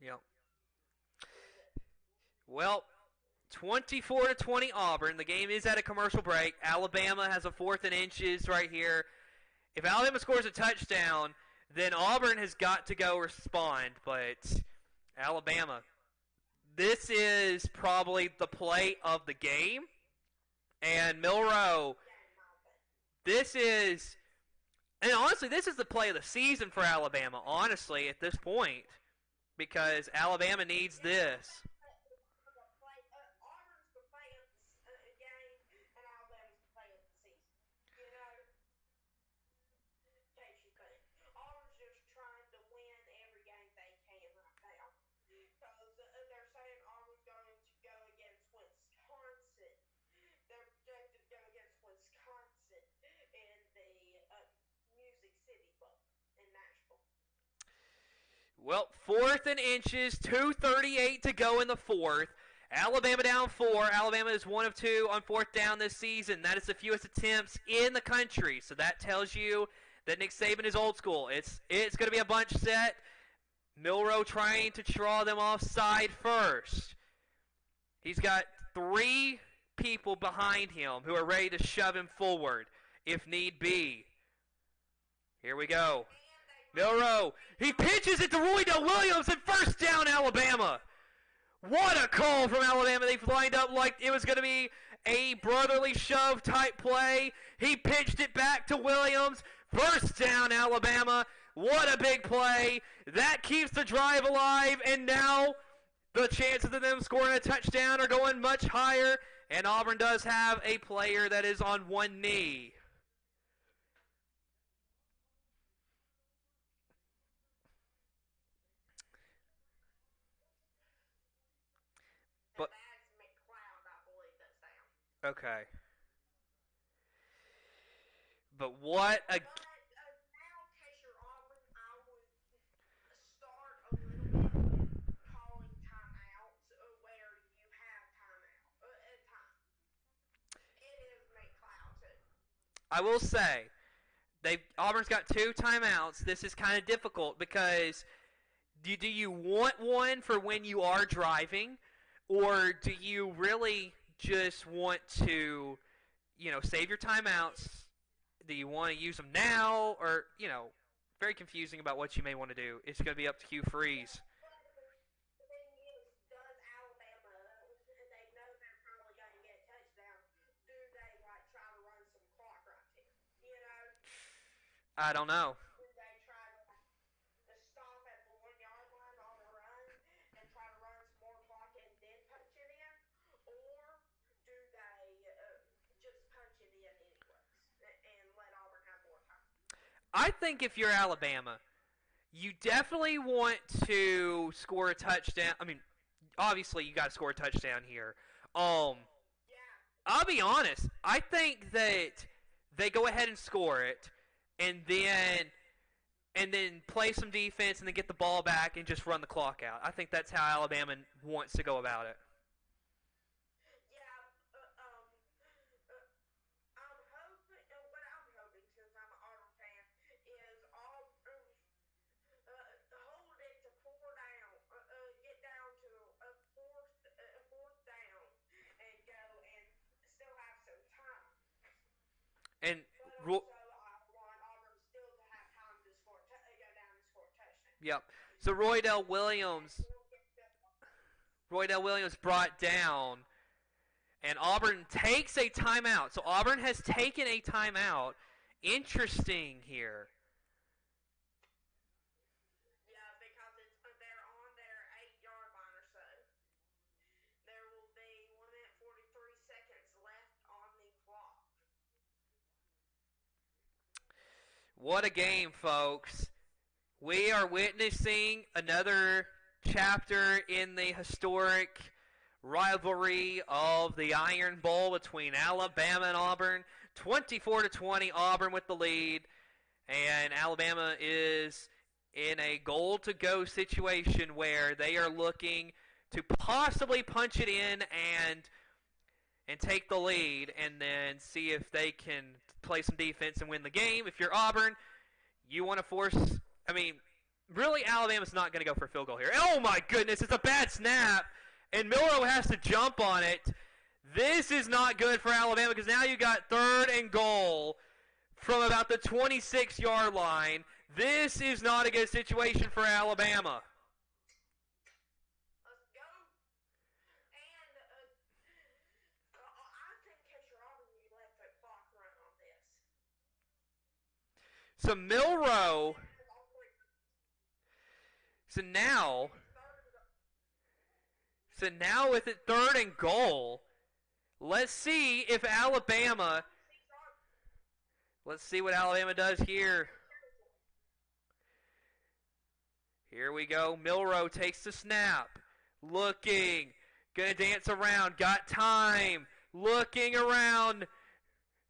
Yep. Well, 24-20 Auburn. The game is at a commercial break. Alabama has a 4th and inches right here. If Alabama scores a touchdown, then Auburn has got to go respond. But Alabama, this is probably the play of the game. And Milroe, this is, and honestly, this is the play of the season for Alabama, honestly, at this point. Because Alabama needs this. Wisconsin in the Music City Bowl in Nashville. Well, 4th and inches, 2:38 to go in the 4th. Alabama down 4. Alabama is 1 of 2 on 4th down this season. That is the fewest attempts in the country. So that tells you that Nick Saban is old school. It's going to be a bunch set. Milroe trying to draw them offside first. He's got 3 people behind him who are ready to shove him forward if need be. Here we go. Milroe, he pitches it to Roydell Williams and first down Alabama. What a call from Alabama. They've lined up like it was going to be a brotherly shove type play. He pitched it back to Williams. First down Alabama. What a big play. That keeps the drive alive, and now the chances of them scoring a touchdown are going much higher, and Auburn does have a player that is on one knee. But that's McLeod, I believe that's down. Okay. But what a... But now, in case you're Auburn, I would start a little bit with calling timeouts where you have time. It is McLeod, too. I will say, Auburn's got 2 timeouts. This is kind of difficult because do you want one for when you are driving, or do you really just want to, save your timeouts? Do you want to use them now, or, very confusing about what you may want to do. It's going to be up to Hugh Freeze. The thing is, does Alabama, they know they're probably going to get a touchdown, do they, try to run some clock right here? I don't know. Do they try to stop at the 1-yard line on the run and try to run some more clock and then punch it in? Or do they just punch it in anyways and let Auburn have more time? I think if you're Alabama, you definitely want to score a touchdown. I mean, obviously you got to score a touchdown here. Yeah. I'll be honest. I think that they go ahead and score it, and then play some defense, and then get the ball back and just run the clock out. I think that's how Alabama wants to go about it. What I'm hoping, since I'm an Auburn fan, is hold it to 4 down, get down to a fourth down, and go and still have some time. And But also, I want Auburn still to have time to go down and score a touchdown. Yep. So Roydell Williams brought down, and Auburn takes a timeout. So Auburn has taken a timeout. Interesting here. Yeah, because they're on their 8-yard line or so. There will be 1 minute 43 seconds left on the clock. What a game, folks. We are witnessing another chapter in the historic rivalry of the Iron Bowl between Alabama and Auburn. 24-20, Auburn with the lead. And Alabama is in a goal-to-go situation where they are looking to possibly punch it in and take the lead, and then see if they can play some defense and win the game. If you're Auburn, you want to force... I mean, really, Alabama's not going to go for a field goal here. Oh, my goodness, it's a bad snap. and Milroe has to jump on it. This is not good for Alabama because now you got 3rd and goal from about the 26-yard line. This is not a good situation for Alabama. Let's go. And I think catcher Auburn, you let the clock run on this. So Milroe. So now with it 3rd and goal, let's see if Alabama. Let's see what Alabama does here. Here we go. Milroe takes the snap. Looking. Gonna dance around. Got time. Looking around.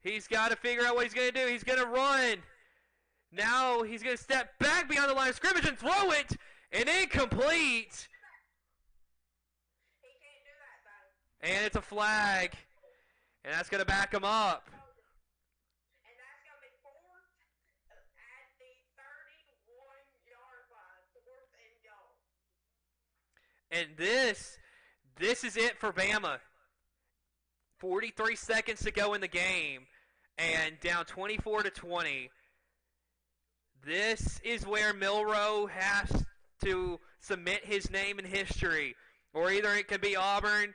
He's got to figure out what he's going to do. He's going to run. Now he's going to step back beyond the line of scrimmage and throw it. And incomplete. He can't do that, though. And it's a flag. And that's going to back him up. And that's going to be 4th at the 31-yard line. 4th and goal. And this is it for Bama. 43 seconds to go in the game. And down 24-20. This is where Milroe has to submit his name in history. Or either it could be Auburn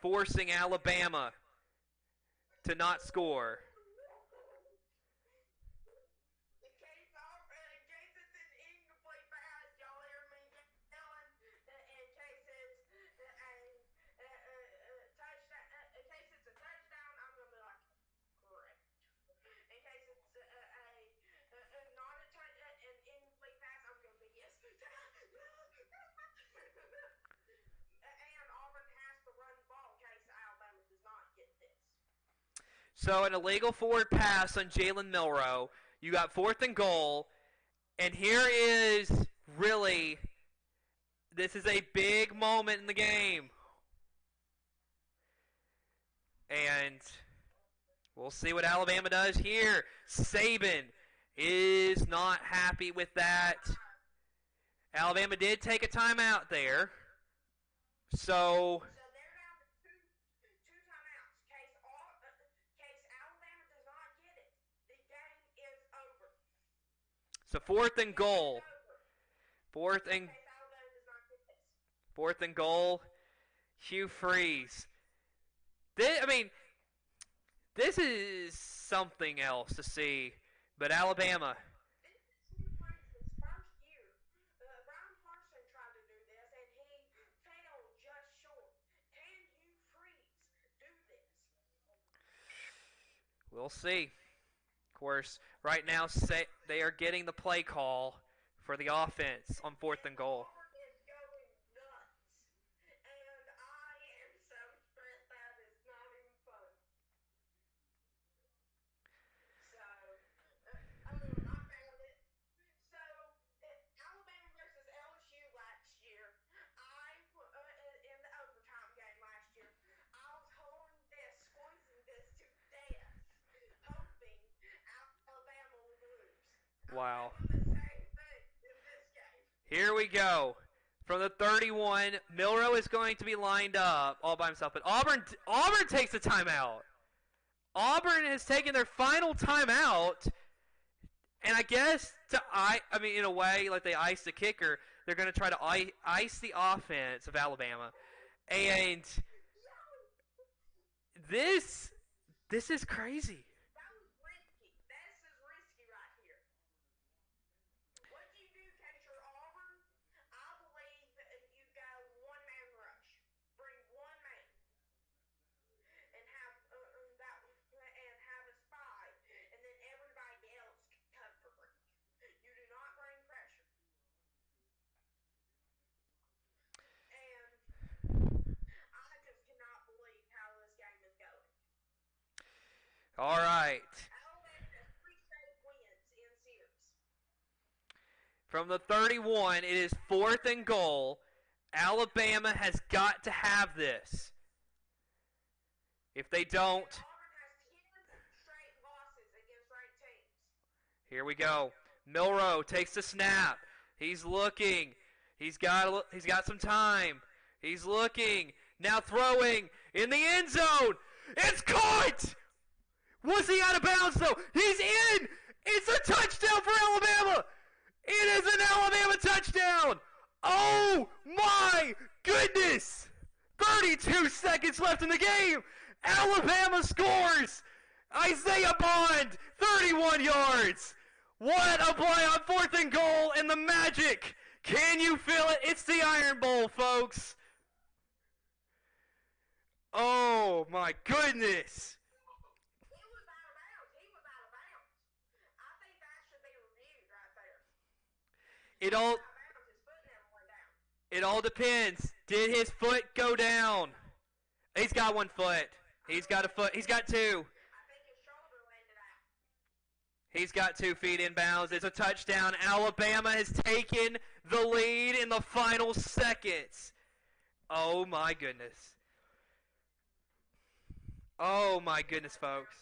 forcing Alabama to not score. In case it's an incomplete pass, y'all hear me yelling. In case it's a touchdown, in case it's a touchdown, I'm gonna be like, correct. In case it's not an incomplete pass, I'm gonna be yes. And Auburn has to run the ball in case Alabama does not get this. So an illegal forward pass on Jalen Milroe. You got 4th and goal. And here is really, this is a big moment in the game. And we'll see what Alabama does here. Saban is not happy with that. Alabama did take a timeout there. So they're down to two timeouts. Case Alabama does not get it, the game is over. So 4th and goal. Case Alabama does not get this. 4th and goal. Hugh Freeze. This is something else to see. But Alabama. This is Hugh Freeze's first year. Brian Harsin tried to do this, and he failed just short. Can Hugh Freeze do this? We'll see. Of course, right now they are getting the play call for the offense on 4th and goal. Auburn is going nuts, and I am so stressed out. It's not even fun. So, I found it. So, Alabama versus LSU last year. In the overtime game last year, I was holding this, squeezing this to death, hoping Alabama would lose. Wow. I'm doing the same thing in this game. Here we go. From the 31, Milroe is going to be lined up all by himself. But Auburn takes a timeout. Auburn has taken their final timeout. And I guess in a way, like they ice the kicker, they're going to try to ice the offense of Alabama. And this is crazy. That was risky. This is risky right here. What do you do, catcher Auburn? I believe you go one-man rush. Bring one man. And have a spy. And then everybody else cover. You do not bring pressure. And I just cannot believe how this game is going. All right. Alabama has 3 straight wins in series. From the 31, it is 4th and goal. Alabama has got to have this. If they don't, Auburn has 10 straight losses against ranked teams. here we go. Milroe takes the snap. He's looking. He's got some time. He's looking. Now throwing in the end zone. It's caught! Was he out of bounds, though? He's in! It's a touchdown for Alabama! It is an Alabama touchdown! Oh my goodness! 32 seconds left in the game! Alabama scores! Isaiah Bond, 31 yards! What a play on 4th and goal, and the magic! Can you feel it? It's the Iron Bowl, folks! Oh my goodness! He was out of bounds. He was out of bounds. I think that should be reviewed right there. It all Out of bounds, his foot never went down. it all depends. Did his foot go down? He's got one foot. He's got a foot. He's got two. I think his shoulder landed out. He's got 2 feet in bounds. It's a touchdown. Alabama has taken the lead in the final seconds. Oh my goodness. Oh my goodness, folks.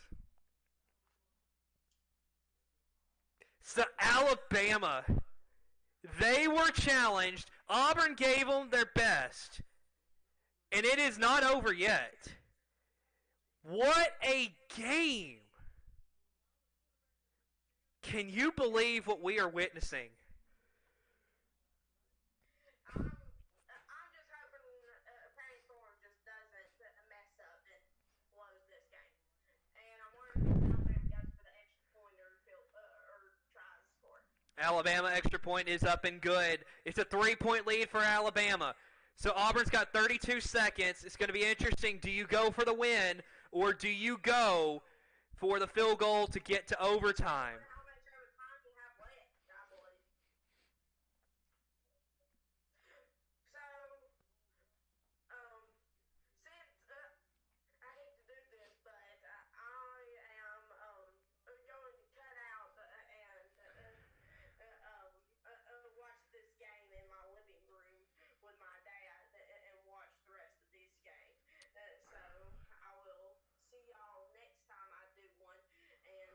So Alabama, they were challenged. Auburn gave them their best. And it is not over yet. What a game. Can you believe what we are witnessing? I'm just hoping Penny Thorne just doesn't mess up and blows this game. And I'm wondering if Alabama goes for the extra point or tries to score. Alabama extra point is up and good. It's a 3-point lead for Alabama. So Auburn's got 32 seconds. It's going to be interesting. Do you go for the win or do you go for the field goal to get to overtime? How much overtime you have left, I believe. So, since I hate to do this, but I am going to cut out and watch this game in my living room with my dad and watch the rest of this game. So I will see y'all next time I do one. And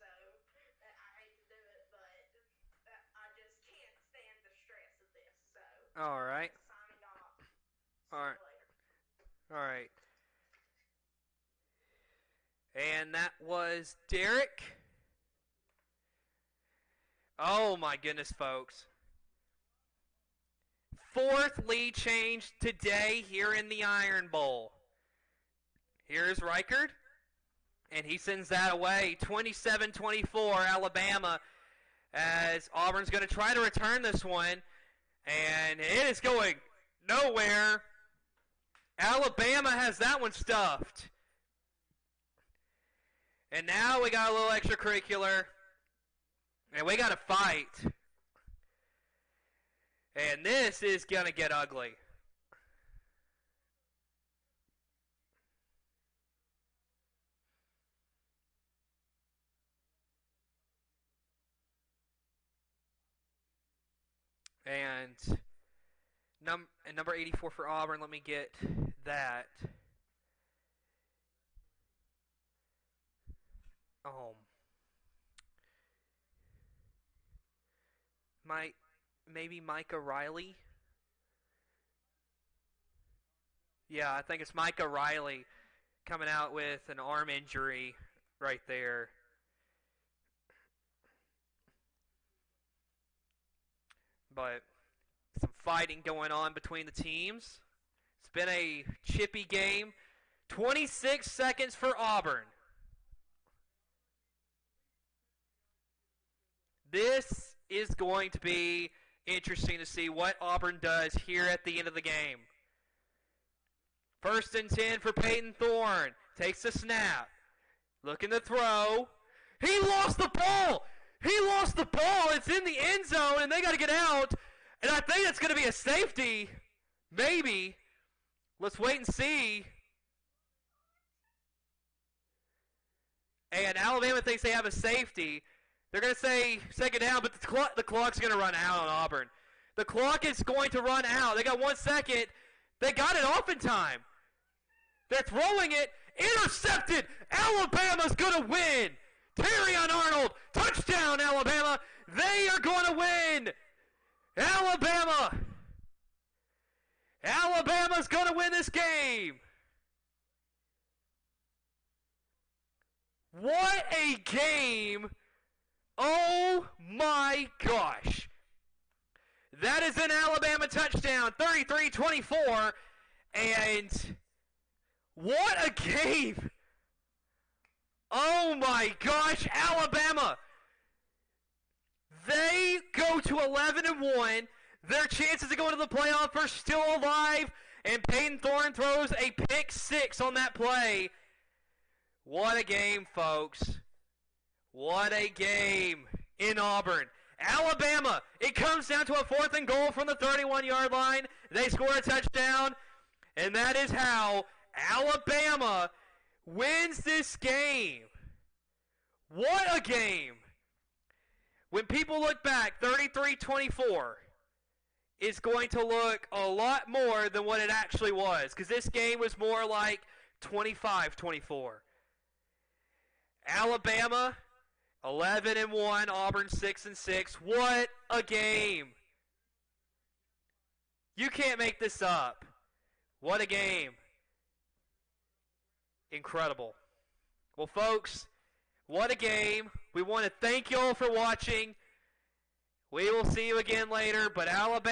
so I hate to do it, but I just can't stand the stress of this. So All right. signing off. See All right. you later. All right. And that was Derek. Oh my goodness, folks. 4th lead change today here in the Iron Bowl. Here's Reichard. And he sends that away. 27-24 Alabama as Auburn's going to try to return this one. And it is going nowhere. Alabama has that one stuffed. And now we got a little extracurricular. And we got to fight. And this is going to get ugly. And number 84 for Auburn, let me get that. Maybe Micah Riley? Yeah, I think it's Micah Riley coming out with an arm injury right there. But some fighting going on between the teams. It's been a chippy game. 26 seconds for Auburn. This is going to be interesting to see what Auburn does here at the end of the game. 1st and 10 for Peyton Thorne. Takes the snap. Looking to throw. He lost the ball. He lost the ball. It's in the end zone, and they got to get out. And I think that's going to be a safety. Maybe. Let's wait and see. And Alabama thinks they have a safety. They're going to say second down, but the clock's going to run out on Auburn. The clock is going to run out. They got 1 second. They got it off in time. They're throwing it. Intercepted. Alabama's going to win. Terrion Arnold. Touchdown, Alabama. They are going to win. Alabama Alabama's going to win this game. What a game. Oh my gosh. That is an Alabama touchdown, 33-24. And what a game. Oh my gosh, Alabama. They go to 11-1. Their chances of going to the playoff are still alive. And Peyton Thorne throws a pick six on that play. What a game, folks. What a game in Auburn. Alabama, it comes down to a 4th and goal from the 31-yard line. They score a touchdown. And that is how Alabama wins this game. What a game. When people look back, 33-24 is going to look a lot more than what it actually was, because this game was more like 25-24. Alabama 11-1, Auburn 6-6. What a game. You can't make this up. What a game. Incredible. Well, folks, what a game. We want to thank you all for watching. We will see you again later, but Alabama